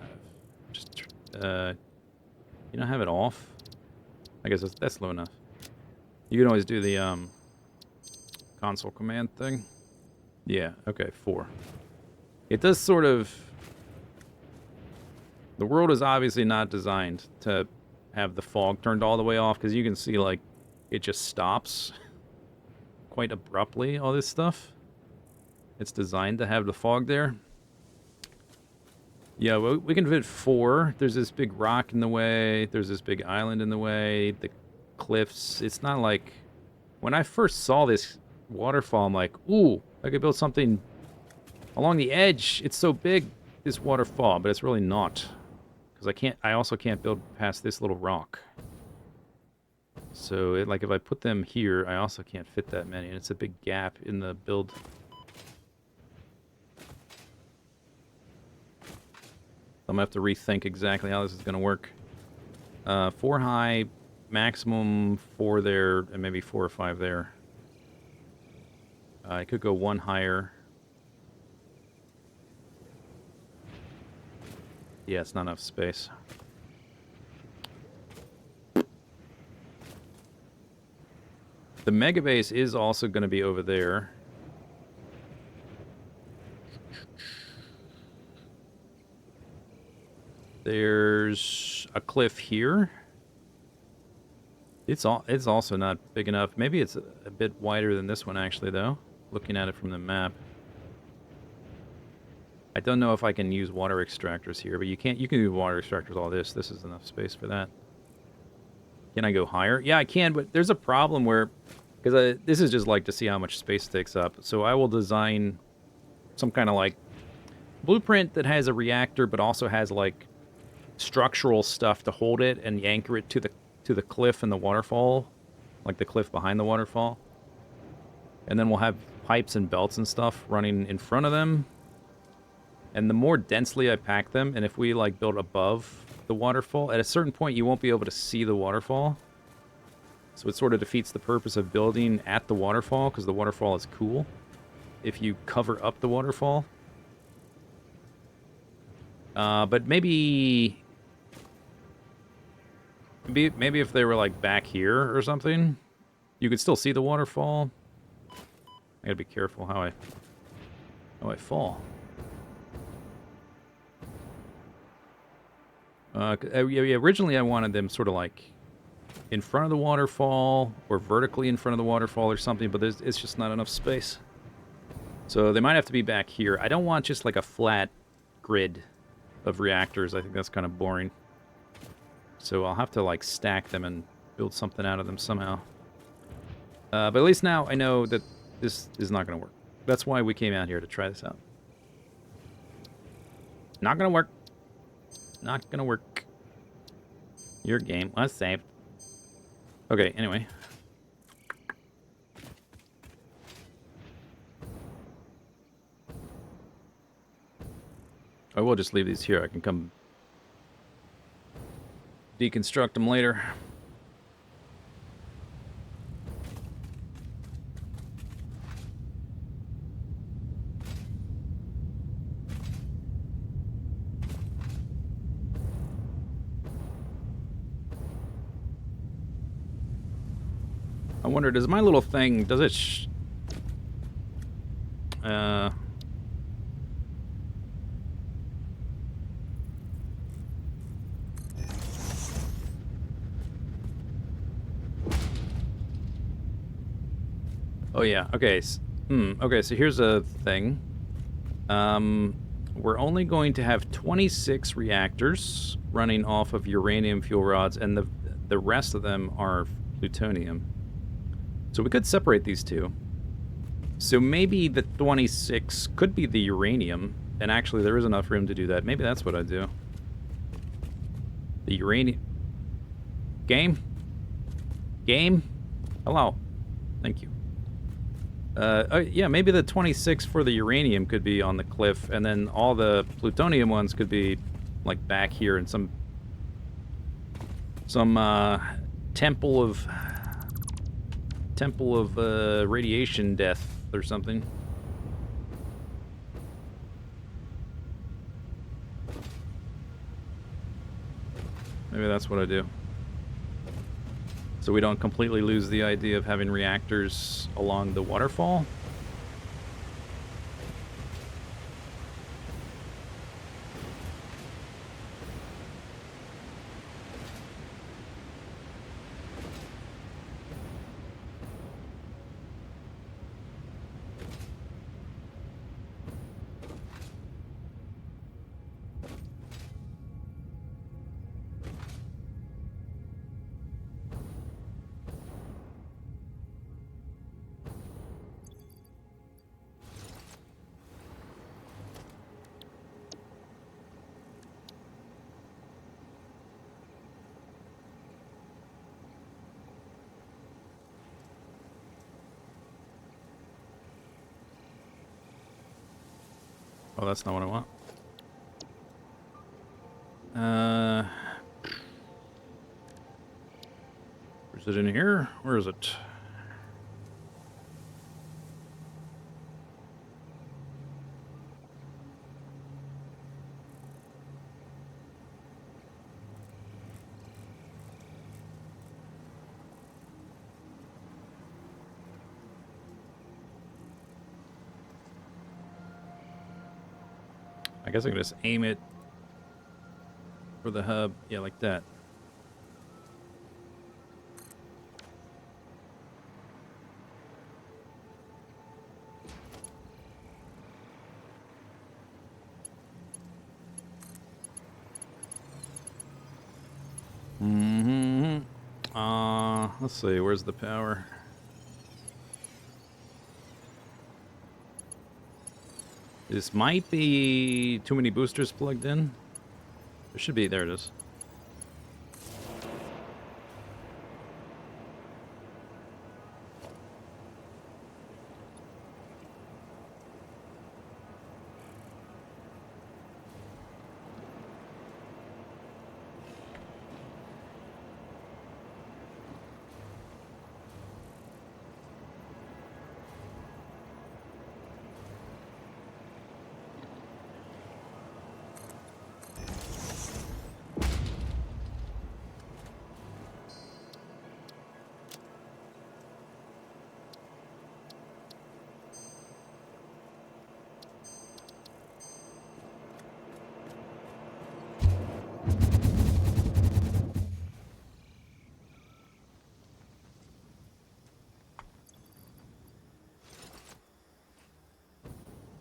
Just you don't have it off. I guess that's low enough. You can always do the console command thing. Yeah, okay, 4. It does sort of. The world is obviously not designed to have the fog turned all the way off, because you can see like it just stops quite abruptly, all this stuff. It's designed to have the fog there. Yeah, we can fit 4. There's this big rock in the way. There's this big island in the way. The cliffs. It's not like... When I first saw this waterfall, I'm like, ooh, I could build something along the edge. It's so big, this waterfall, but it's really not. Because I also can't build past this little rock. So, like, if I put them here, I also can't fit that many. And it's a big gap in the build. I'm going to have to rethink exactly how this is going to work. 4 high, maximum 4 there, and maybe 4 or 5 there. I could go 1 higher. Yeah, it's not enough space. The mega base is also going to be over there. There's a cliff here. It's also not big enough. Maybe it's a bit wider than this one actually, though. Looking at it from the map. I don't know if I can use water extractors here, but you can't. You can do water extractors all this. This is enough space for that. Can I go higher? Yeah, I can, but there's a problem where, because this is just like to see how much space it takes up. So I will design some kind of like blueprint that has a reactor, but also has like structural stuff to hold it and anchor it to the cliff and the waterfall, like the cliff behind the waterfall. And then we'll have pipes and belts and stuff running in front of them. And the more densely I pack them, and if we like build above the waterfall, at a certain point you won't be able to see the waterfall. So it sort of defeats the purpose of building at the waterfall, because the waterfall is cool if you cover up the waterfall. But maybe if they were like back here or something, you could still see the waterfall. I gotta be careful how I fall. Yeah, originally I wanted them sort of like in front of the waterfall or vertically in front of the waterfall or something, but it's just not enough space. So they might have to be back here. I don't want just like a flat grid of reactors. I think that's kind of boring. So I'll have to like stack them and build something out of them somehow. But at least now I know that this is not going to work. That's why we came out here, to try this out. Not going to work. Not gonna work. Your game was saved. Okay, anyway. I will just leave these here. I can come deconstruct them later. I wonder, does my little thing, does it oh yeah, okay. Okay, so here's a thing. We're only going to have 26 reactors running off of uranium fuel rods, and the rest of them are plutonium. So we could separate these two. So maybe the 26 could be the uranium, and actually there is enough room to do that. Maybe that's what I do. The uranium... Game? Game? Hello. Thank you. Yeah, maybe the 26 for the uranium could be on the cliff, and then all the plutonium ones could be, like, back here in some temple of radiation death or something. Maybe that's what I do. So we don't completely lose the idea of having reactors along the waterfall. Oh, that's not what I want. Is it in here? Where is it? I guess I can just aim it for the hub. Yeah, like that. let's see, where's the power? This might be too many boosters plugged in. There should be, there it is.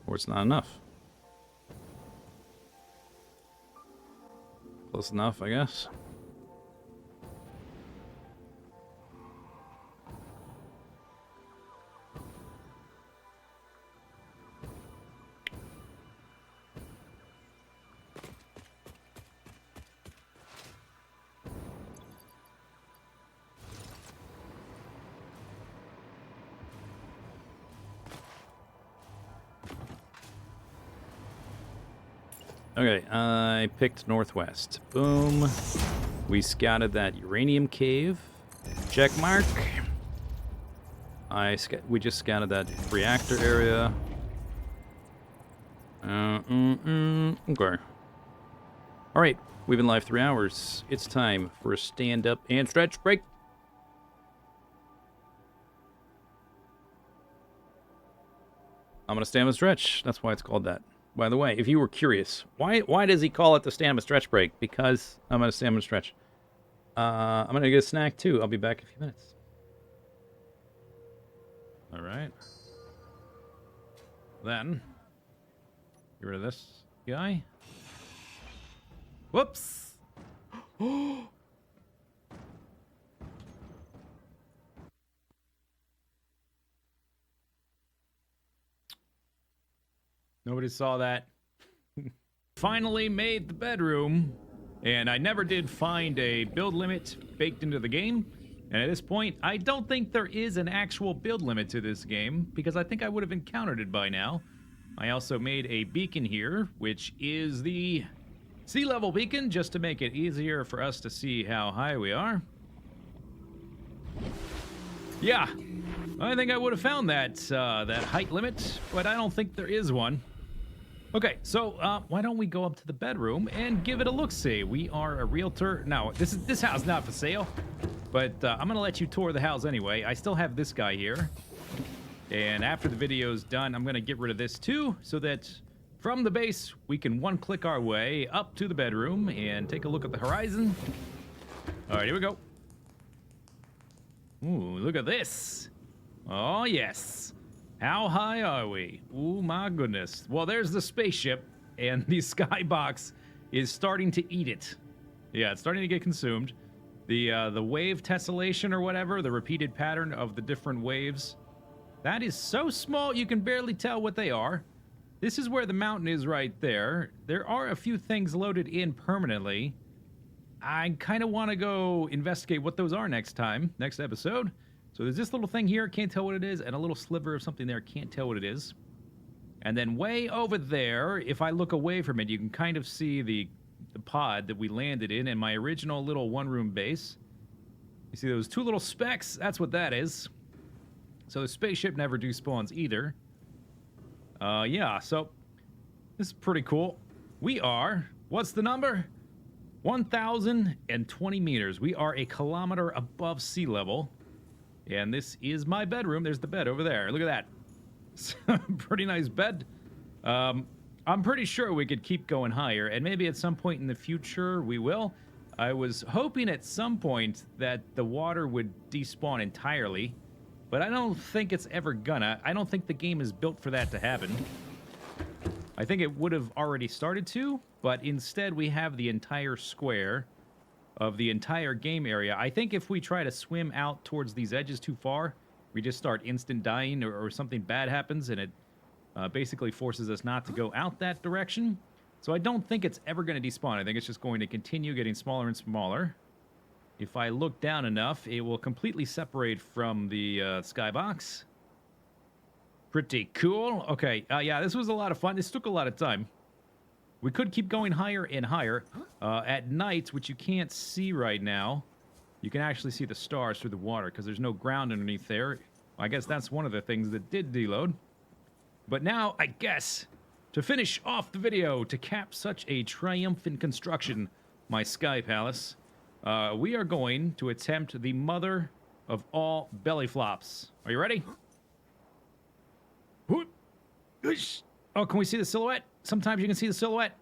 Or it's not enough. Close enough, I guess. Okay, I picked northwest. Boom. We scouted that uranium cave. Check mark. We just scouted that reactor area. Okay. All right, we've been live 3 hours. It's time for a stand-up and stretch break. I'm gonna stand and stretch. That's why it's called that. By the way, if you were curious, why does he call it the stand and stretch break? Because I'm gonna stand and stretch. I'm gonna get a snack too. I'll be back in a few minutes. All right. Then, get rid of this guy. Whoops. Nobody saw that. Finally made the bedroom, and I never did find a build limit baked into the game. And at this point, I don't think there is an actual build limit to this game, because I think I would have encountered it by now. I also made a beacon here, which is the sea level beacon, just to make it easier for us to see how high we are. Yeah, I think I would have found that that height limit, but I don't think there is one. Okay, so why don't we go up to the bedroom and give it a look-see? We are a realtor. Now, this house is not for sale, but I'm gonna let you tour the house anyway. I still have this guy here, and after the video's done, I'm gonna get rid of this too, so that from the base we can one-click our way up to the bedroom and take a look at the horizon. All right, here we go. Ooh, look at this. Oh, yes. How high are we? Oh, my goodness. Well, there's the spaceship, and the skybox is starting to eat it. Yeah, it's starting to get consumed. The wave tessellation or whatever, the repeated pattern of the different waves, that is so small you can barely tell what they are. This is where the mountain is right there. There are a few things loaded in permanently. I kind of want to go investigate what those are next episode. So there's this little thing here, can't tell what it is, and a little sliver of something there, can't tell what it is. And then way over there, if I look away from it, you can kind of see the pod that we landed in my original little one-room base. You see those two little specks? That's what that is. So the spaceship never despawns either. Yeah, so this is pretty cool. We are, what's the number? 1,020 meters. We are a kilometer above sea level. And this is my bedroom. There's the bed over there. Look at that. Pretty nice bed. I'm pretty sure we could keep going higher, and maybe at some point in the future we will. I was hoping at some point that the water would despawn entirely, but I don't think it's ever gonna. I don't think the game is built for that to happen. I think it would have already started to, but instead we have the entire square of the entire game area. I think if we try to swim out towards these edges too far, we just start instant dying or something bad happens, and it basically forces us not to go out that direction. So I don't think it's ever going to despawn. I think it's just going to continue getting smaller and smaller. If I look down enough, it will completely separate from the skybox. Pretty cool. Okay, yeah, this was a lot of fun. This took a lot of time. We could keep going higher and higher. At night, which you can't see right now, you can actually see the stars through the water because there's no ground underneath there. I guess that's one of the things that did deload. But now, I guess, to finish off the video, to cap such a triumphant construction, my Sky Palace, we are going to attempt the mother of all belly flops. Are you ready? Oh, can we see the silhouette? Sometimes you can see the silhouette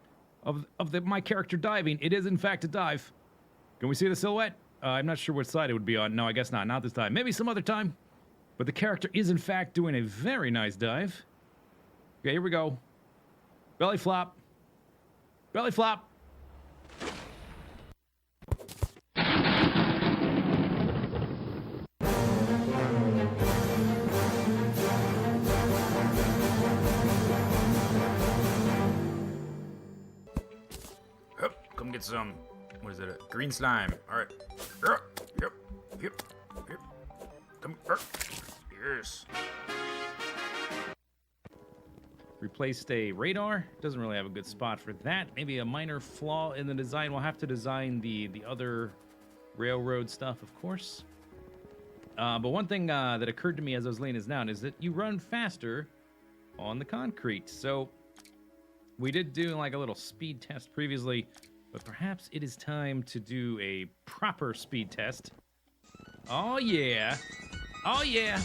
of my character diving. It is, in fact, a dive. Can we see the silhouette? I'm not sure which side it would be on. No, I guess not. Not this time. Maybe some other time. But the character is, in fact, doing a very nice dive. Okay, here we go. Belly flop. Belly flop. Come get some. What is it? Green slime. All right. Yep. Come. Yes. Replaced a radar. Doesn't really have a good spot for that. Maybe a minor flaw in the design. We'll have to design the other railroad stuff, of course. But one thing that occurred to me as I was laying this down is that you run faster on the concrete. So we did do like a little speed test previously, but perhaps it is time to do a proper speed test. Oh yeah. Oh yeah.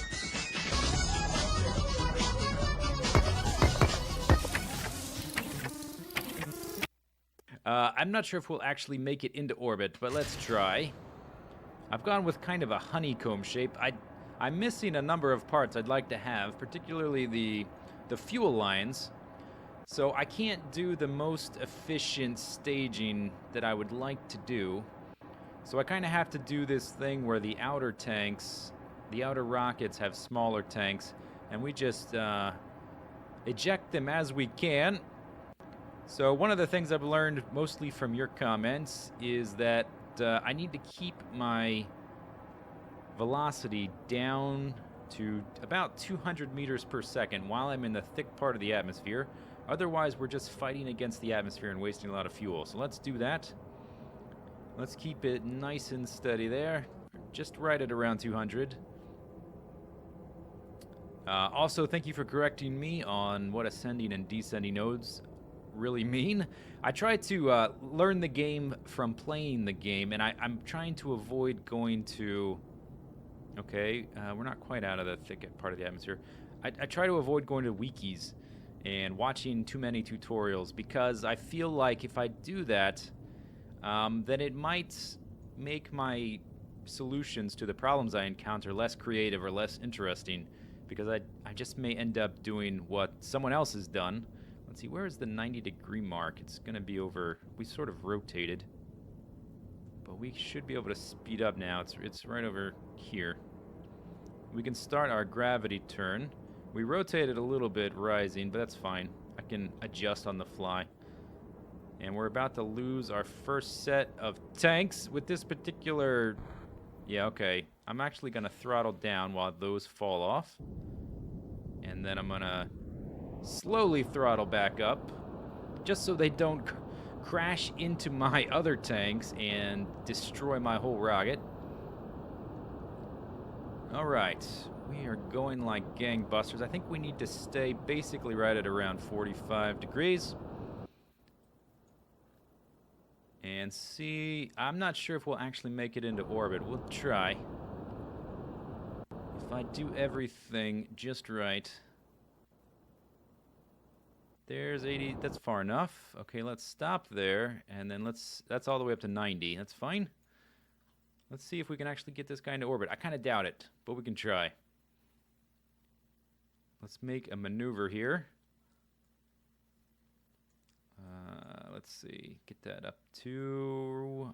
I'm not sure if we'll actually make it into orbit, but let's try. I've gone with kind of a honeycomb shape. I'm missing a number of parts I'd like to have, particularly the fuel lines. So I can't do the most efficient staging that I would like to do. So I kind of have to do this thing where the outer tanks, the outer rockets have smaller tanks, and we just eject them as we can. So one of the things I've learned mostly from your comments is that I need to keep my velocity down to about 200 meters per second while I'm in the thick part of the atmosphere. Otherwise, we're just fighting against the atmosphere and wasting a lot of fuel. So let's do that. Let's keep it nice and steady there. Just right at around 200. Also, thank you for correcting me on what ascending and descending nodes really mean. I try to learn the game from playing the game, and I'm trying to avoid going to... Okay, we're not quite out of the thick part of the atmosphere. I try to avoid going to wikis and watching too many tutorials, because I feel like if I do that, then it might make my solutions to the problems I encounter less creative or less interesting, because I just may end up doing what someone else has done. Let's see, where is the 90-degree mark? It's going to be over... We sort of rotated, but we should be able to speed up now. It's right over here. We can start our gravity turn. We rotated a little bit rising, but that's fine. I can adjust on the fly. And we're about to lose our first set of tanks with this particular... Yeah, okay. I'm actually going to throttle down while those fall off. And then I'm going to slowly throttle back up, just so they don't crash into my other tanks and destroy my whole rocket. Alright, we are going like gangbusters. I think we need to stay basically right at around 45 degrees. And see, I'm not sure if we'll actually make it into orbit. We'll try. If I do everything just right. There's 80, that's far enough. Okay, let's stop there, and then that's all the way up to 90. That's fine. Let's see if we can actually get this guy into orbit. I kind of doubt it, but we can try. Let's make a maneuver here. Let's see, get that up to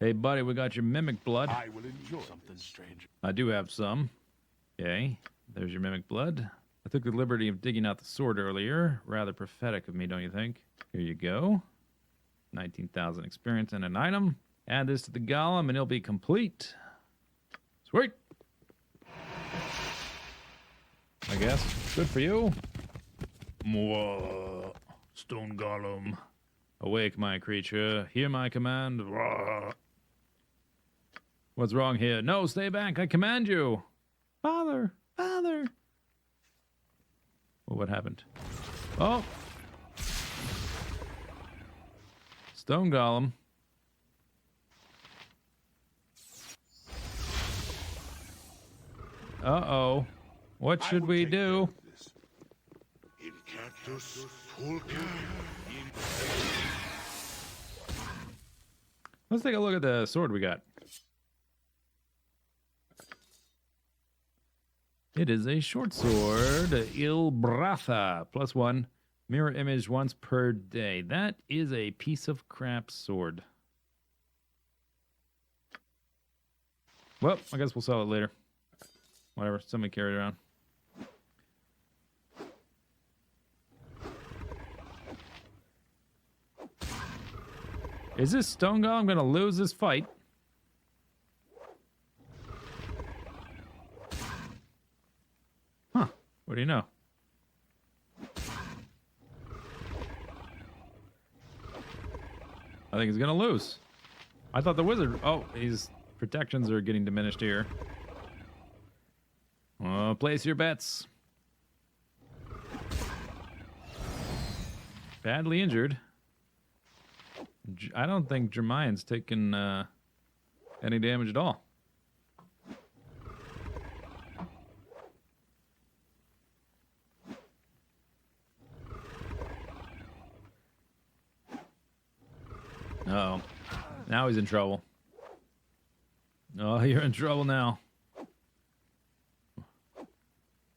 Hey, buddy, we got your mimic blood. I will enjoy something strange. I do have some. Okay, there's your mimic blood. I took the liberty of digging out the sword earlier. Rather prophetic of me, don't you think? Here you go. 19,000 experience and an item. Add this to the golem and it'll be complete. Sweet. I guess. Good for you. Mwah. Stone golem. Awake, my creature. Hear my command. Wah. What's wrong here? No, stay back. I command you. Father. Father. Well, what happened? Oh. Stone golem. Uh-oh. What should we do? In cactus pulca. Let's take a look at the sword we got. It is a short sword, Il Bratha, +1. Mirror image once per day. That is a piece of crap sword. Well, I guess we'll sell it later. Whatever, somebody carry it around. Is this Stone Golem gonna lose this fight? Huh, what do you know? I think he's gonna lose. I thought the wizard... Oh, his protections are getting diminished here. Place your bets. Badly injured. I don't think Jermaine's taken any damage at all. Uh-oh. Now he's in trouble. Oh, you're in trouble now.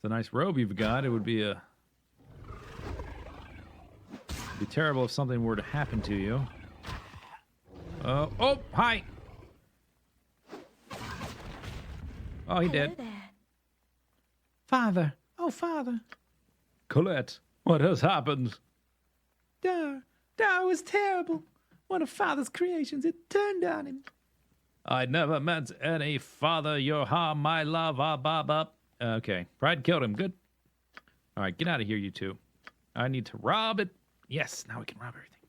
It's a nice robe you've got. It would be terrible if something were to happen to you. Oh, hi. Oh, he did. Father. Oh, Father. Colette, what has happened? Dar was terrible. One of Father's creations, it turned on him. I never meant any father your harm, my love, up. Okay, Pride killed him, good. All right, get out of here, you two. I need to rob it. Yes, now we can rob everything.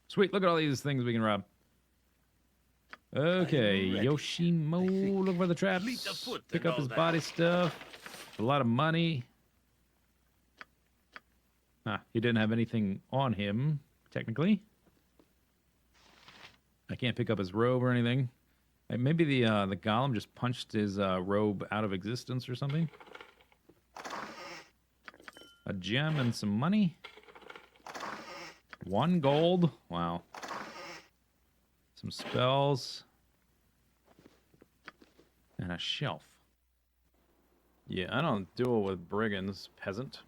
Sweet, look at all these things we can rob. Okay, Yoshimo, look for the traps. Pick up his body stuff. A lot of money. He didn't have anything on him, technically. I can't pick up his robe or anything. Maybe the golem just punched his robe out of existence or something. A gem and some money. 1 gold. Wow. Some spells. And a shelf. Yeah, I don't duel with brigands, peasant.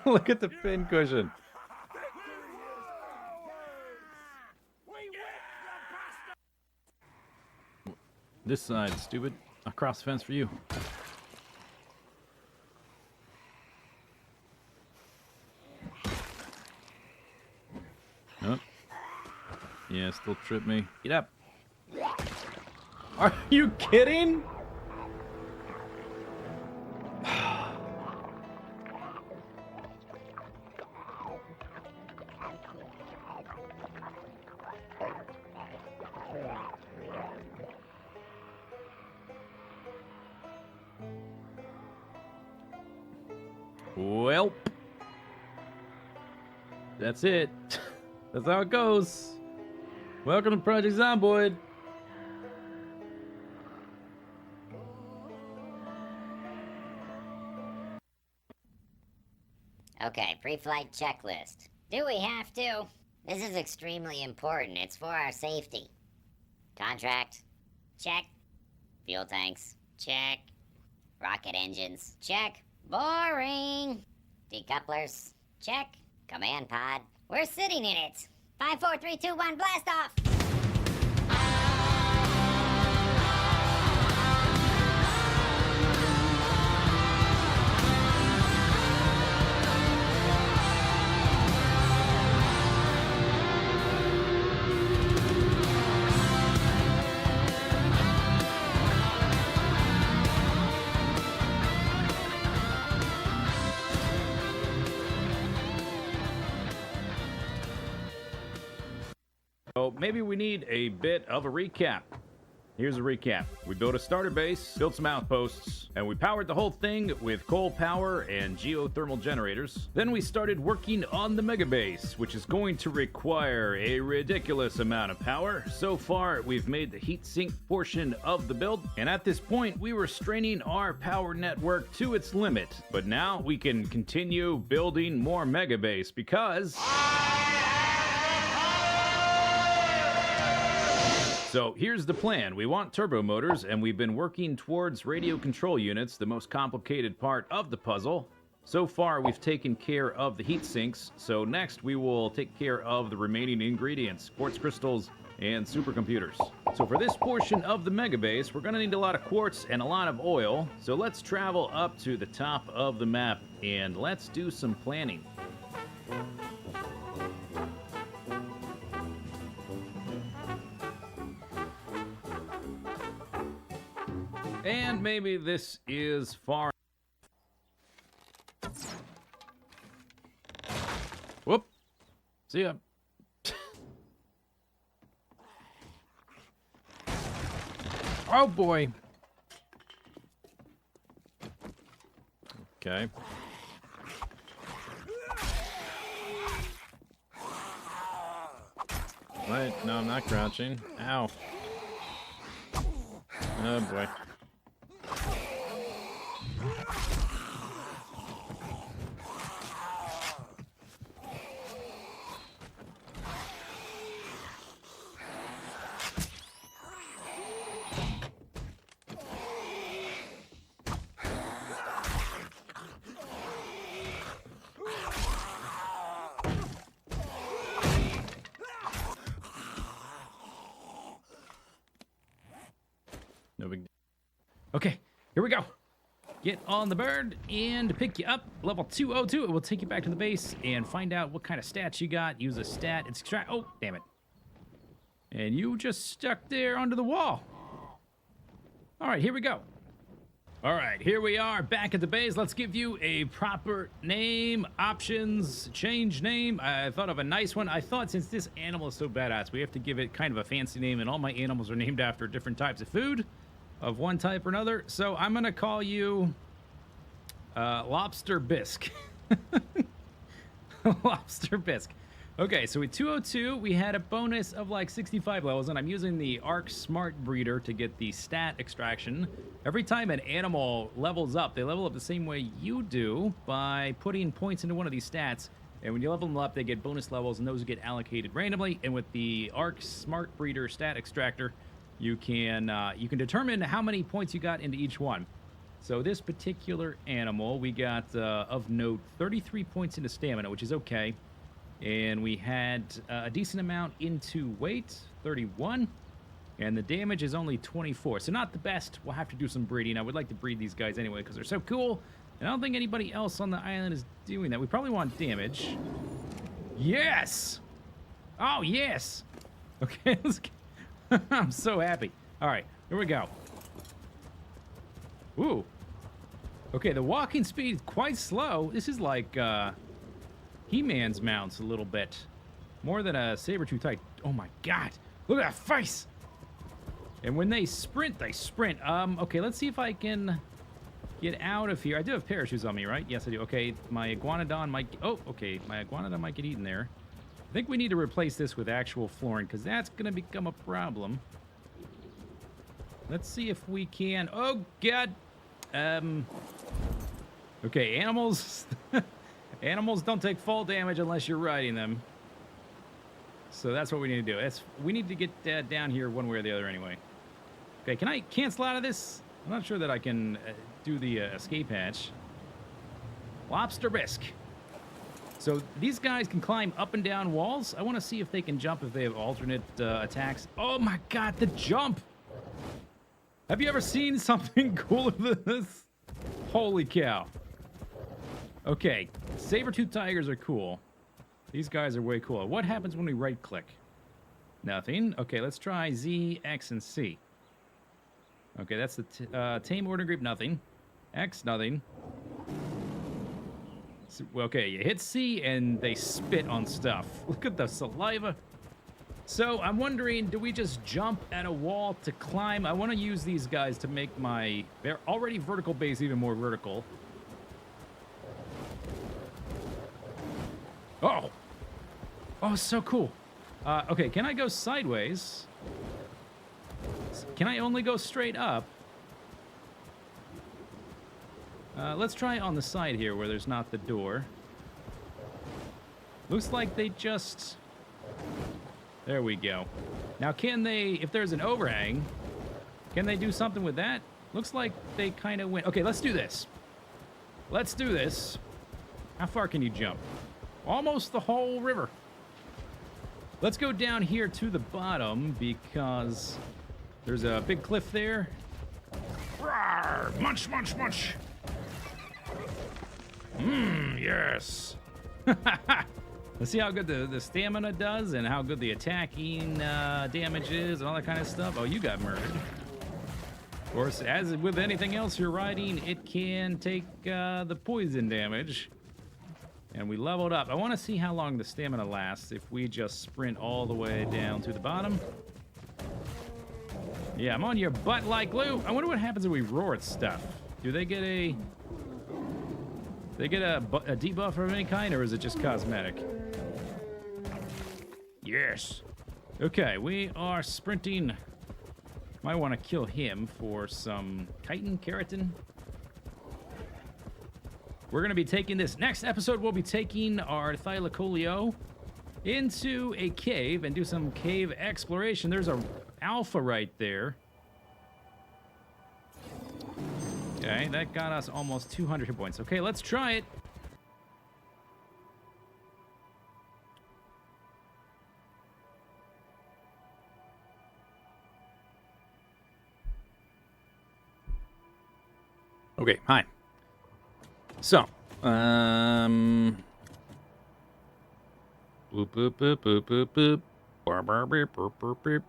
Look at the pin cushion. This side, stupid. Across the fence for you. Oh. Yeah, still trip me. Get up. Are you kidding? Well, that's it. That's how it goes. Welcome to Project Zomboid. Okay, pre-flight checklist. Do we have to? This is extremely important. It's for our safety. Contract? Check. Fuel tanks, check. Rocket engines, check. Boring. Decouplers, check. Command pod, we're sitting in it. 5, 4, 3, 2, 1, blast off! So maybe we need a bit of a recap. Here's a recap. We built a starter base, built some outposts, and we powered the whole thing with coal power and geothermal generators. Then we started working on the mega base, which is going to require a ridiculous amount of power. So far, we've made the heat sink portion of the build, and at this point, we were straining our power network to its limit. But now we can continue building more mega base because... So here's the plan. We want turbo motors, and we've been working towards radio control units, the most complicated part of the puzzle. So far, we've taken care of the heat sinks, so next we will take care of the remaining ingredients, quartz crystals, and supercomputers. So for this portion of the mega base, we're gonna need a lot of quartz and a lot of oil. So let's travel up to the top of the map, and let's do some planning. And maybe this is far. Whoop. See ya. Oh boy. Okay. What? No, I'm not crouching. Ow. Oh boy. No big deal. Okay, here we go. Get on the bird and pick you up. Level 202. It will take you back to the base and find out what kind of stats you got. Use a stat. Extract. Oh, damn it. And you just stuck there under the wall. All right, here we go. All right, here we are back at the base. Let's give you a proper name, options, change name. I thought of a nice one. I thought since this animal is so badass, we have to give it kind of a fancy name, and all my animals are named after different types of food of one type or another. So I'm gonna call you Lobster Bisque. Lobster Bisque. Okay, so with 202, we had a bonus of like 65 levels, and I'm using the Arc Smart Breeder to get the stat extraction. Every time an animal levels up, they level up the same way you do by putting points into one of these stats. And when you level them up, they get bonus levels, and those get allocated randomly. And with the Arc Smart Breeder stat extractor, you can determine how many points you got into each one. So this particular animal, we got, of note, 33 points into stamina, which is okay. And we had a decent amount into weight, 31. And the damage is only 24. So not the best. We'll have to do some breeding. I would like to breed these guys anyway because they're so cool. And I don't think anybody else on the island is doing that. We probably want damage. Yes! Oh, yes! Okay, let's get... I'm so happy. All right, here we go. Ooh. Okay, the walking speed is quite slow. This is like He-Man's mounts a little bit. More than a saber-tooth type. Oh my god. Look at that face! And when they sprint, they sprint. Okay, let's see if I can get out of here. I do have parachutes on me, right? Yes, I do. Okay, my iguanodon might... Oh, okay, my iguanodon might get eaten there. I think we need to replace this with actual flooring, because that's going to become a problem. Let's see if we can... Oh, God! Okay, animals... Animals don't take fall damage unless you're riding them. So that's what we need to do. We need to get down here one way or the other anyway. Okay, can I cancel out of this? I'm not sure that I can do the escape hatch. Lobster bisque. So these guys can climb up and down walls. I want to see if they can jump if they have alternate attacks. Oh my god, the jump! Have you ever seen something cooler than this? Holy cow. Okay, saber-tooth tigers are cool. These guys are way cooler. What happens when we right-click? Nothing. Okay, let's try Z, X, and C. Okay, that's the tame order group. Nothing. X, nothing. Okay, you hit C and they spit on stuff. Look at the saliva. So I'm wondering, do we just jump at a wall to climb? I want to use these guys to make my already vertical base even more vertical. Oh! Oh, so cool. Okay, can I go sideways? Can I only go straight up? Let's try on the side here where there's not the door. Looks like they just... There we go. Now, can they, if there's an overhang, can they do something with that? Looks like they kind of went... Okay, let's do this. Let's do this. How far can you jump? Almost the whole river. Let's go down here to the bottom because there's a big cliff there. Rawr! Munch, munch, munch! Yes. Let's see how good the stamina does and how good the attacking damage is and all that kind of stuff. Oh, you got murdered. Of course, as with anything else you're riding, it can take the poison damage. And we leveled up. I want to see how long the stamina lasts if we just sprint all the way down to the bottom. Yeah, I'm on your butt like glue. I wonder what happens if we roar at stuff. Do they get a... They get a debuff of any kind, or is it just cosmetic? Yes. Okay, we are sprinting. Might want to kill him for some chitin, keratin. We're going to be taking this. Next episode, we'll be taking our Thylacoleo into a cave and do some cave exploration. There's a alpha right there. Okay, that got us almost 200 hit points. Okay, let's try it. Okay, hi. So, boop, boop, boop, boop, boop, boop. Bar, bar, beep, boop, boop, beep.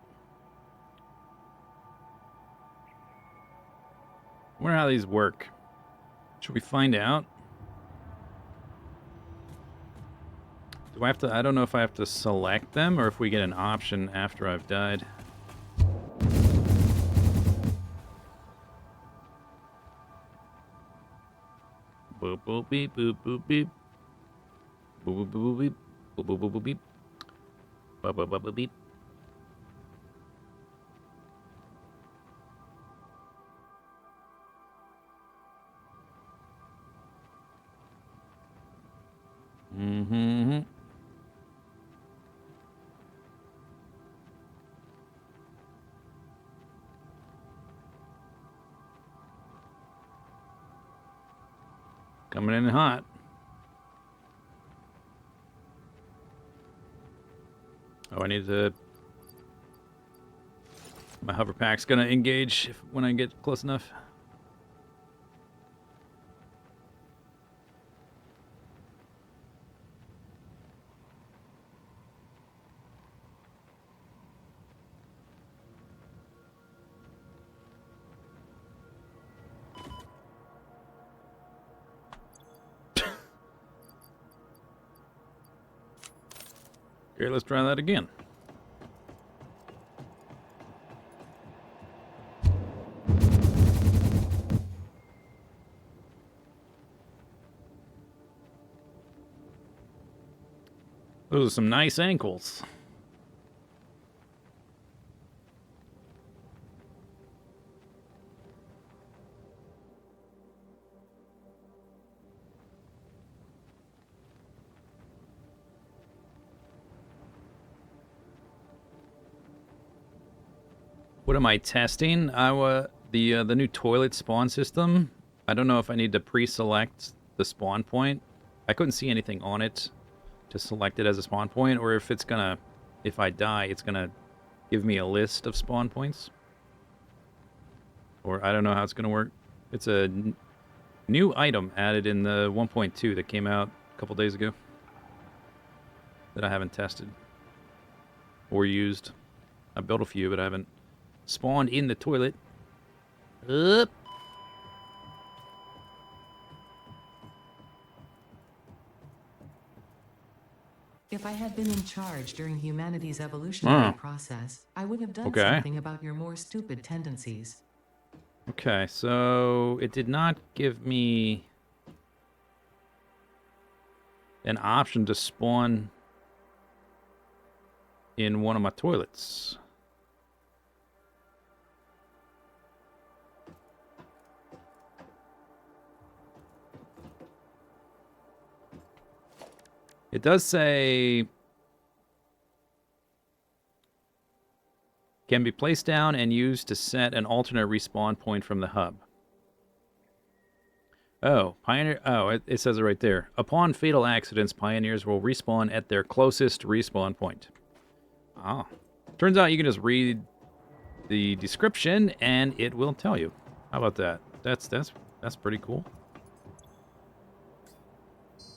I wonder how these work. Should we find out? Do I have to... I don't know if I have to select them or if we get an option after I've died. Boop, boop, beep, boop, boop, beep. Boop, boop, boop, beep. Boop, boop, boop, boop, beep. Boop, boop, boop, boop, beep. Mm-hmm. Coming in hot. Oh, I need to... My hover pack's gonna engage when I get close enough. Okay, let's try that again. Those are some nice ankles. What am I testing? The new toilet spawn system. I don't know if I need to pre-select the spawn point. I couldn't see anything on it to select it as a spawn point, or if it's gonna, if I die, it's gonna give me a list of spawn points. Or I don't know how it's gonna work. It's a new item added in the 1.2 that came out a couple days ago that I haven't tested or used. I built a few, but I haven't spawned in the toilet. Up. If I had been in charge during humanity's evolutionary Oh. process, I would have done Okay. something about your more stupid tendencies. Okay, so it did not give me an option to spawn in one of my toilets. It does say can be placed down and used to set an alternate respawn point from the hub. Oh, Pioneer. Oh, it says it right there. Upon fatal accidents, Pioneers will respawn at their closest respawn point. Ah. Turns out you can just read the description and it will tell you. How about that? That's pretty cool.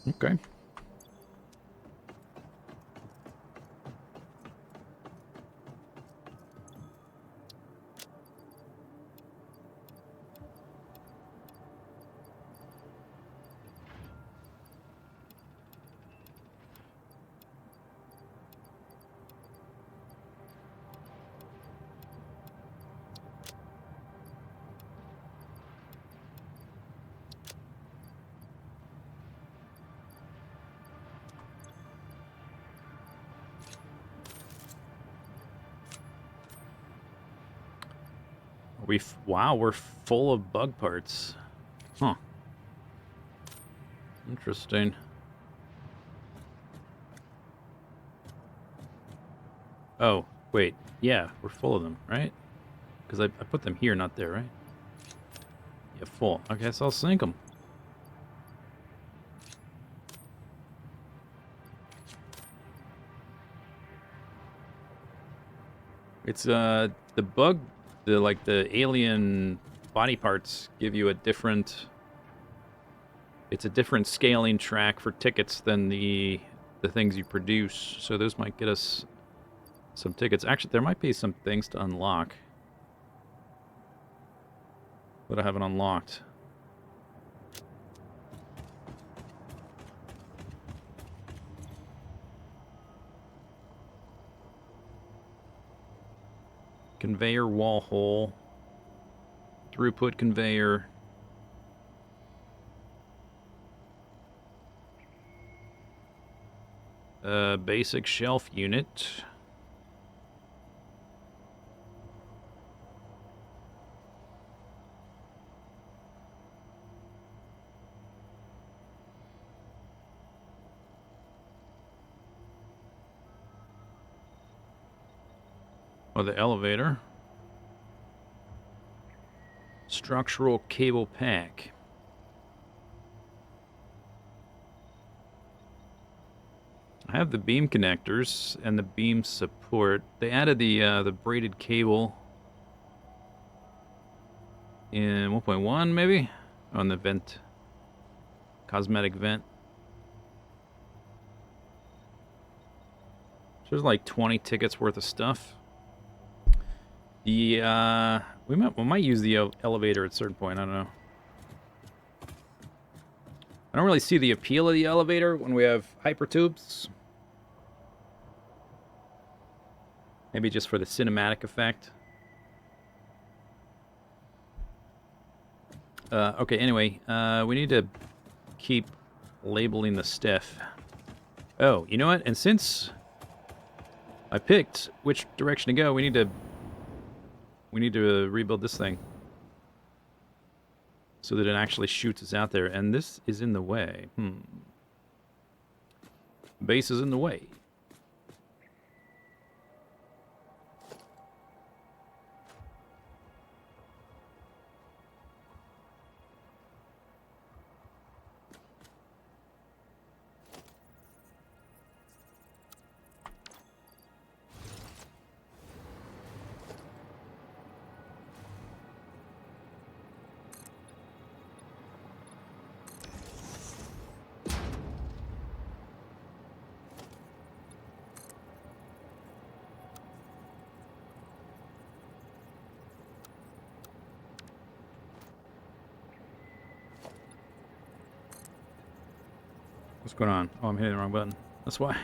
Okay. Wow, we're full of bug parts. Huh. Interesting. Oh, wait. Yeah, we're full of them, right? Because I put them here, not there, right? Yeah, full. Okay, so I'll sink them. It's, the bug, the alien body parts give you a different... It's a different scaling track for tickets than the things you produce. So those might get us some tickets. Actually, there might be some things to unlock that I haven't unlocked. Conveyor wall hole. Throughput conveyor. Basic shelf unit. Oh, the elevator. Structural cable pack. I have the beam connectors and the beam support. They added the braided cable in 1.1 maybe on the vent, cosmetic vent. So there's like 20 tickets worth of stuff. The we might use the elevator at a certain point. I don't know. I don't really see the appeal of the elevator when we have hypertubes. Maybe just for the cinematic effect. Okay, anyway, we need to keep labeling the stuff. Oh, you know what? And since I picked which direction to go, we need to rebuild this thing so that it actually shoots us out there. And this is in the way. Base is in the way. What's going on? Oh, I'm hitting the wrong button. That's why.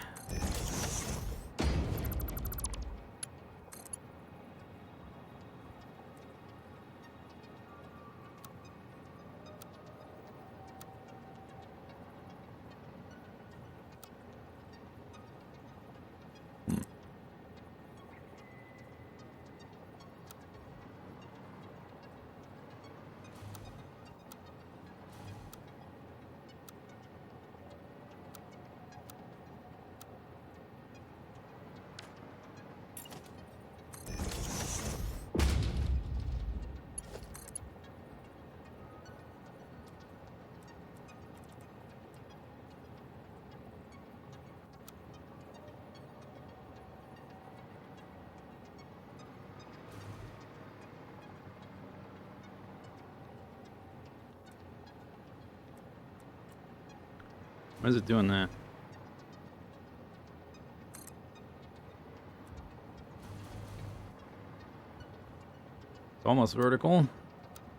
Why is it doing that? It's almost vertical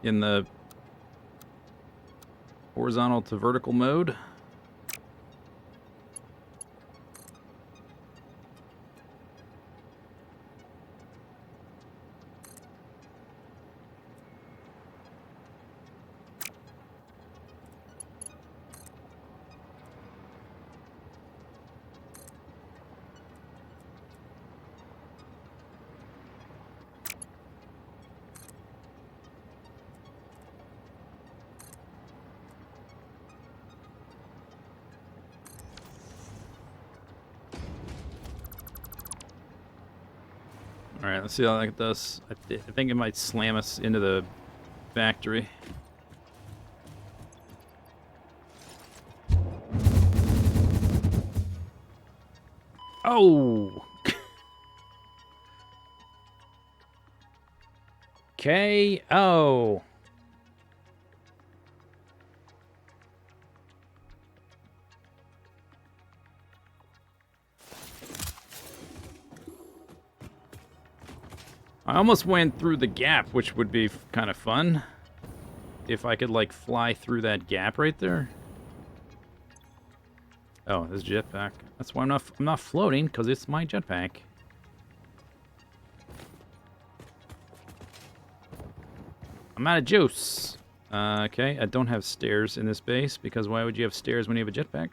in the horizontal to vertical mode. Alright, let's see how that does. I think it might slam us into the factory. Oh! KO! I almost went through the gap, which would be kind of fun. If I could, like, fly through that gap right there. Oh, this jetpack. That's why I'm not floating, because it's my jetpack. I'm out of juice. Okay, I don't have stairs in this base, because why would you have stairs when you have a jetpack?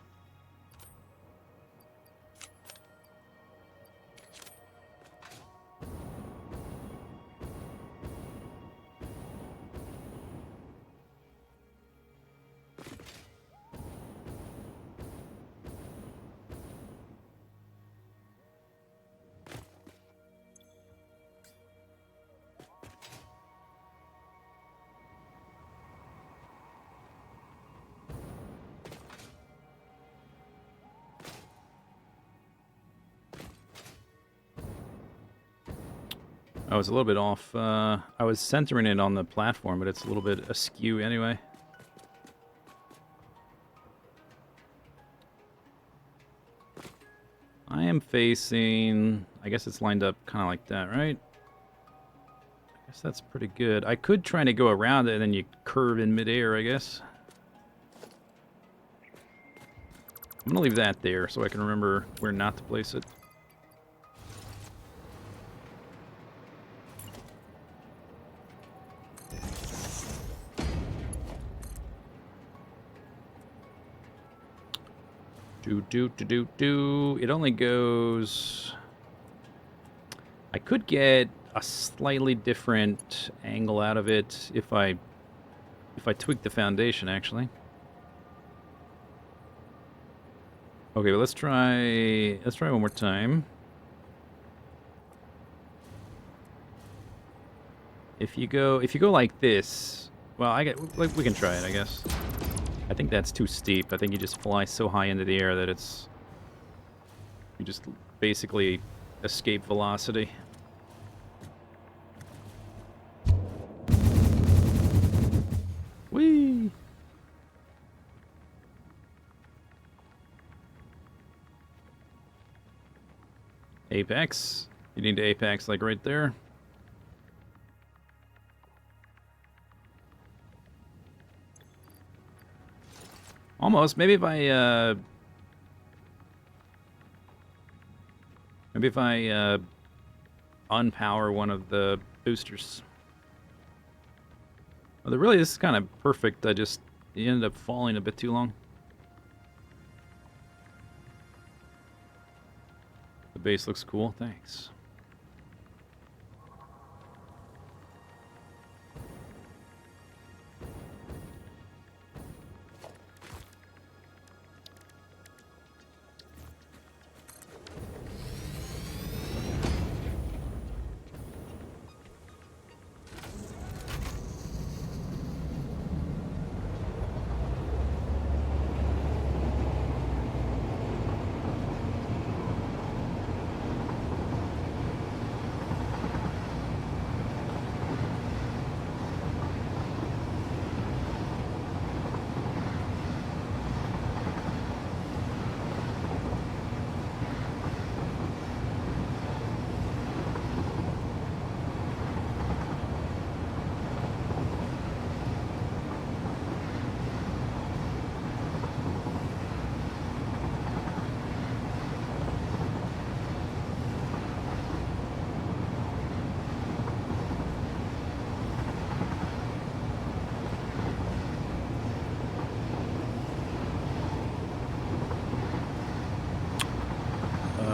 I was a little bit off. I was centering it on the platform, but it's a little bit askew anyway. I am facing... I guess it's lined up kind of like that, right? I guess that's pretty good. I could try to go around it and then you curve in midair, I guess. I'm going to leave that there so I can remember where not to place it. Do. It only goes... I could get a slightly different angle out of it if I tweak the foundation, actually. Okay, well, let's try one more time. If you go like this, well, we can try it, I guess. I think that's too steep. I think you just fly so high into the air that you just basically escape velocity. Whee! Apex. You need to apex like right there. Almost. Maybe if I Maybe if I unpower one of the boosters. Although really, this is kind of perfect. It ended up falling a bit too long. The base looks cool. Thanks.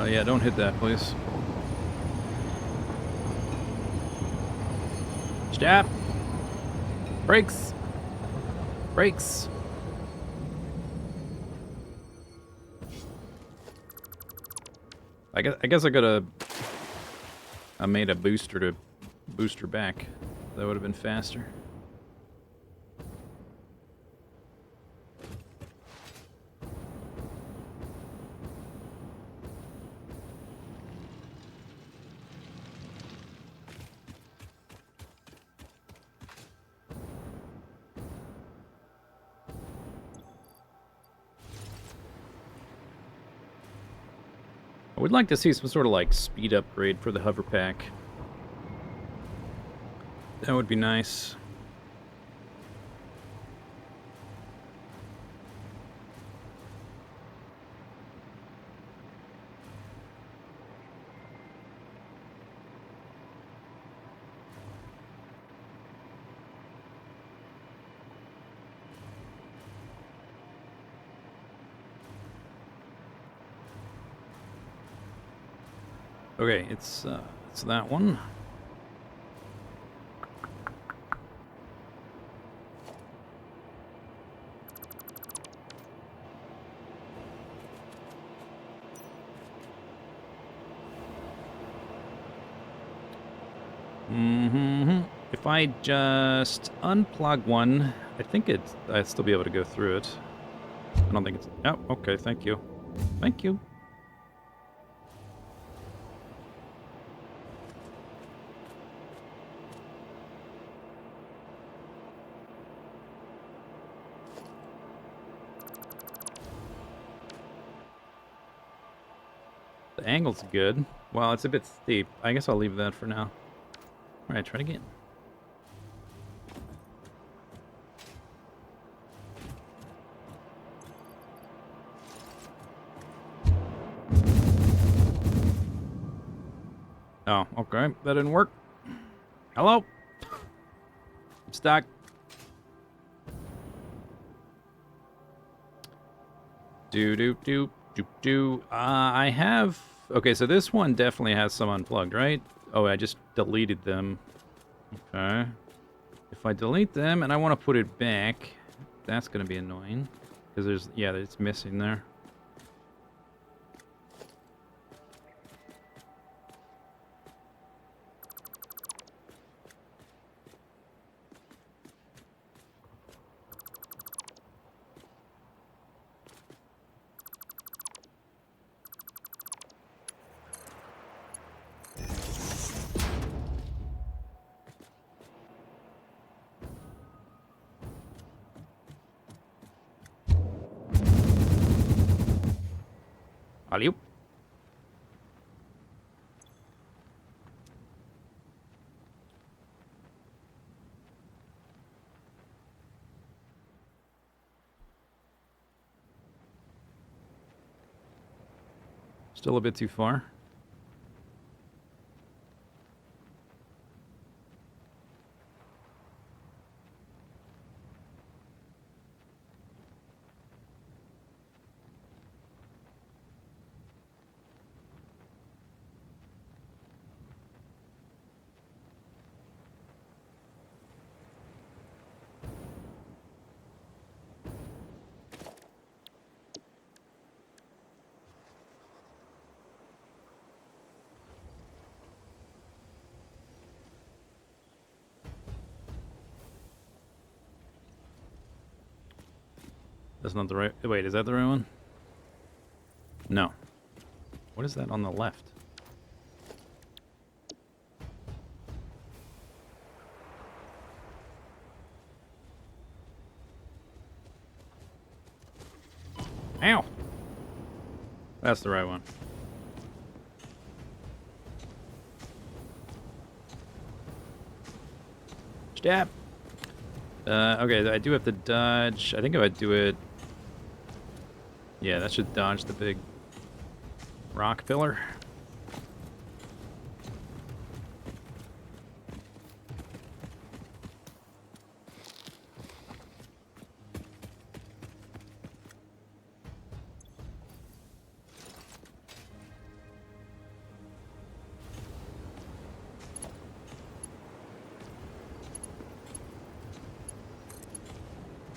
Yeah, don't hit that, please. Stop! Brakes! Brakes! I guess I could have made a booster to boost her back. That would have been faster. I would like to see some sort of like speed upgrade for the hover pack. That would be nice. Okay, it's that one. If I just unplug one, I think I'd still be able to go through it. I don't think it's... Oh, okay, thank you. Thank you. The angle's good. Well, it's a bit steep. I guess I'll leave that for now. Alright, try it again. Oh, okay. That didn't work. Hello? I'm stuck. I have... Okay, so this one definitely has some unplugged, right? Oh, I just deleted them. Okay. If I delete them and I want to put it back, that's going to be annoying. Because there's... Yeah, it's missing there. Alley-oop. Still a bit too far. That's not the right... Wait, is that the right one? No. What is that on the left? Ow! That's the right one. Stab! Okay, I do have to dodge. I think if I do it... Yeah, that should dodge the big rock pillar.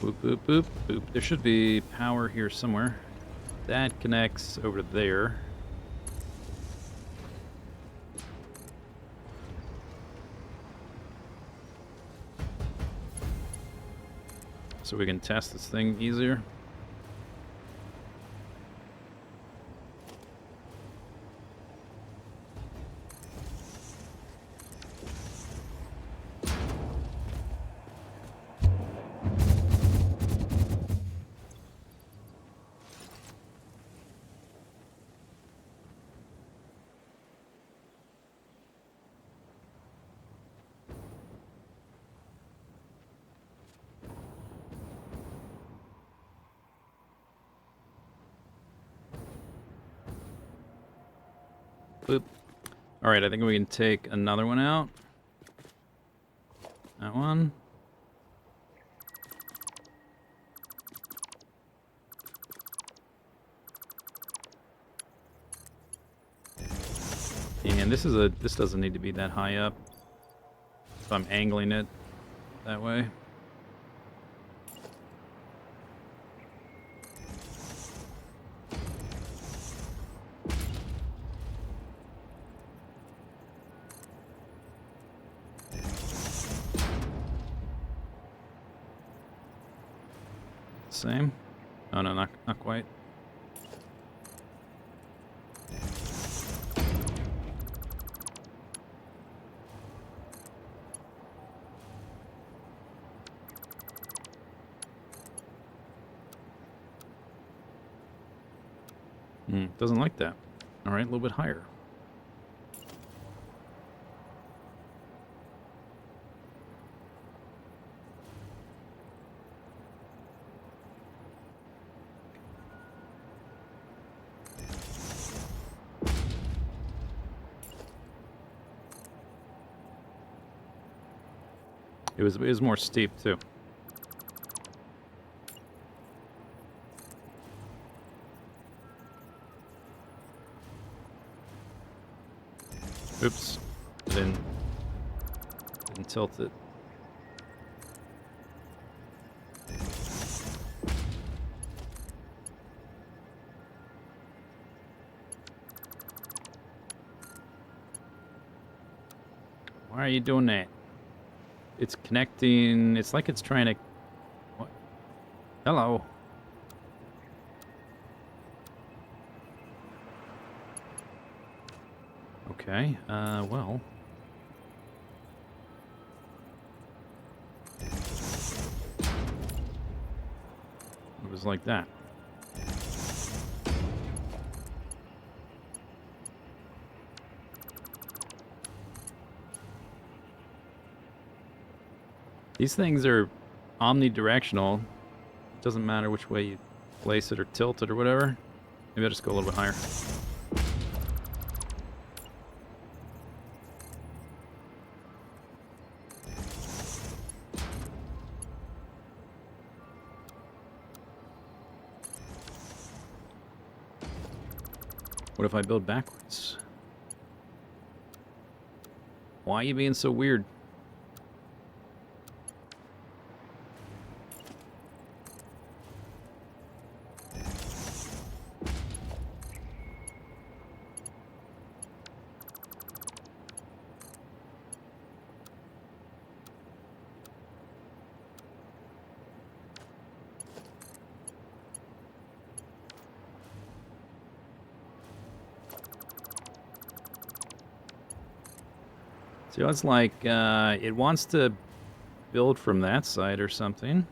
Boop, boop, boop, boop. There should be power here somewhere. That connects over there. So we can test this thing easier. Boop. Alright, I think we can take another one out. That one. And this doesn't need to be that high up. So I'm angling it that way. Same. Oh no, not quite. Doesn't like that. All right, a little bit higher. It was more steep too. Oops. Didn't tilt it. Why are you doing that? It's connecting. It's like it's trying to... What? Hello. Okay, well... It was like that. These things are omnidirectional. It doesn't matter which way you place it or tilt it or whatever. Maybe I'll just go a little bit higher. What if I build backwards? Why are you being so weird? So it's like it wants to build from that side or something.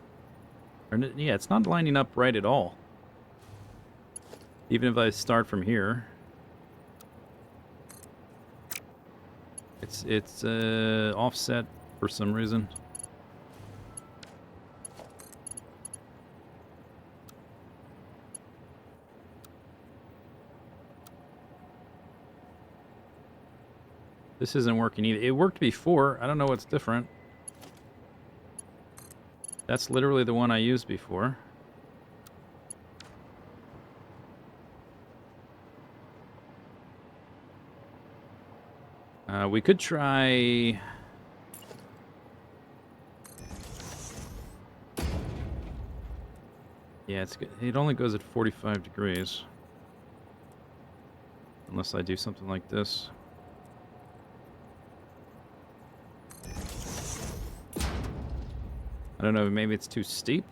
Yeah, it's not lining up right at all. Even if I start from here. It's offset for some reason. This isn't working either. It worked before. I don't know what's different. That's literally the one I used before. We could try... Yeah, it's good. It only goes at 45 degrees. Unless I do something like this. I don't know, maybe it's too steep?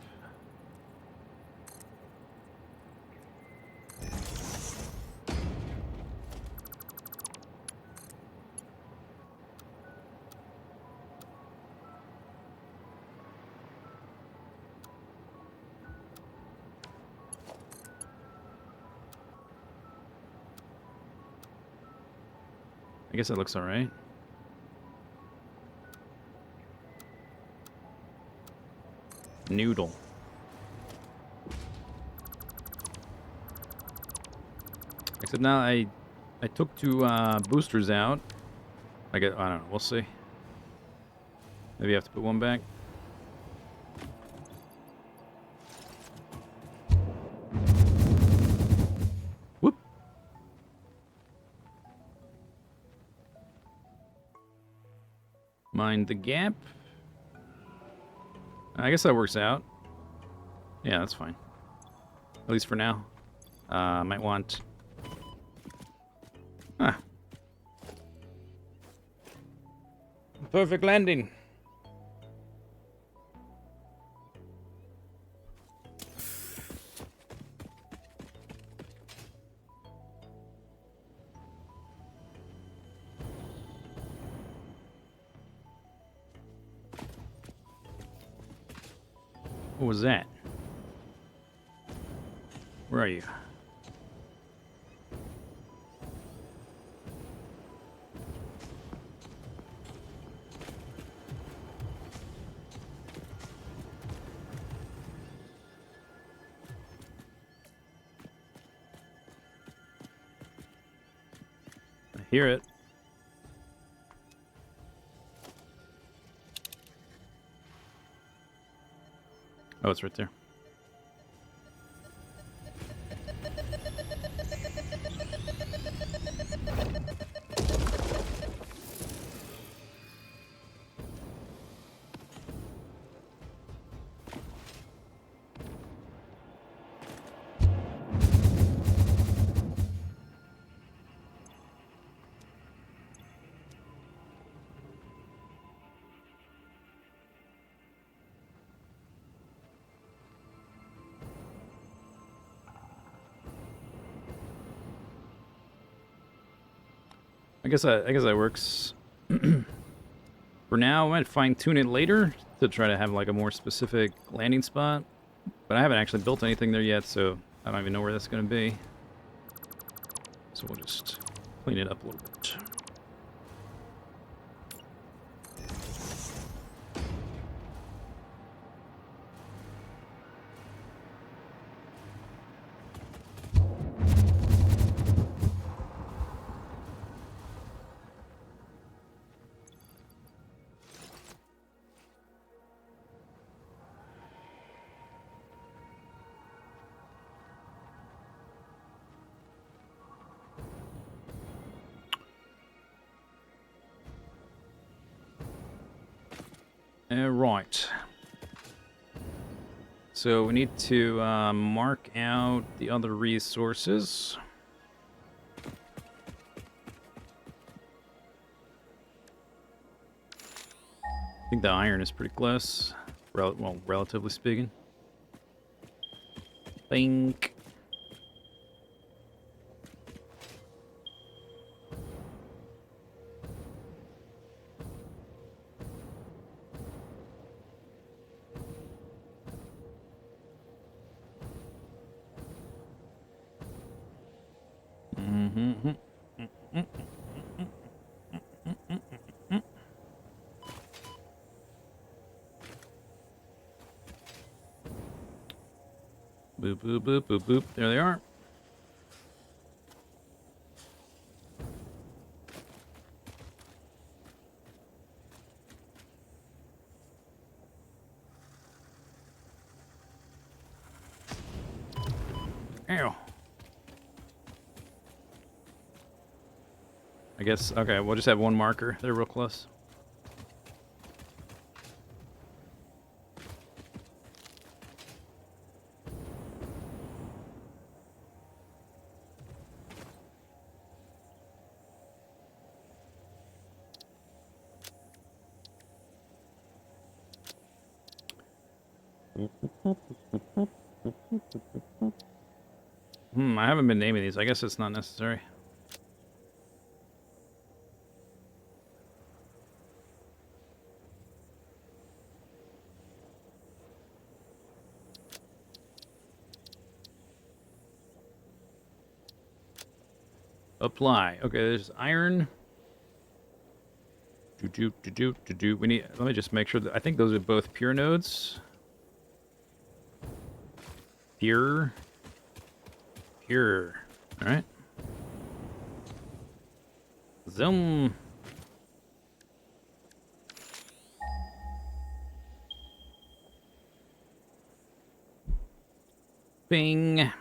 I guess that looks alright. Noodle. Except now I took two boosters out. I don't know, we'll see. Maybe I have to put one back. Whoop. Mind the gap. I guess that works out. Yeah, that's fine. At least for now. Might want... Huh. Perfect landing. What was that? Where are you? I hear it. Oh, it's right there. I guess that works. For now, I might fine-tune it later to try to have like a more specific landing spot. But I haven't actually built anything there yet, so I don't even know where that's going to be. So we'll just clean it up a little bit. Right. So we need to mark out the other resources. I think the iron is pretty close, well, relatively speaking. Think. Boop, boop, boop, boop, boop. There they are. Ow. I guess, okay, we'll just have one marker. They're real close. I haven't been naming these. I guess it's not necessary. Apply. Okay, there's iron. We need. Let me just make sure that I think those are both pure nodes. Pure. Pure. All right. Zoom. Bing.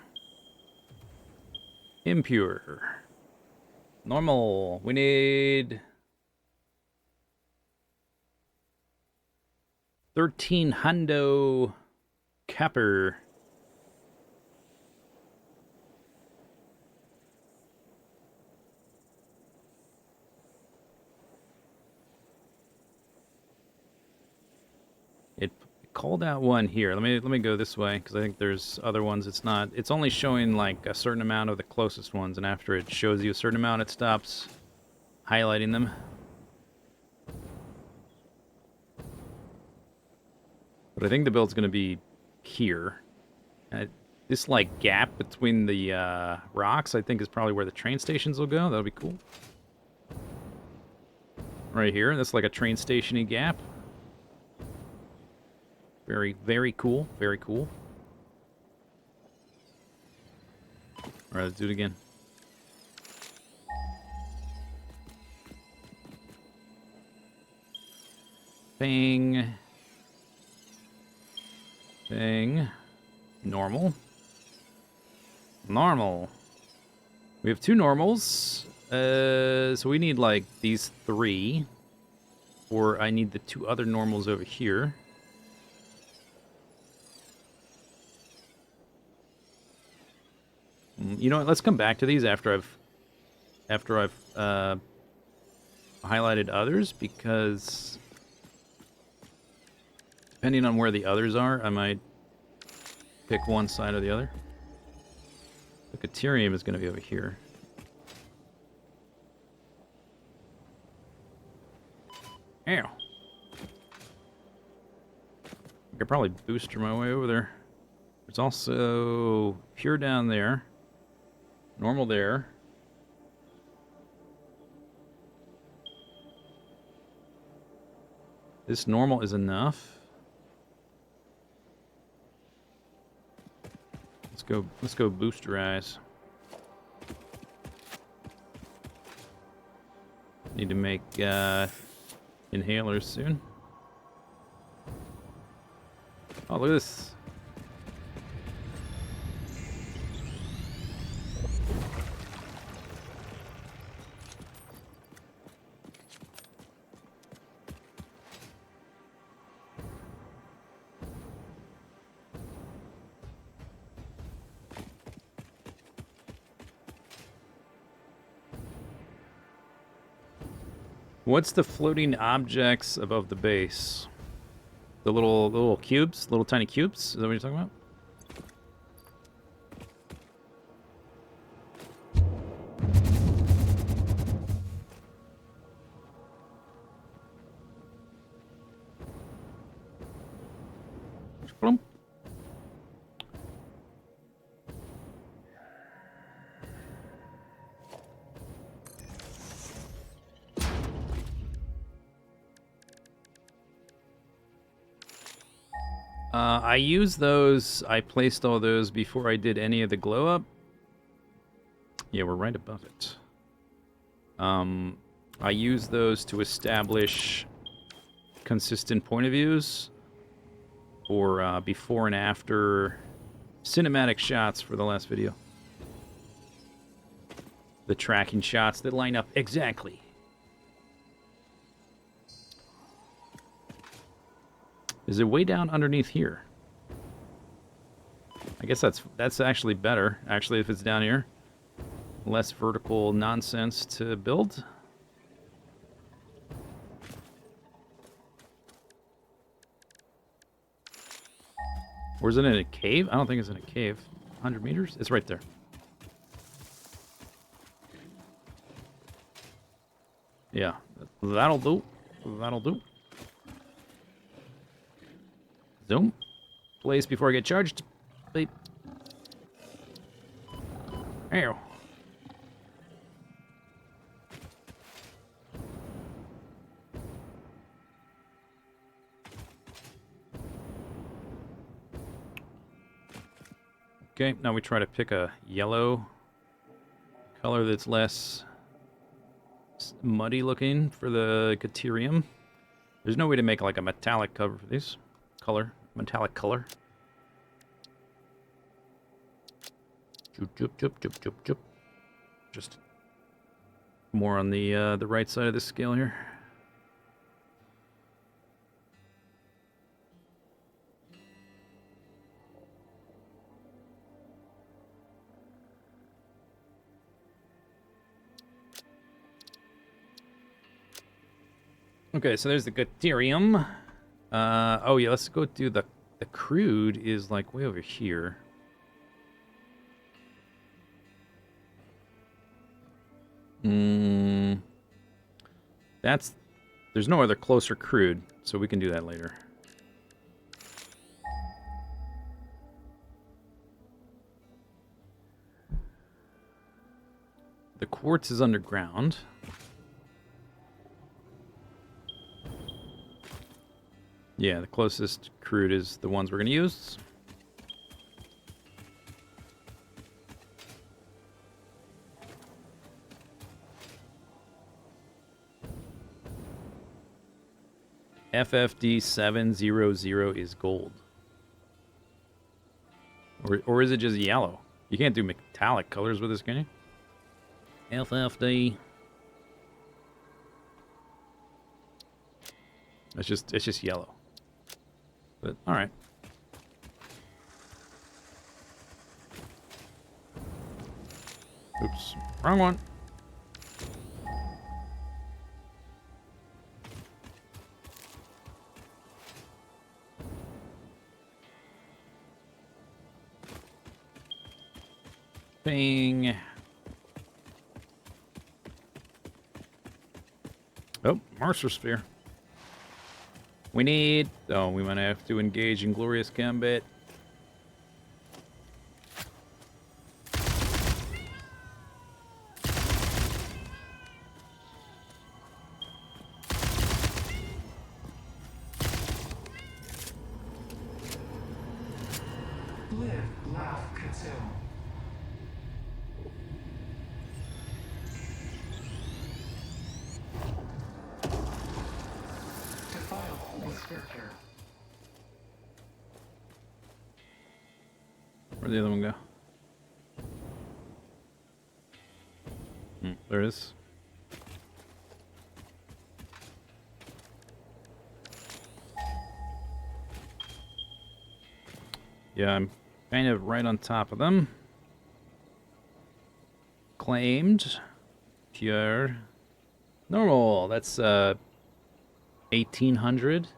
Impure. Normal. We need 13 hundo copper. It called out one here. Let me go this way because I think there's other ones. It's not. It's only showing like a certain amount of the closest ones, and after it shows you a certain amount, it stops highlighting them. But I think the build's going to be here. This like gap between the rocks, I think, is probably where the train stations will go. That'll be cool. Right here, that's like a train station-y gap. Very, very cool. Very cool. Alright, let's do it again. Bang. Bang. Normal. Normal. We have two normals. So we need like these three. Or I need the two other normals over here. You know what? Let's come back to these after I've highlighted others, because depending on where the others are, I might pick one side or the other. The Caterium is going to be over here. Ow. I could probably booster my way over there. There's also pure down there. Normal there. This normal is enough. Let's go boosterize. Need to make inhalers soon. Oh, look at this. What's the floating objects above the base? The little cubes? Little tiny cubes? Is that what you're talking about? Plump. I used those. I placed all those before I did any of the glow up. Yeah, we're right above it. I used those to establish consistent point of views for before and after cinematic shots for the last video. The tracking shots that line up exactly. Is it way down underneath here? I guess that's actually better. Actually, if it's down here, less vertical nonsense to build. Or is it in a cave? I don't think it's in a cave. 100 meters? It's right there. Yeah, that'll do. That'll do. Zoom. Place before I get charged. Beep. Ew. Okay, now we try to pick a yellow color that's less muddy looking for the Caterium. There's no way to make like a metallic cover for these. Metallic color. Chup. Just more on the right side of the scale here. Okay, so there's the Caterium. Oh yeah, let's go do the crude is like way over here. There's no other closer crude, so we can do that later. The quartz is underground. Yeah, the closest crude is the ones we're going to use. FFD 700 is gold. Or is it just yellow? You can't do metallic colors with this, can you? FFD. It's just yellow. But all right. Oops, wrong one. Bing. Oh, Mercer Sphere. We need... Oh, we might have to engage in glorious combat. Live, laugh, consume. Defile the scripture. Where'd the other one go? There it is. Yeah, I'm kind of right on top of them. Claimed. Pure. Normal. That's 1800.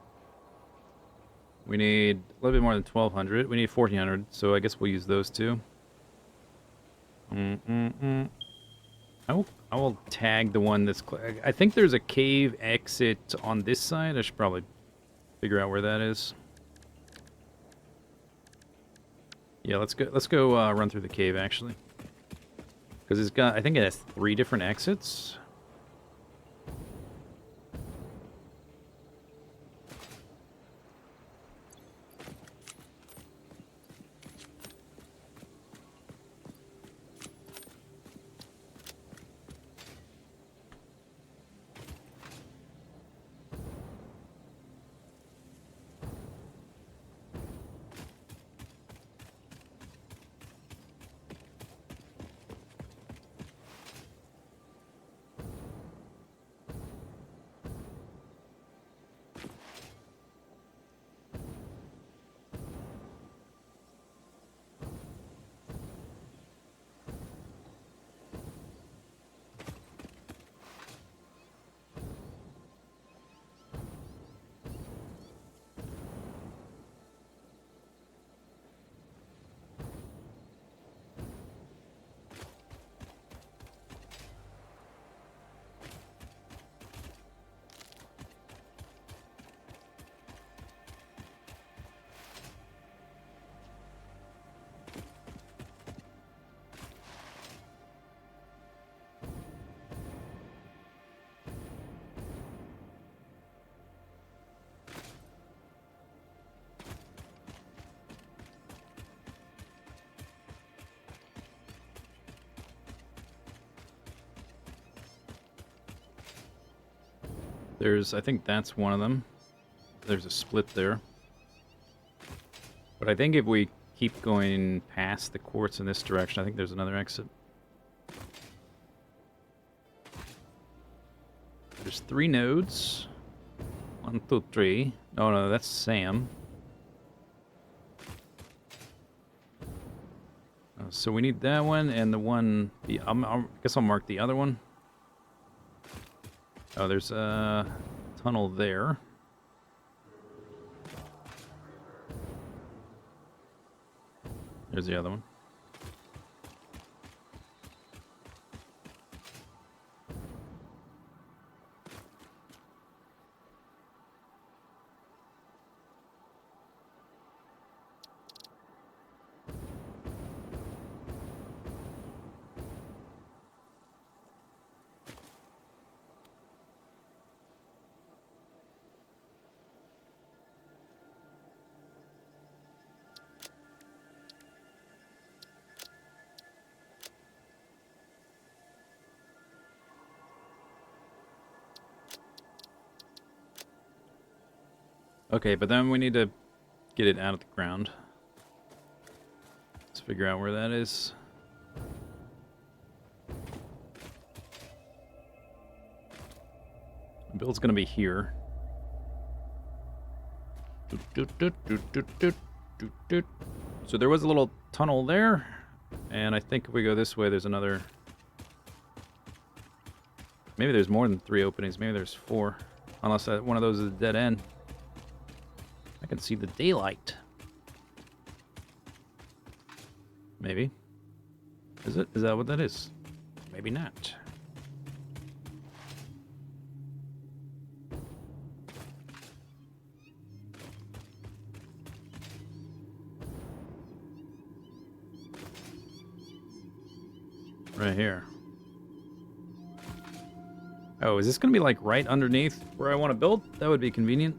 We need a little bit more than 1200. We need 1400, so I guess we'll use those two. I will tag the one that's... I think there's a cave exit on this side. I should probably figure out where that is. Yeah, let's go run through the cave, actually. Because it's got... I think it has 3 different exits. I think that's one of them. There's a split there. But I think if we keep going past the quartz in this direction, I think there's another exit. There's 3 nodes. 1, 2, 3. Oh no, that's Sam. So we need that one and the one. I guess I'll mark the other one. Oh, there's a tunnel there. There's the other one. Okay, but then we need to get it out of the ground. Let's figure out where that is. The build's gonna be here. So there was a little tunnel there, and I think if we go this way, there's another. Maybe there's more than 3 openings. Maybe there's 4, unless one of those is a dead end. I can see the daylight. Maybe. Is it? Is that what that is? Maybe not. Right here. Oh, is this going to be like right underneath where I want to build? That would be convenient.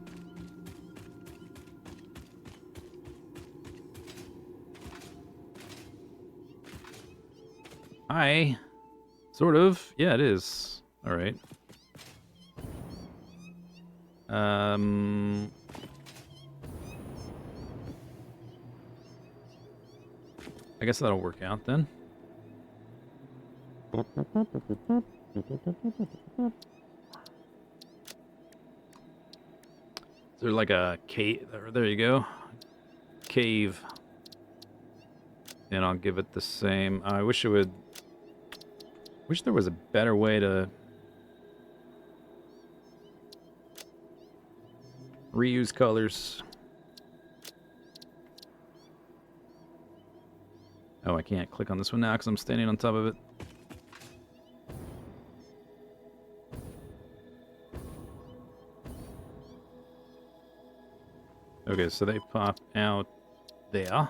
Hi. Sort of. Yeah, it is. All right. I guess that'll work out then. Is there like a cave? There you go. Cave. And I'll give it the same. I wish it would. Wish there was a better way to reuse colors. Oh, I can't click on this one now because I'm standing on top of it. Okay, so they pop out there.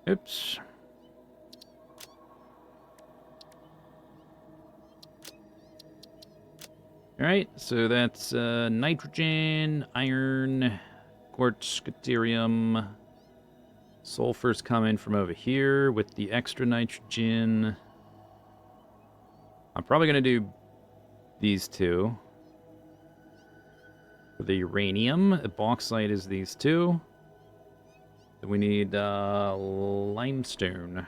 Oops. Alright, so that's nitrogen, iron, quartz, deuterium. Sulfur's coming from over here with the extra nitrogen. I'm probably going to do these 2. For the uranium, the bauxite is these 2. Then we need limestone.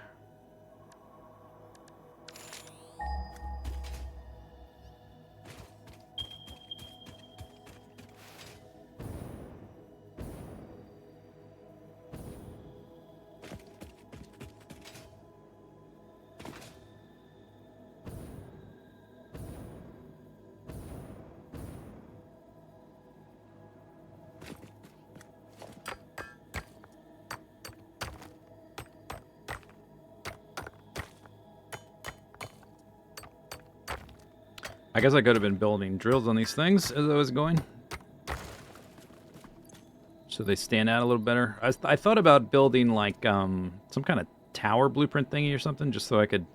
I guess I could have been building drills on these things as I was going, so they stand out a little better. I thought about building like some kind of tower blueprint thingy or something, just so I could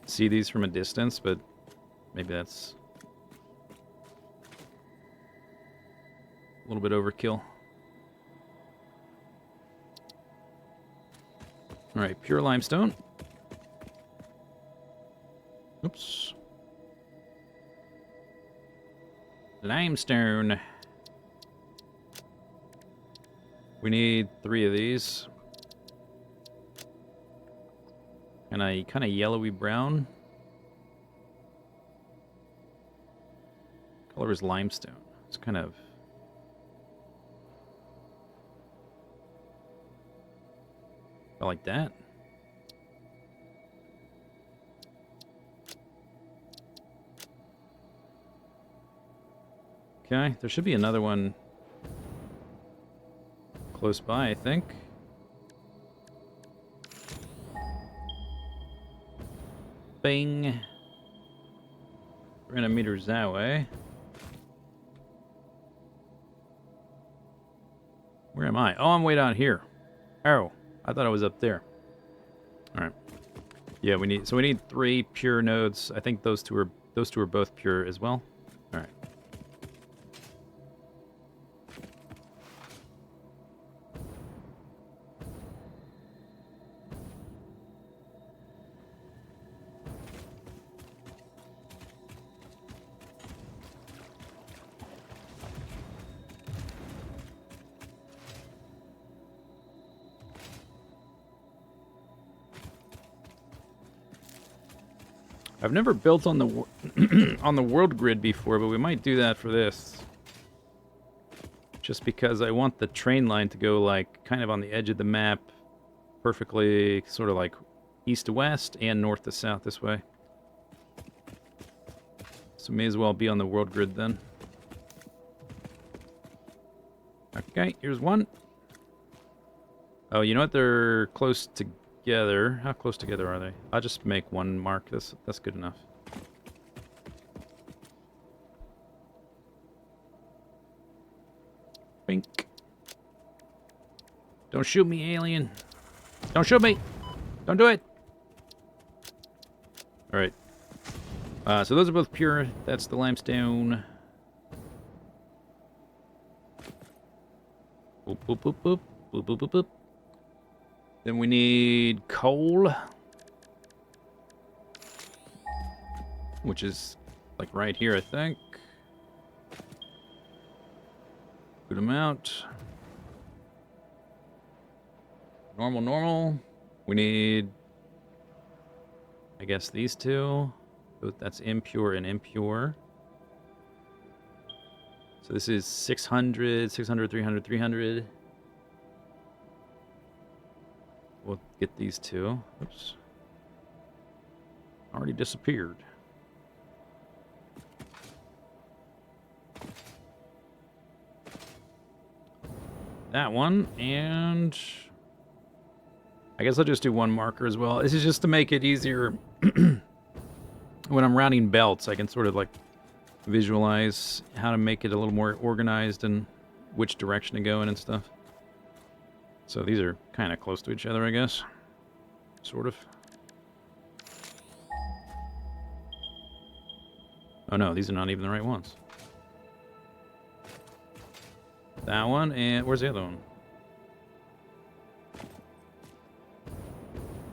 see these from a distance, but maybe that's a little bit overkill. All right, pure limestone. Oops. Limestone. We need 3 of these. And a kind of yellowy brown. Color is limestone. It's kind of... I like that. Okay, there should be another one close by, I think. 300 meters that way. Where am I? Oh, I'm way down here. Oh, I thought I was up there. All right. Yeah, we need 3 pure nodes. I think those two are both pure as well. All right. I've never built on the on the world grid before, but we might do that for this. Just because I want the train line to go like kind of on the edge of the map, perfectly sort of like east to west and north to south this way. So may as well be on the world grid then. Okay, here's one. Oh, you know what? They're close together. How close together are they? I'll just make one mark. That's good enough. Bink. Don't shoot me, alien. Don't shoot me. Don't do it. All right. So those are both pure. That's the limestone. Boop, boop, boop, boop. Boop, boop, boop, boop. Then we need coal. Which is like right here, I think. Good amount. Normal. We need, I guess, these two. That's impure and impure. So this is 600, 600, 300, 300. We'll get these two. Oops. Already disappeared. That one, and I guess I'll just do one marker as well. This is just to make it easier when I'm rounding belts. I can sort of like visualize how to make it a little more organized and which direction to go in and stuff. So these are kind of close to each other, I guess. Sort of. Oh no, these are not even the right ones. That one, and where's the other one?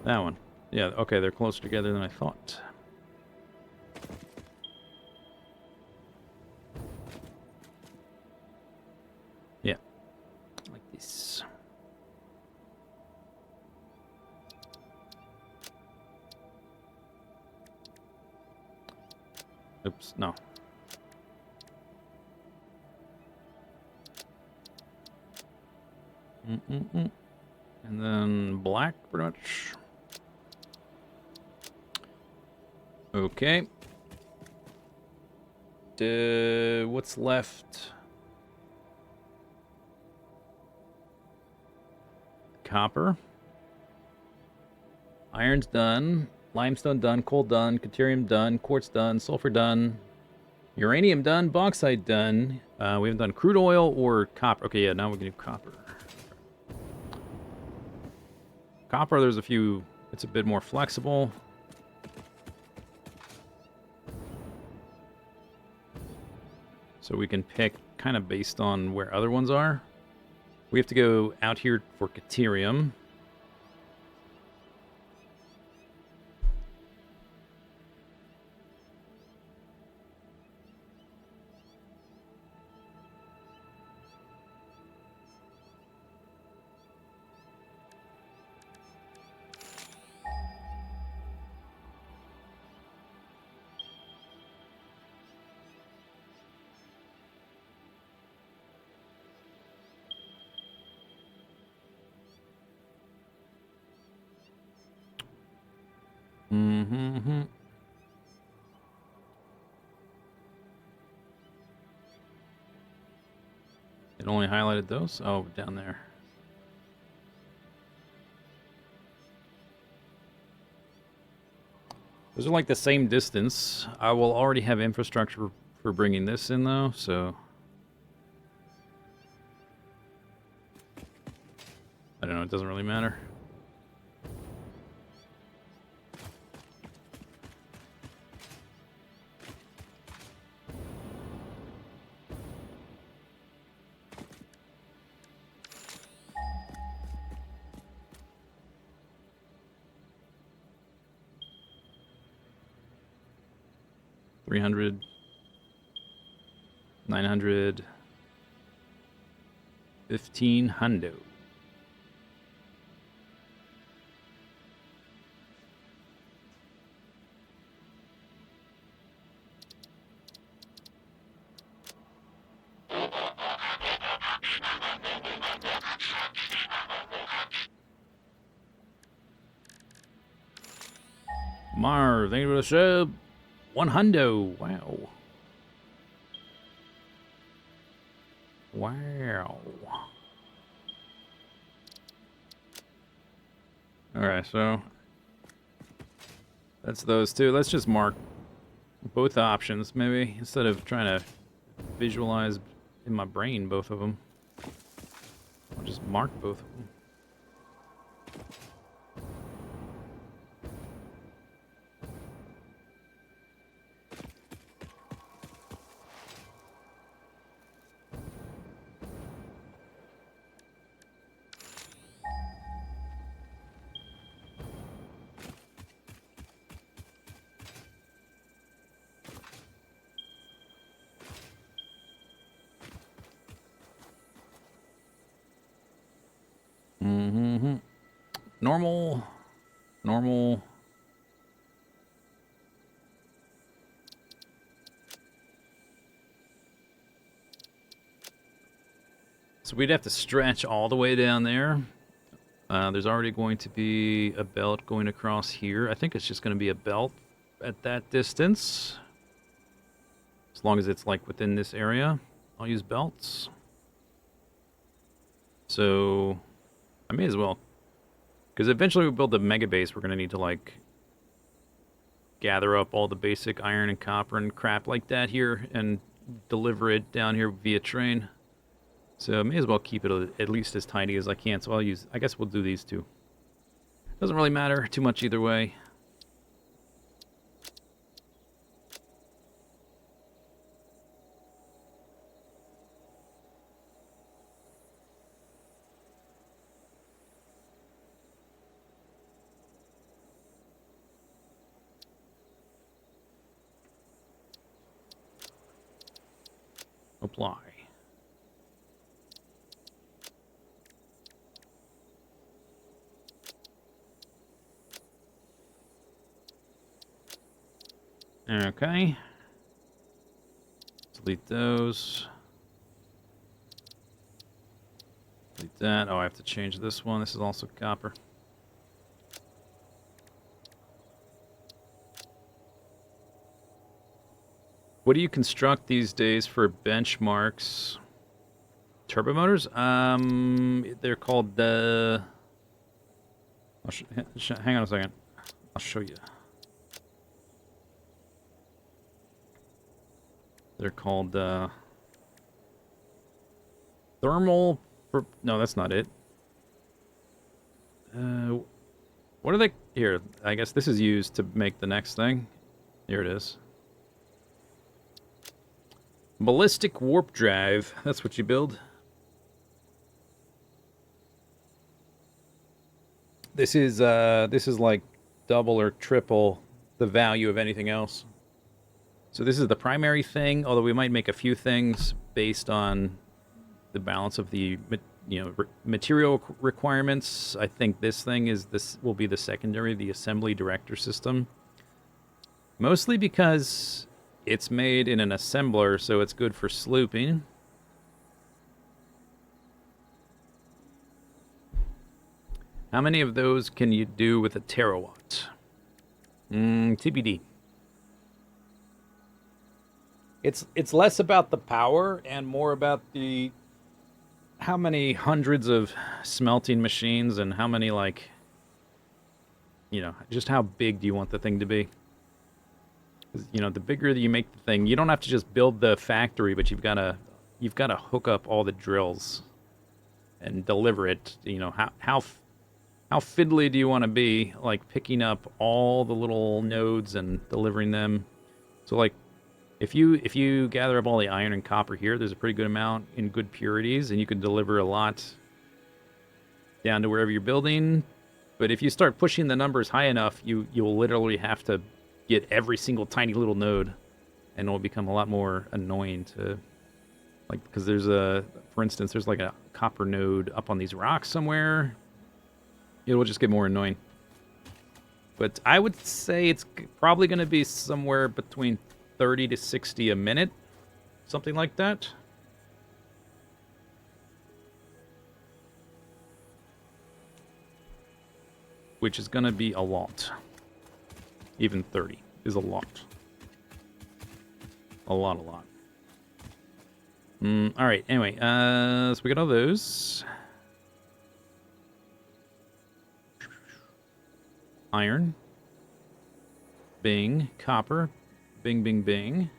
That one. Yeah, okay, they're closer together than I thought. Yeah, like this. Oops, no. And then black, pretty much. Okay. What's left? Copper. Iron's done. Limestone done. Coal done. Deuterium done. Quartz done. Sulfur done. Uranium done. Bauxite done. We haven't done crude oil or copper. Okay, yeah, now we can do copper. Copper, there's a few. It's a bit more flexible. So we can pick kind of based on where other ones are. We have to go out here for Deuterium. Mm-hmm. It only highlighted those? Oh, down there. Those are like the same distance. I will already have infrastructure for bringing this in, though, so... I don't know, it doesn't really matter. $300, $900, $1,500. Mar, thank you for the sub. $100. Wow. Wow. Alright, so that's those two. Let's just mark both options, maybe, instead of trying to visualize in my brain both of them. I'll just mark both of them. Mm-hmm. Normal. Normal. So we'd have to stretch all the way down there. There's already going to be a belt going across here. I think it's just going to be a belt at that distance. As long as it's like within this area, I'll use belts. So I may as well. Because eventually we build the mega base, we're going to need to like gather up all the basic iron and copper and crap like that here and deliver it down here via train. So I may as well keep it at least as tiny as I can. So I guess we'll do these two. Doesn't really matter too much either way. Apply. Okay. Delete those. Delete that. Oh, I have to change this one. This is also copper. What do you construct these days for benchmarks? Turbo motors? They're called the... hang on a second. I'll show you. They're called thermal... No, that's not it. What are they... Here, I guess this is used to make the next thing. Here it is. Ballistic warp drive. That's what you build. This is like double or triple the value of anything else. So this is the primary thing, although we might make a few things based on the balance of the material requirements. I think this thing will be the secondary, the assembly director system. Mostly because it's made in an assembler, so it's good for slooping. How many of those can you do with a terawatt? TBD. It's less about the power and more about the how many hundreds of smelting machines and how many just how big do you want the thing to be? 'Cause, the bigger that you make the thing, you don't have to just build the factory, but you've got to hook up all the drills and deliver it. How fiddly do you want to be, like picking up all the little nodes and delivering them? So like if you gather up all the iron and copper here, there's a pretty good amount in good purities, and you can deliver a lot down to wherever you're building. But if you start pushing the numbers high enough, you'll literally have to get every single tiny little node, and it'll become a lot more annoying to, like, because for instance, there's like a copper node up on these rocks somewhere. It'll just get more annoying. But I would say it's probably going to be somewhere between 30 to 60 a minute, something like that. Which is going to be a lot. Even 30 is a lot. A lot. Alright, anyway, so we got all those. Iron. Bing. Copper. Bing, bing, bing.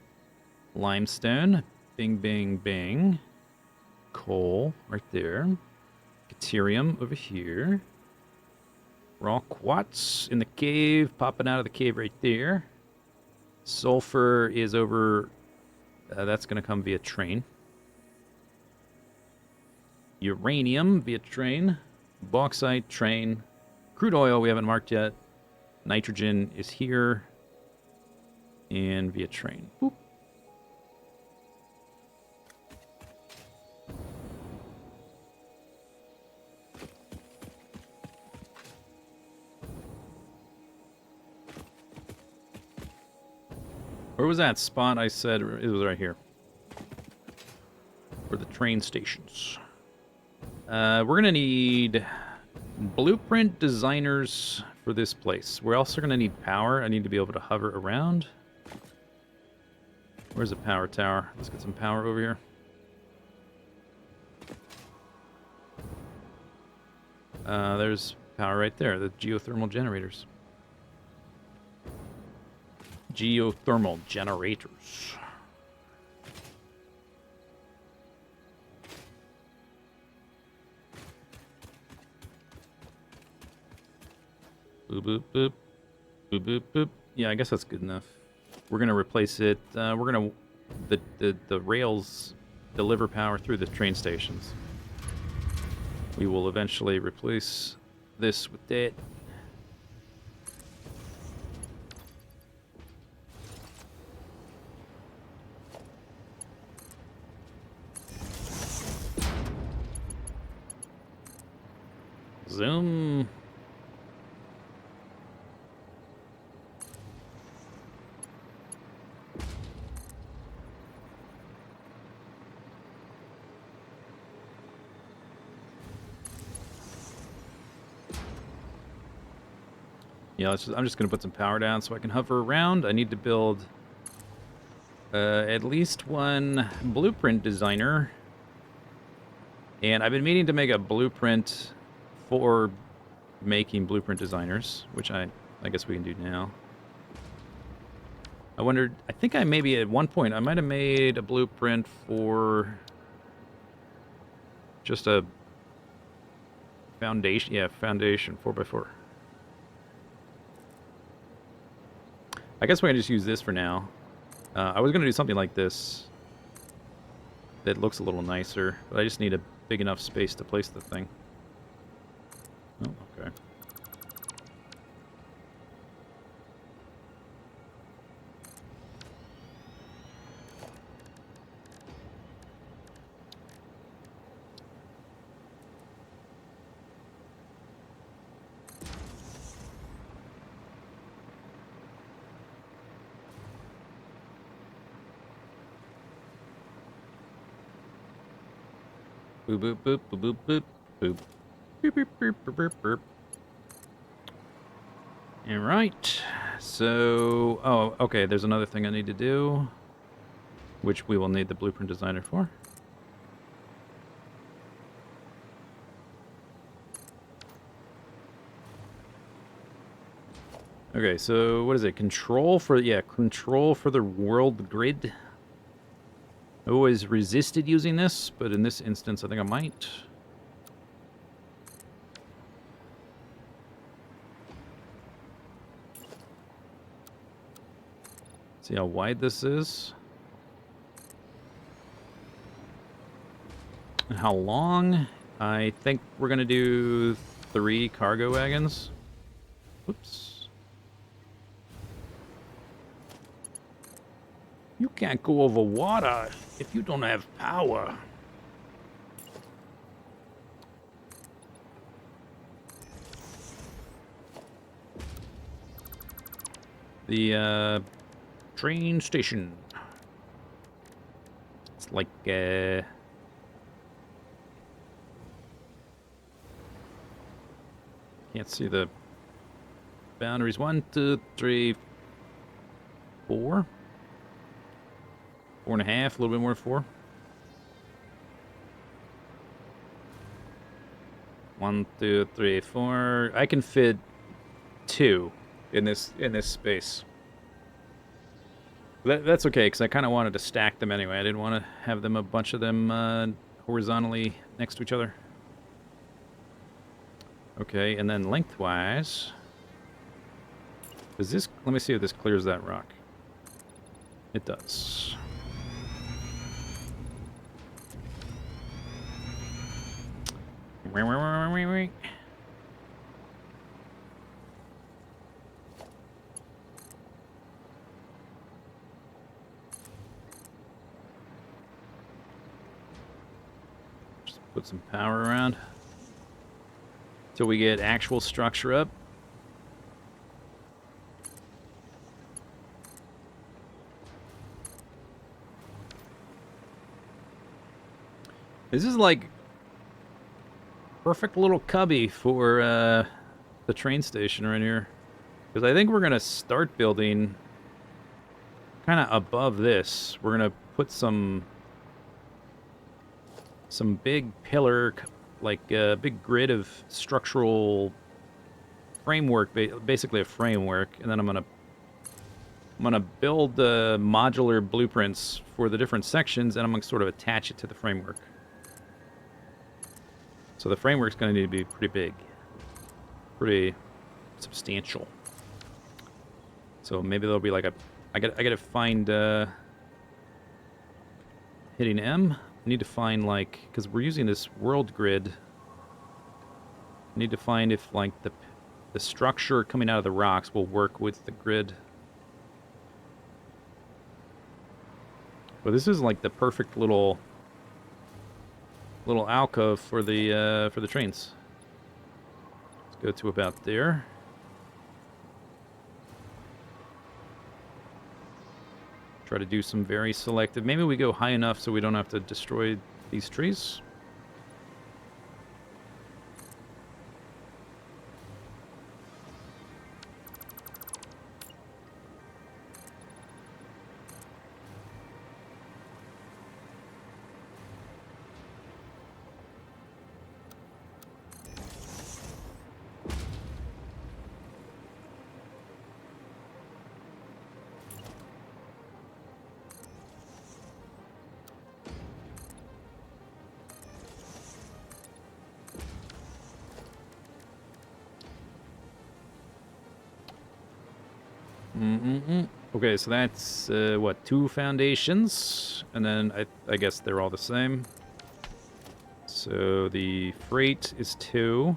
Limestone. Bing, bing, bing. Coal, right there. Deuterium over here. Raw quartz in the cave, popping out of the cave right there. Sulfur is over... that's going to come via train. Uranium via train. Bauxite, train. Crude oil we haven't marked yet. Nitrogen is here. And via train. Boop. Where was that spot I said? It was right here. For the train stations. We're going to need blueprint designers for this place. We're also going to need power. I need to be able to hover around. Where's the power tower? Let's get some power over here. There's power right there. The geothermal generators. Geothermal generators. Boop, boop, boop. Boop, boop, boop. Yeah, I guess that's good enough. We're going to replace it. We're going to... The rails deliver power through the train stations. We will eventually replace this with that. Zoom. Yeah, I'm just going to put some power down so I can hover around. I need to build at least one blueprint designer. And I've been meaning to make a blueprint for making blueprint designers, which I guess we can do now. I wondered, I think I maybe at one point, I might have made a blueprint for just a foundation. Yeah, foundation, 4x4. I guess we can just use this for now. I was going to do something like this that looks a little nicer, but I just need a big enough space to place the thing. Oh, okay. Boop, boop, boop, boop, boop, boop, boop. Boop, boop, boop, boop, boop, boop. Alright. So, oh, okay, there's another thing I need to do, which we will need the blueprint designer for. Okay, so what is it? Control for, yeah, control for the world grid. I always resisted using this, but in this instance, I think I might. See how wide this is. And how long? I think we're going to do 3 cargo wagons. Oops. You can't go over water if you don't have power. The train station. It's like can't see the boundaries. 1, 2, 3, 4. 4.5, a little bit more than 4. 1, 2, 3, 4. I can fit 2 in this space. That's okay, because I kind of wanted to stack them anyway. I didn't want to have them, a bunch of them horizontally next to each other. Okay, and then lengthwise. Does this, let me see if this clears that rock. It does. Just put some power around till we get actual structure up. This is like perfect little cubby for the train station right here. Because I think we're going to start building kind of above this. We're going to put some big pillar, like a big grid of structural framework, basically a framework. And then I'm going to build modular blueprints for the different sections, and I'm going to sort of attach it to the framework. So the framework's going to need to be pretty big, pretty substantial. So maybe there'll be like a, I got to find hitting M. I need to find like, because we're using this world grid. I need to find if like the structure coming out of the rocks will work with the grid. But this is like the perfect little alcove for the trains. Let's go to about there. Try to do some very selective. Maybe we go high enough so we don't have to destroy these trees. Okay, so that's, what, 2 foundations? And then I guess they're all the same. So the freight is 2.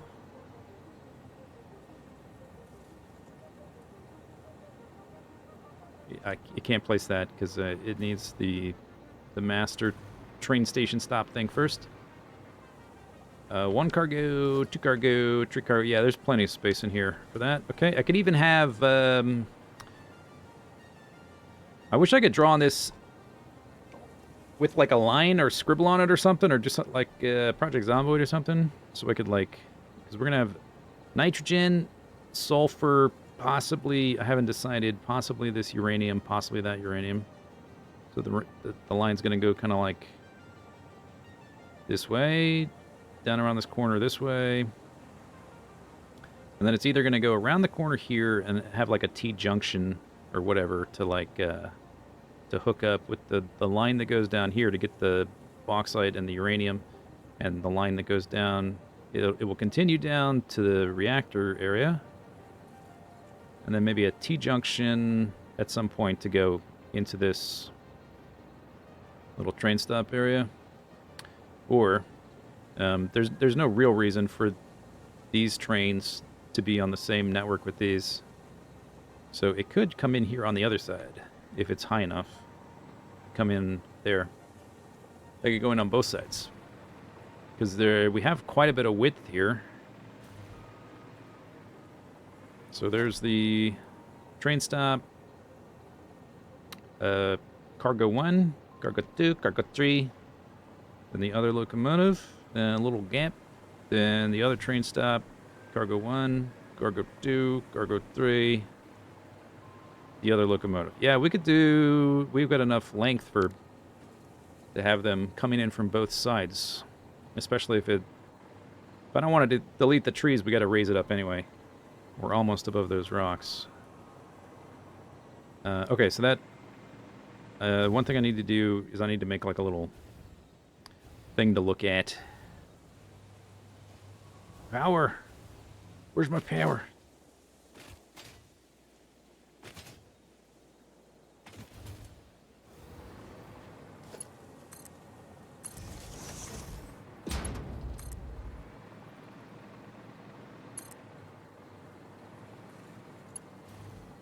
You can't place that because it needs the master train station stop thing first. 1 cargo, 2 cargo, 3 cargo. Yeah, there's plenty of space in here for that. Okay, I could even have... I wish I could draw on this with like a line or scribble on it or something, or just like Project Zomboid or something, so I could like, because we're gonna have nitrogen, sulfur, Possibly, I haven't decided, possibly this uranium, possibly that uranium. So the line's going to go kind of like this way, down around this corner this way. And then it's either going to go around the corner here and have like a T-junction or whatever to like, to hook up with the line that goes down here to get the bauxite and the uranium. And the line that goes down, it will continue down to the reactor area. And then maybe a T-junction at some point to go into this little train stop area. Or there's no real reason for these trains to be on the same network with these. So it could come in here on the other side if it's high enough. Come in there. They could go in on both sides. Because we have quite a bit of width here. So there's the train stop. Cargo 1, Cargo 2, Cargo 3. Then the other locomotive. Then a little gap. Then the other train stop. Cargo 1, Cargo 2, Cargo 3. The other locomotive. Yeah, we've got enough length to have them coming in from both sides. Especially if I don't want to delete the trees, we got to raise it up anyway. We're almost above those rocks. Okay, so that... one thing I need to do is I need to make like a little thing to look at. Power! Where's my power?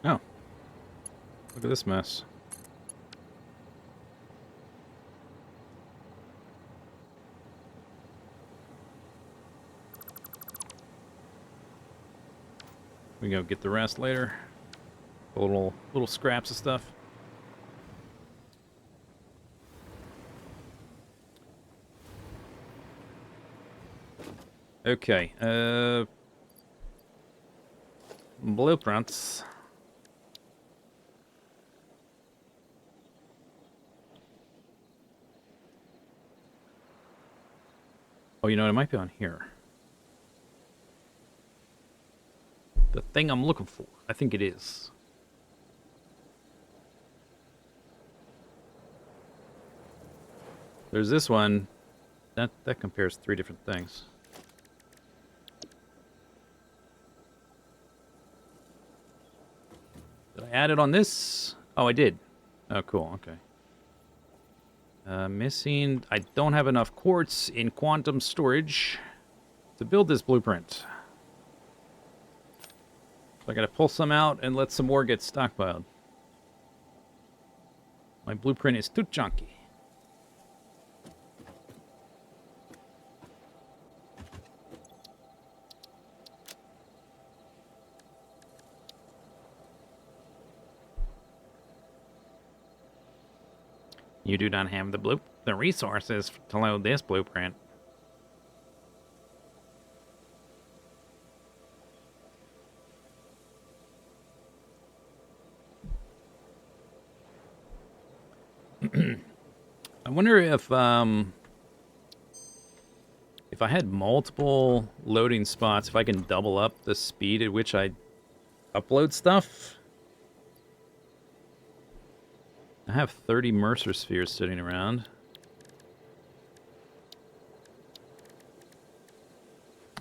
Oh. Look at this mess. We can go get the rest later. Little scraps of stuff. Okay. Blueprints. Oh, you know what? It might be on here. The thing I'm looking for. I think it is. There's this one. That compares 3 different things. Did I add it on this? Oh, I did. Oh, cool. Okay. Missing... I don't have enough quartz in quantum storage to build this blueprint. So I gotta pull some out and let some more get stockpiled. My blueprint is too chunky. You do not have the resources to load this blueprint. I wonder if I had multiple loading spots, if I can double up the speed at which I upload stuff. I have 30 Mercer spheres sitting around.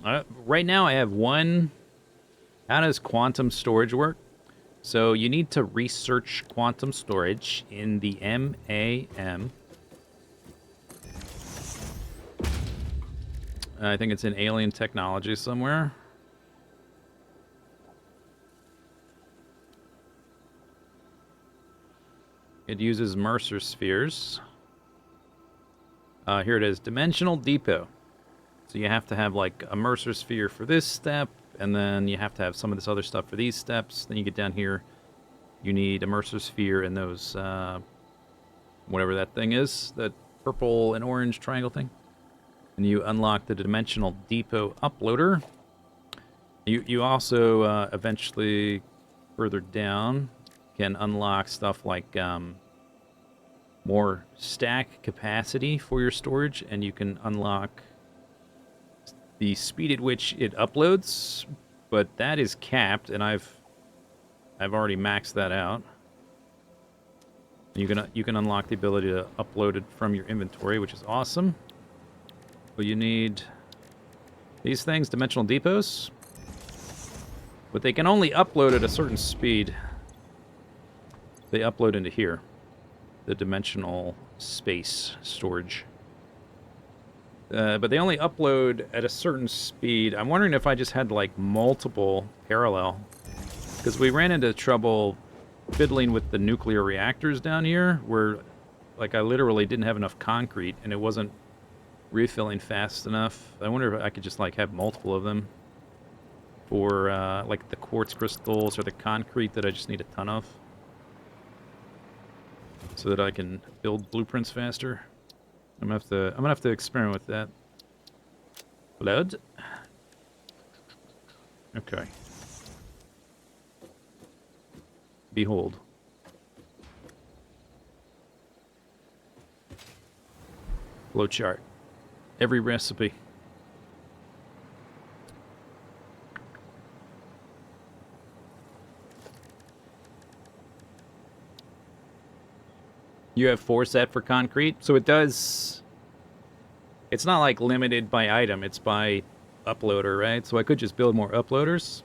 Right now I have one. How does quantum storage work? So you need to research quantum storage in the MAM. I think it's in alien technology somewhere. It uses Mercer spheres. Here it is, Dimensional Depot. So you have to have like a Mercer sphere for this step, and then you have to have some of this other stuff for these steps. Then you get down here, you need a Mercer sphere and those, whatever that thing is, that purple and orange triangle thing. And you unlock the Dimensional Depot uploader. You also eventually further down can unlock stuff like more stack capacity for your storage, and you can unlock the speed at which it uploads, but that is capped, and I've already maxed that out. You can unlock the ability to upload it from your inventory, which is awesome. But you need these things, dimensional depots, but they can only upload at a certain speed. They upload into here, the dimensional space storage. But they only upload at a certain speed. I'm wondering if I just had like multiple parallel, because we ran into trouble fiddling with the nuclear reactors down here, where like I literally didn't have enough concrete and it wasn't refilling fast enough. I wonder if I could just like have multiple of them for like the quartz crystals or the concrete that I just need a ton of, so that I can build blueprints faster. I'm gonna have to experiment with that. Blood. Okay. Behold. Flowchart. Every recipe. You have 4 set for concrete, so it does... It's not like limited by item, it's by uploader, right? So I could just build more uploaders.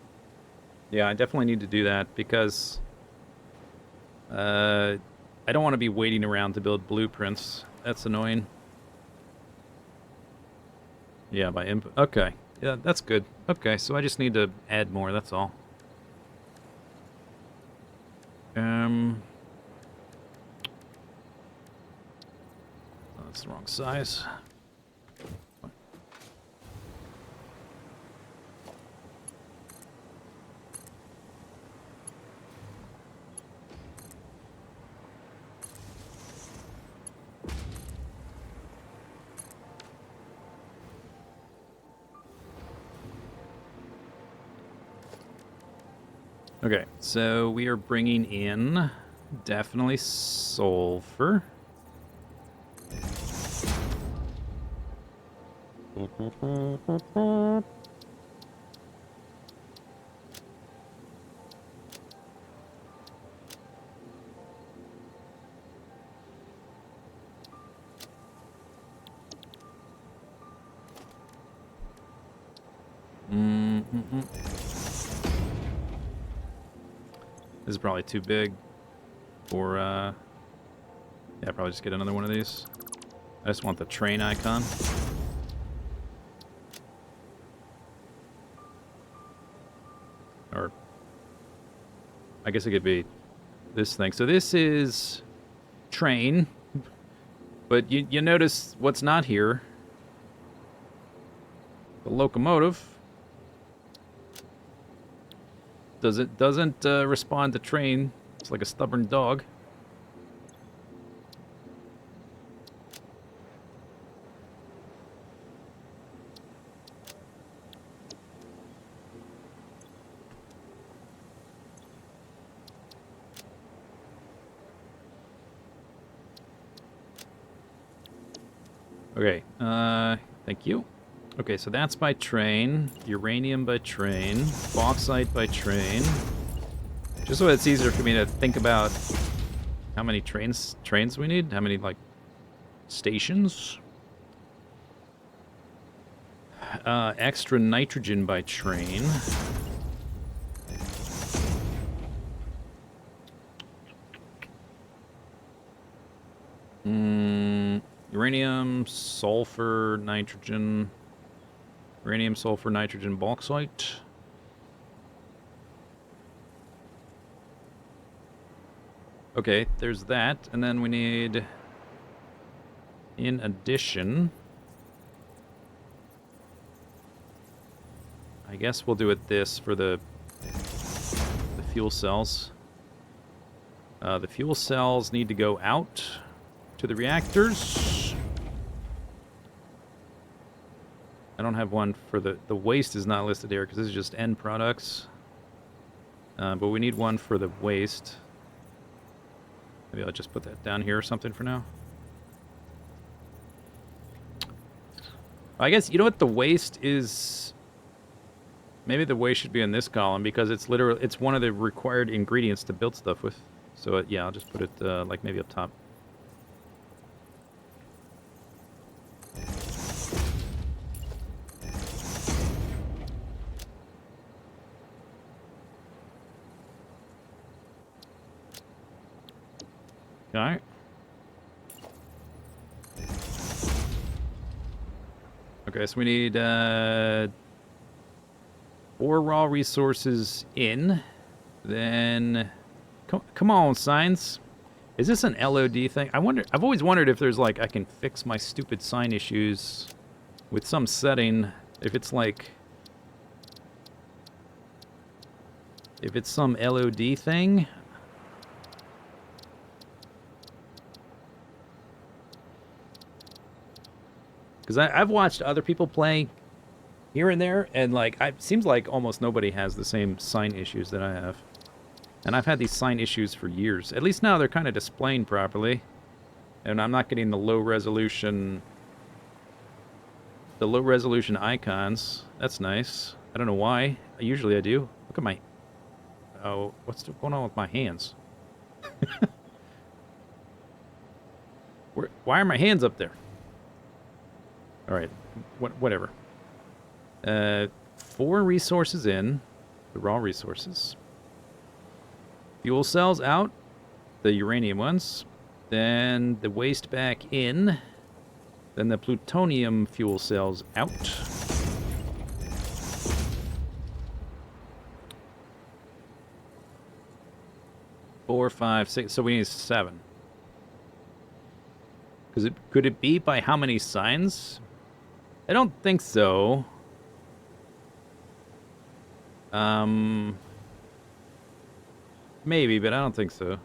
Yeah, I definitely need to do that, because I don't want to be waiting around to build blueprints. That's annoying. Yeah, by input. Okay. Yeah, that's good. Okay, so I just need to add more, that's all. Oh, that's the wrong size. Okay, so we are bringing in definitely sulfur. This is probably too big for, yeah, probably just get another one of these. I just want the train icon. Or, I guess it could be this thing. So this is train, but you notice what's not here. The locomotive. Doesn't respond to train. It's like a stubborn dog. Okay, thank you. Okay, so that's by train, uranium by train, bauxite by train. Just so it's easier for me to think about how many trains we need, how many, like, stations. Extra nitrogen by train. Uranium, sulfur, nitrogen. Uranium, sulfur, nitrogen, bauxite. Okay, there's that. And then we need, in addition, I guess we'll do it this for the fuel cells. The fuel cells need to go out to the reactors. I don't have one for the waste is not listed here because this is just end products. But we need one for the waste. Maybe I'll just put that down here or something for now. I guess, you know what, the waste is... Maybe the waste should be in this column because it's literally, it's one of the required ingredients to build stuff with. So yeah, I'll just put it like maybe up top. Alright. Okay, so we need 4 raw resources in. Then, come on, signs. Is this an LOD thing? I've always wondered if there's like, I can fix my stupid sign issues with some setting. If it's like, if it's some LOD thing. Because I've watched other people play here and there, and like, it seems like almost nobody has the same sign issues that I have. And I've had these sign issues for years. At least now they're kind of displaying properly. And I'm not getting the low resolution icons. That's nice. I don't know why. Usually I do. Look at my... Oh, what's going on with my hands? Why are my hands up there? Alright, whatever. 4 resources in, the raw resources. Fuel cells out, the uranium ones. Then the waste back in. Then the plutonium fuel cells out. Four, 5, 6, so we need 7. Could it be by how many signs? I don't think so. Maybe, but I don't think so.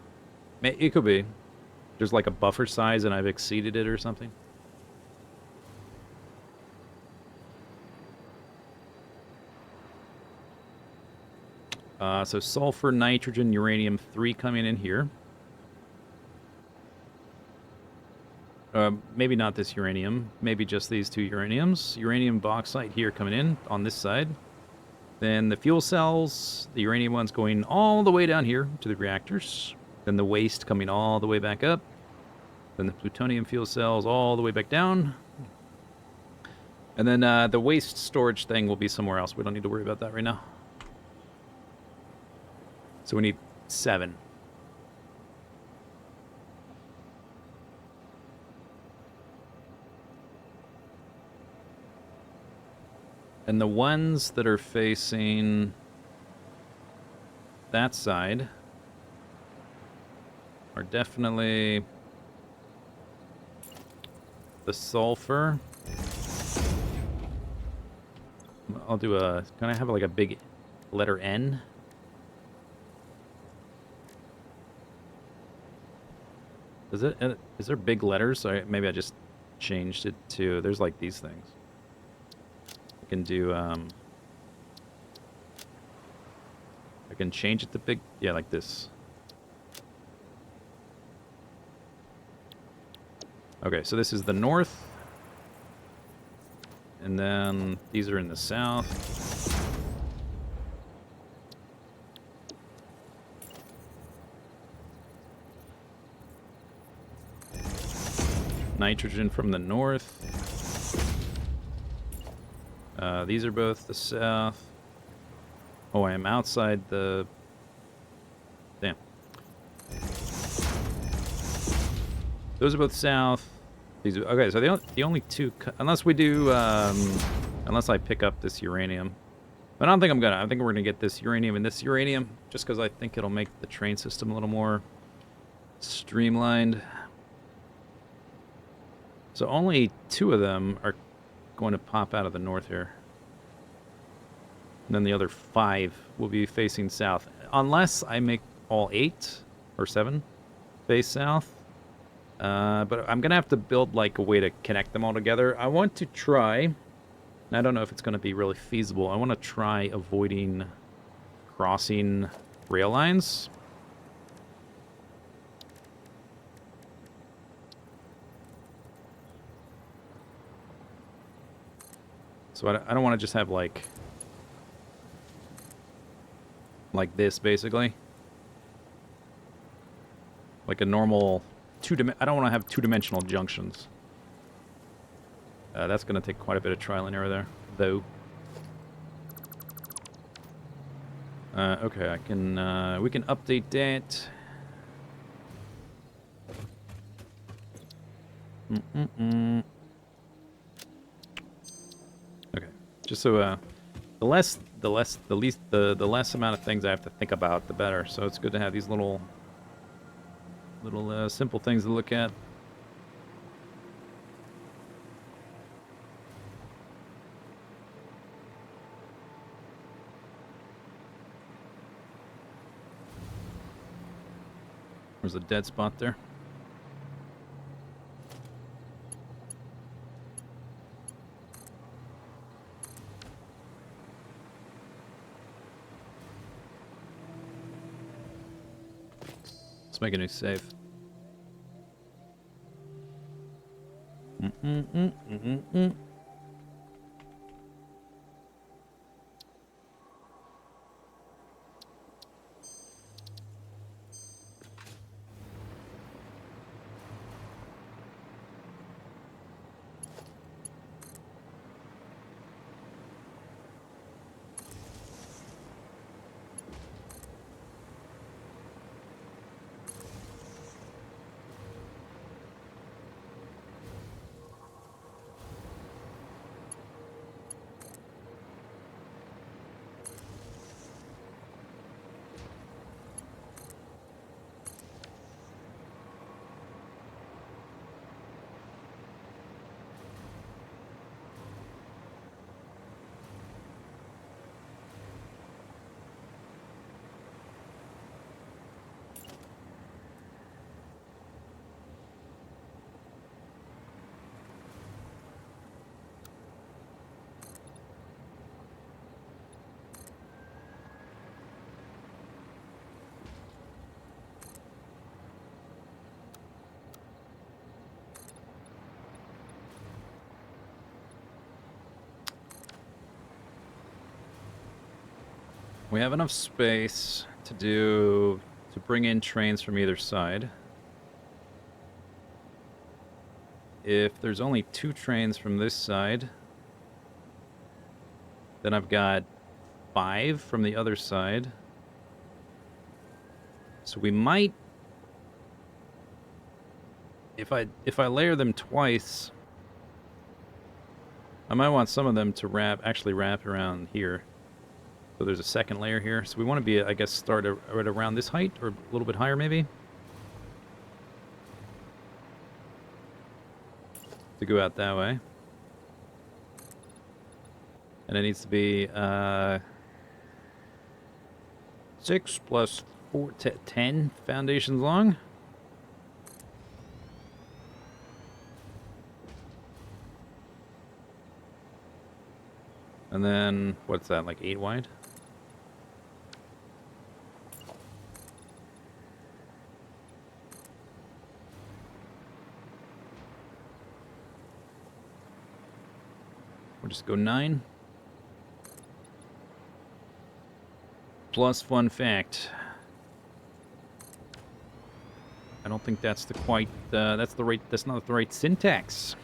It could be. There's like a buffer size and I've exceeded it or something. So sulfur, nitrogen, uranium, 3 coming in here. Maybe not this uranium. Maybe just these 2 uraniums. Uranium bauxite here coming in on this side. Then the fuel cells, the uranium ones going all the way down here to the reactors. Then the waste coming all the way back up. Then the plutonium fuel cells all the way back down. And then the waste storage thing will be somewhere else. We don't need to worry about that right now. So we need 7. And the ones that are facing that side are definitely the sulfur. I'll do a... Can I have like a big letter N? Is there big letters? Maybe I just changed it to... There's like these things. I can do... I can change it to big... Yeah, like this. Okay, so this is the north. And then these are in the south. Nitrogen from the north. These are both the south. Oh, I am outside the... Damn. Those are both south. These are... Okay, so the only 2... Unless we do... unless I pick up this uranium. But I don't think I'm gonna. I think we're gonna get this uranium and this uranium. Just because I think it'll make the train system a little more streamlined. So only 2 of them are going to pop out of the north here. And then the other 5 will be facing south. Unless I make all 8 or 7 face south. But I'm going to have to build like a way to connect them all together. I want to try, and I don't know if it's going to be really feasible, I want to try avoiding crossing rail lines. So I don't want to just have like this, basically. Like a normal I don't want to have two-dimensional junctions. That's going to take quite a bit of trial and error there, though. Okay, I can, we can update that. Okay, just so, the less amount of things I have to think about, the better. So it's good to have these little simple things to look at. There's a dead spot there. Let's make a new save. We have enough space to bring in trains from either side. If there's only 2 trains from this side, then I've got 5 from the other side. So we might, if I layer them twice, I might want some of them to actually wrap around here. So there's a second layer here. So we want to be, I guess, start right around this height, or a little bit higher maybe, to go out that way. And it needs to be 6 plus 4, 10 foundations long. And then, what's that, like 8 wide? We'll just go 9. Plus, fun fact, I don't think that's the quite, that's not the right syntax.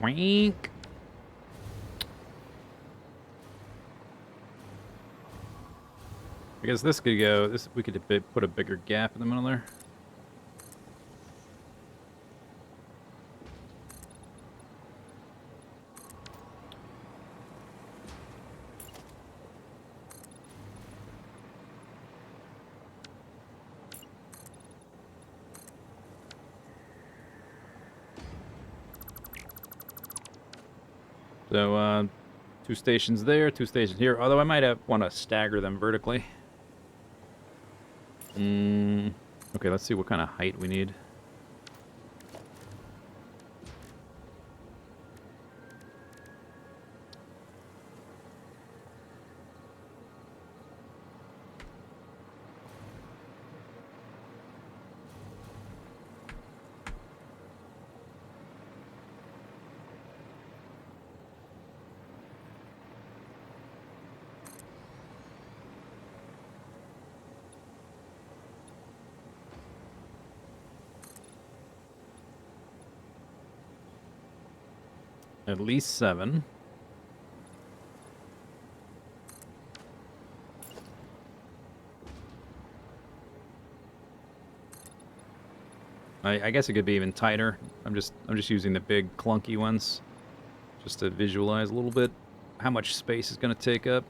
Wink. I guess this could go. We could put a bigger gap in the middle there. So, 2 stations there, 2 stations here. Although I might want to stagger them vertically. Okay, let's see what kind of height we need. At least 7. I guess it could be even tighter. I'm just using the big clunky ones just to visualize a little bit how much space is going to take up.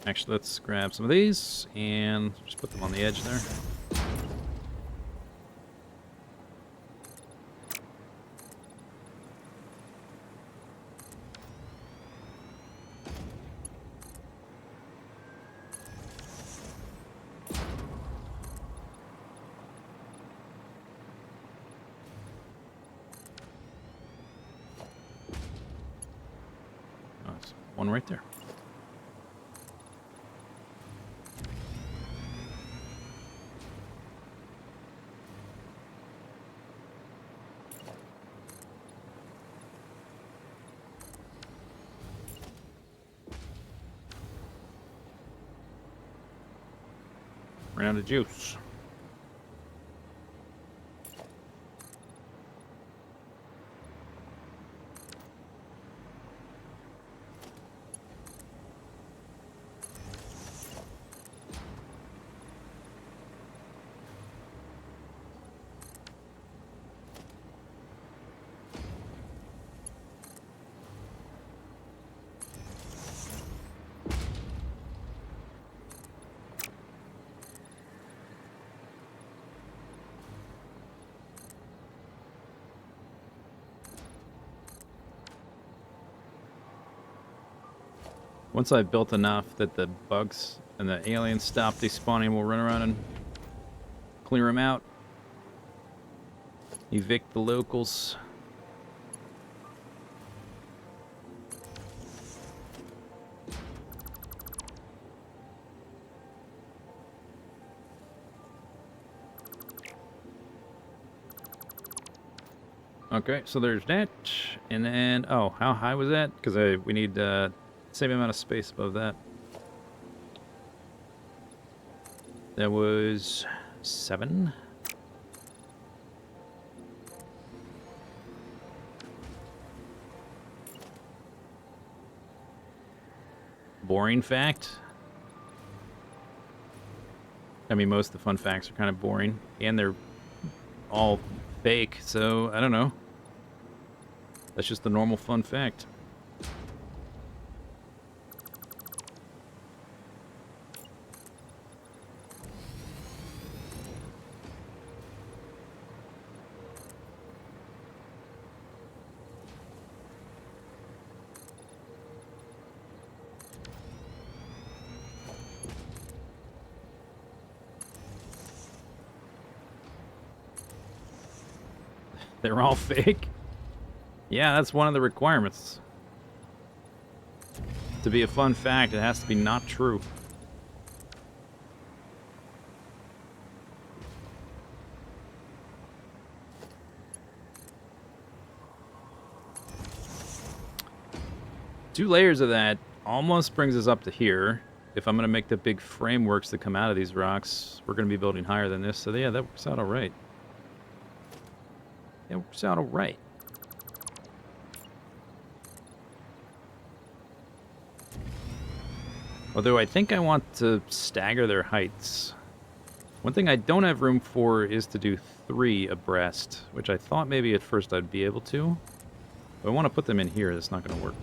Actually, let's grab some of these and just put them on the edge there. Oh, there's one right there. Ran out of juice. Once I've built enough that the bugs and the aliens stop despawning, we'll run around and clear them out. Evict the locals. Okay, so there's that. And then, oh, how high was that? Because we need same amount of space above that. That was 7. Boring fact. I mean, most of the fun facts are kind of boring, and they're all fake, so I don't know. That's just the normal fun fact. They're all fake? Yeah, that's one of the requirements. To be a fun fact, it has to be not true. Two layers of that almost brings us up to here. If I'm going to make the big frameworks that come out of these rocks, we're going to be building higher than this. So yeah, that works out all right. That works out all right. Although I think I want to stagger their heights. One thing I don't have room for is to do 3 abreast, which I thought maybe at first I'd be able to. But I want to put them in here. That's not going to work.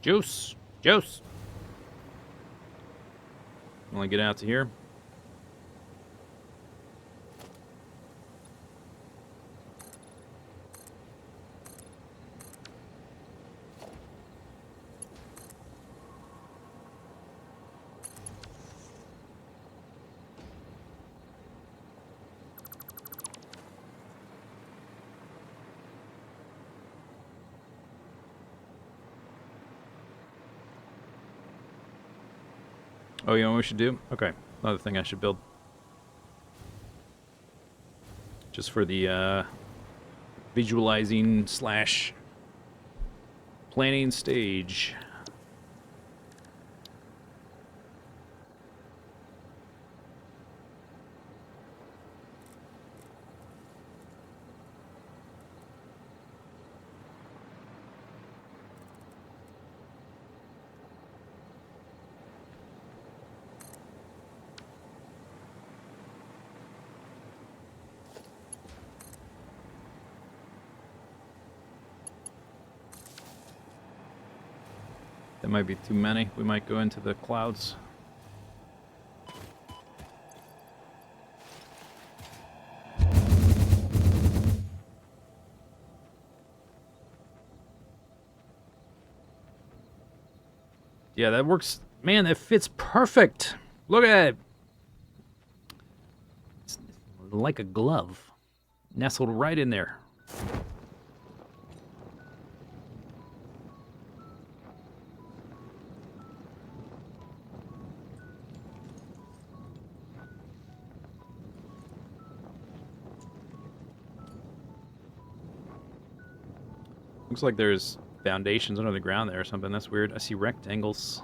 Juice! Juice! Want to get out to here? Oh, you know what we should do? Okay, another thing I should build. Just for the visualizing slash planning stage. That might be too many. We might go into the clouds. Yeah, that works. Man, that fits perfect. Look at it. It's like a glove. Nestled right in there. Looks like there's foundations under the ground there or something. That's weird. I see rectangles.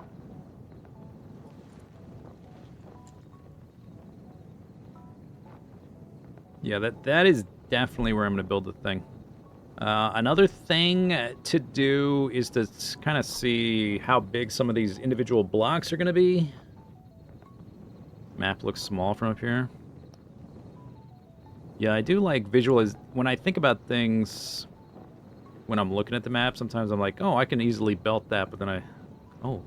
Yeah, that is definitely where I'm going to build the thing. Another thing to do is to kind of see how big some of these individual blocks are going to be. Map looks small from up here. Yeah, I do like visualize. When I think about things, when I'm looking at the map, sometimes I'm like, oh, I can easily belt that, but then oh.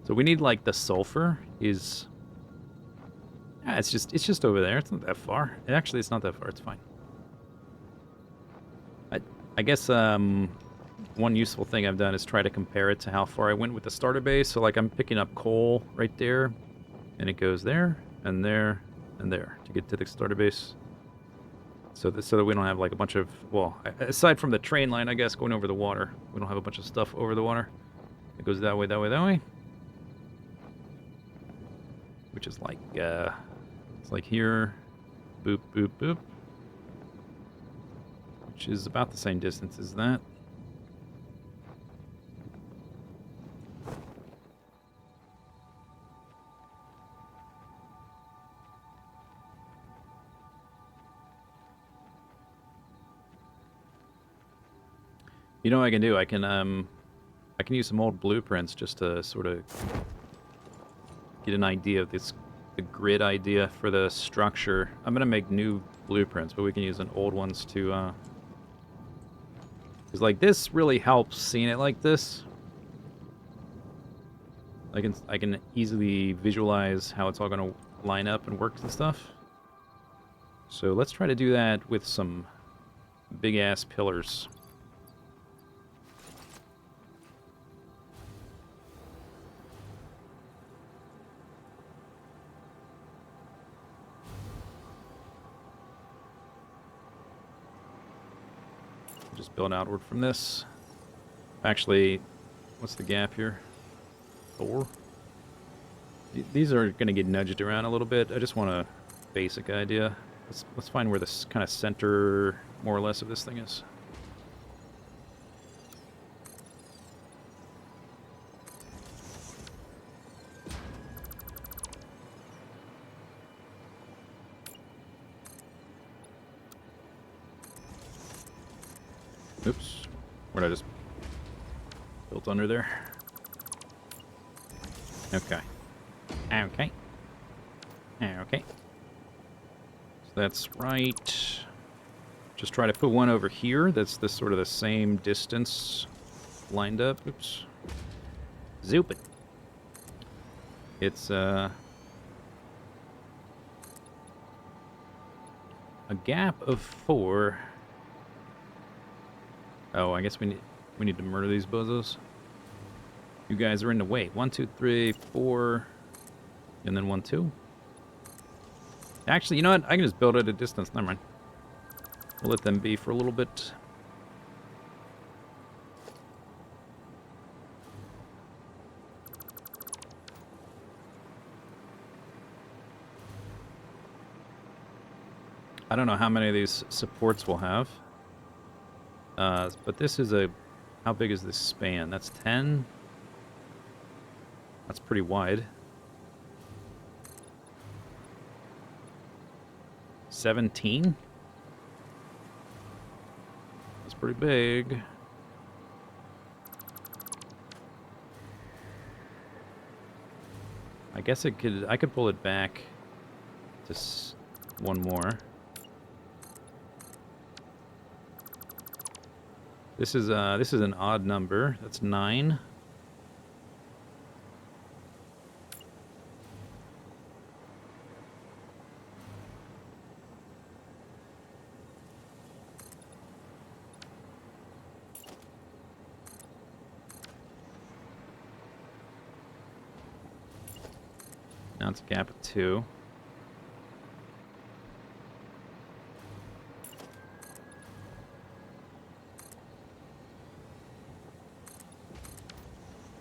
So we need, like, the sulfur is... Yeah, it's just over there. It's not that far. Actually, it's not that far. It's fine. I guess one useful thing I've done is try to compare it to how far I went with the starter base. So, like, I'm picking up coal right there, and it goes there, and there, and there to get to the starter base. So that we don't have, like, a bunch of... Well, aside from the train line, I guess, going over the water. We don't have a bunch of stuff over the water. It goes that way, that way, that way. Which is like, it's like here, boop, boop, boop. Which is about the same distance as that. You know what I can do? I can use some old blueprints just to sort of get an idea of the grid idea for the structure. I'm gonna make new blueprints, but we can use an old ones to, because like this really helps seeing it like this. I can easily visualize how it's all gonna line up and work and stuff. So let's try to do that with some big ass pillars. Just build outward from this. Actually, what's the gap here? 4? These are going to get nudged around a little bit. I just want a basic idea. Let's find where this kind of center, more or less, of this thing is. Oops. What did I just built under there? Okay. Okay. Okay. So that's right. Just try to put one over here that's this sort of the same distance lined up. Oops. Zoop it. It's a gap of 4. Oh, I guess we need to murder these bozos. You guys are in the way. 1, 2, 3, 4, and then 1, 2. Actually, you know what? I can just build at a distance. Never mind. We'll let them be for a little bit. I don't know how many of these supports we'll have. But this is a... How big is this span? That's 10. That's pretty wide. 17? That's pretty big. I guess I could pull it back to one more. This is an odd number. That's 9. Now it's a gap of 2.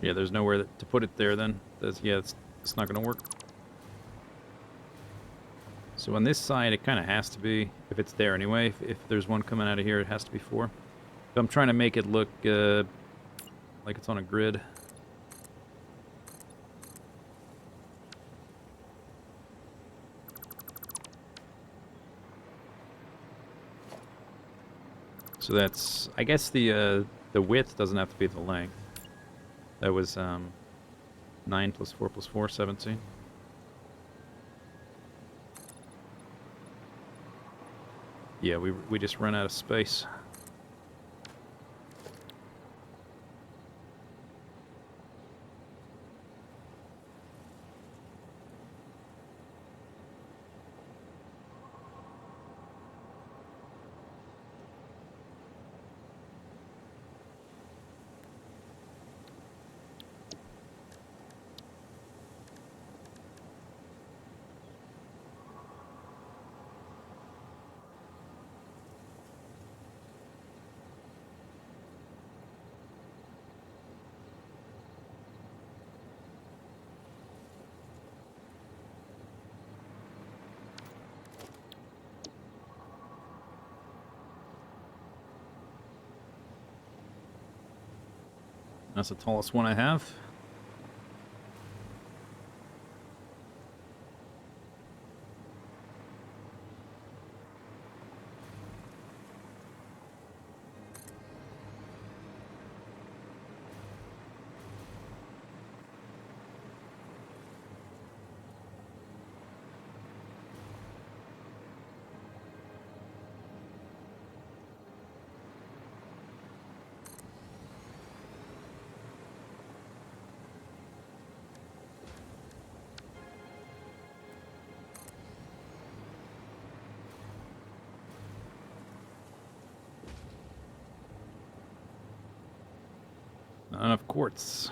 Yeah, there's nowhere to put it there then. Yeah, it's not going to work. So on this side, it kind of has to be, if it's there anyway. If there's one coming out of here, it has to be 4. So I'm trying to make it look like it's on a grid. So that's, I guess the width doesn't have to be the length. That was 9 plus 4 plus 4, 17. Yeah, we just run out of space. That's the tallest one I have. Not enough quartz.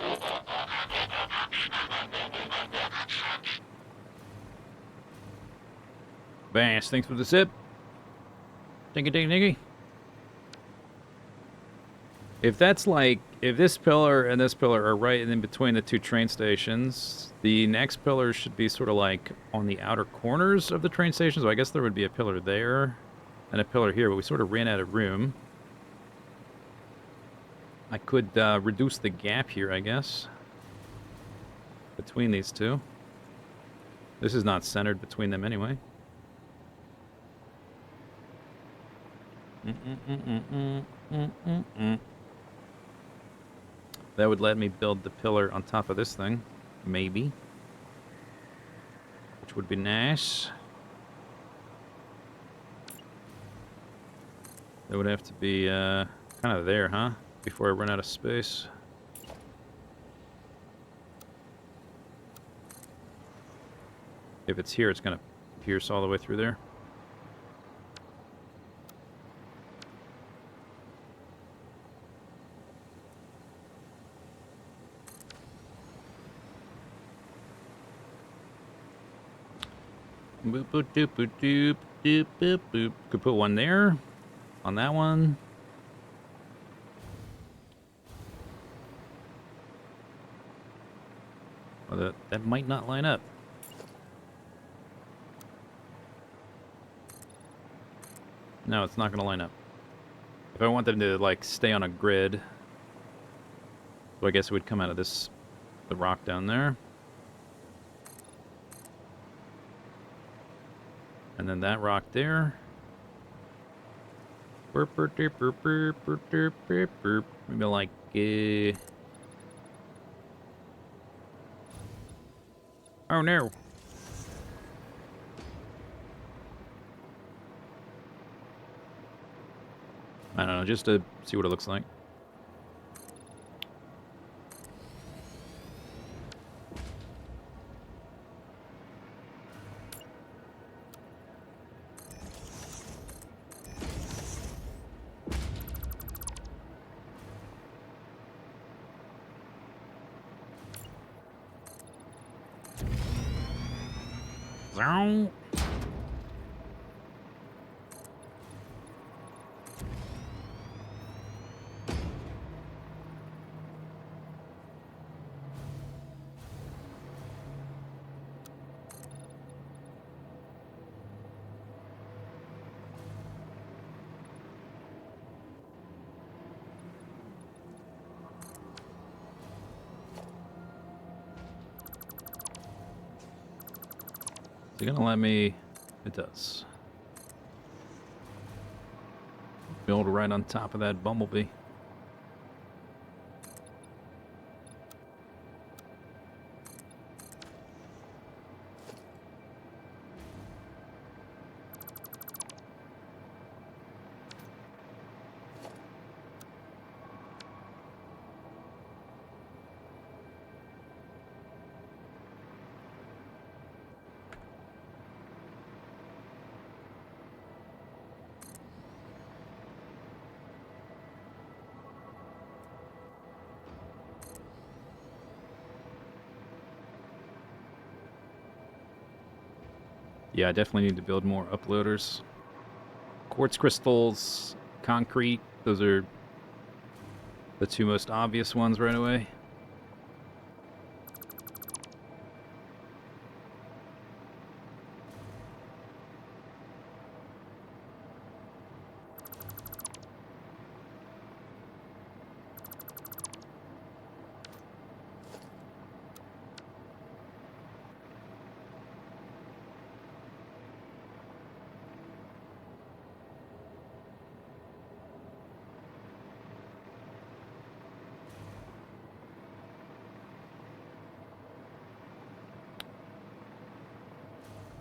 Bash, thanks for the sip. Dingy dingy dingy. If that's like, if this pillar and this pillar are right in between the two train stations, the next pillar should be sort of like on the outer corners of the train station. So I guess there would be a pillar there and a pillar here, but we sort of ran out of room. I could reduce the gap here, I guess, between these two. This is not centered between them anyway. That would let me build the pillar on top of this thing, maybe. Which would be nice. That would have to be kind of there, huh? Before I run out of space. If it's here, it's going to pierce all the way through there. Boop, boop, doop, boop, doop, doop, boop, boop. Could put one there. On that one. Well, that might not line up. No, it's not going to line up. If I want them to, like, stay on a grid, so I guess it would come out of this, the rock down there. And then that rock there. Maybe like, oh no. I don't know, just to see what it looks like. Zoom. Is it gonna let me? It does. Build right on top of that bumblebee. Yeah, I definitely need to build more uploaders. Quartz crystals, concrete, those are the two most obvious ones right away.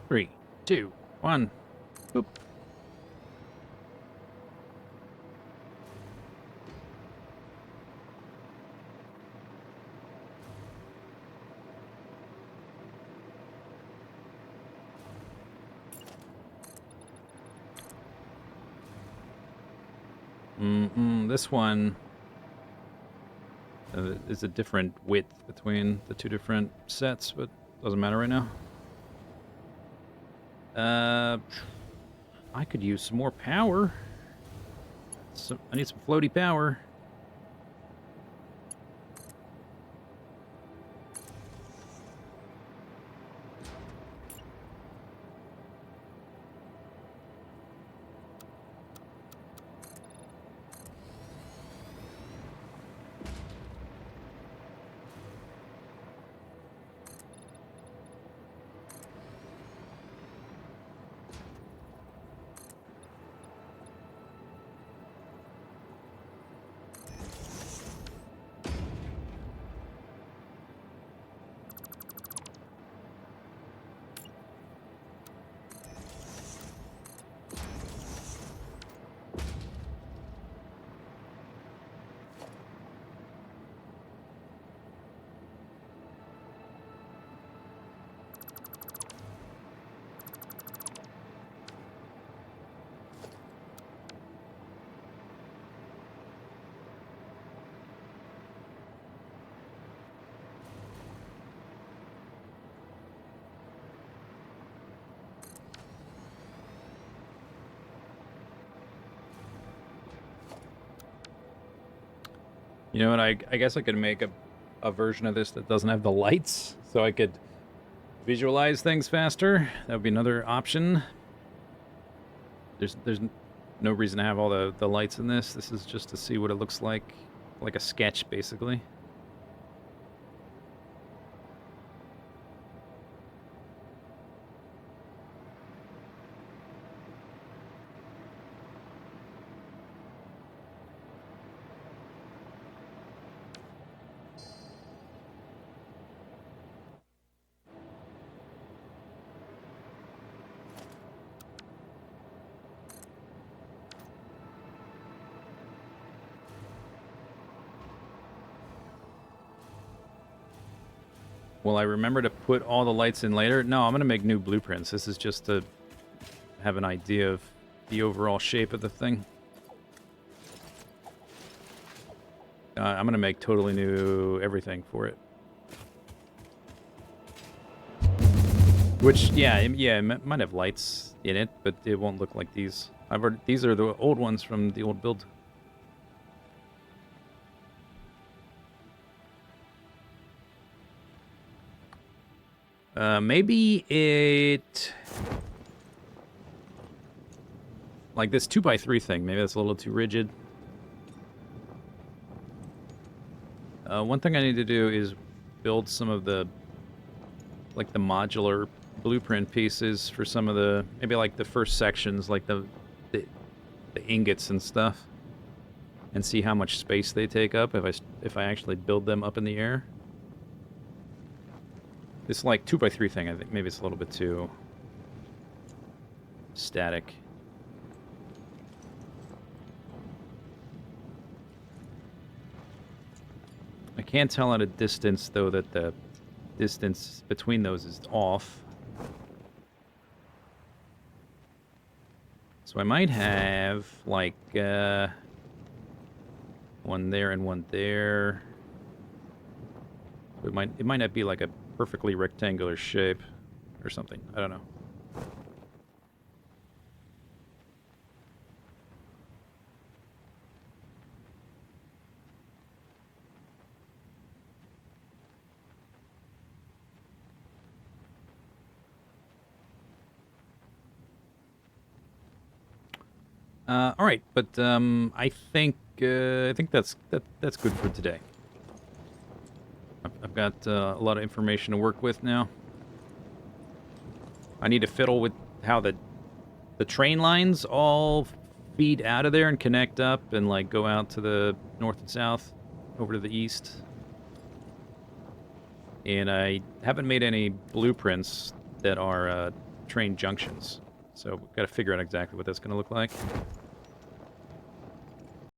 Three, two, one. Boop. This one is a different width between the two different sets, but doesn't matter right now. I could use some more power. I need some floaty power. You know, and I guess I could make a version of this that doesn't have the lights, so I could visualize things faster. That would be another option. There's no reason to have all the lights in this. This is just to see what it looks like a sketch, basically. Will I remember to put all the lights in later? No, I'm going to make new blueprints. This is just to have an idea of the overall shape of the thing. I'm going to make totally new everything for it. Which, yeah, it might have lights in it, but it won't look like these. These are the old ones from the old build. Maybe it... Like this 2x3 thing, maybe that's a little too rigid. One thing I need to do is build some of the... like the modular blueprint pieces for some of the... maybe like the first sections, like the ingots and stuff. And see how much space they take up if I actually build them up in the air. This like 2x3 thing, I think maybe it's a little bit too static. I can't tell at a distance though that the distance between those is off. So I might have like one there and one there. It might not be like a perfectly rectangular shape or something. I don't know. All right, but I think that's good for today. I've got a lot of information to work with now. I need to fiddle with how the train lines all feed out of there and connect up and like go out to the north and south, over to the east. And I haven't made any blueprints that are train junctions, so we've got to figure out exactly what that's going to look like.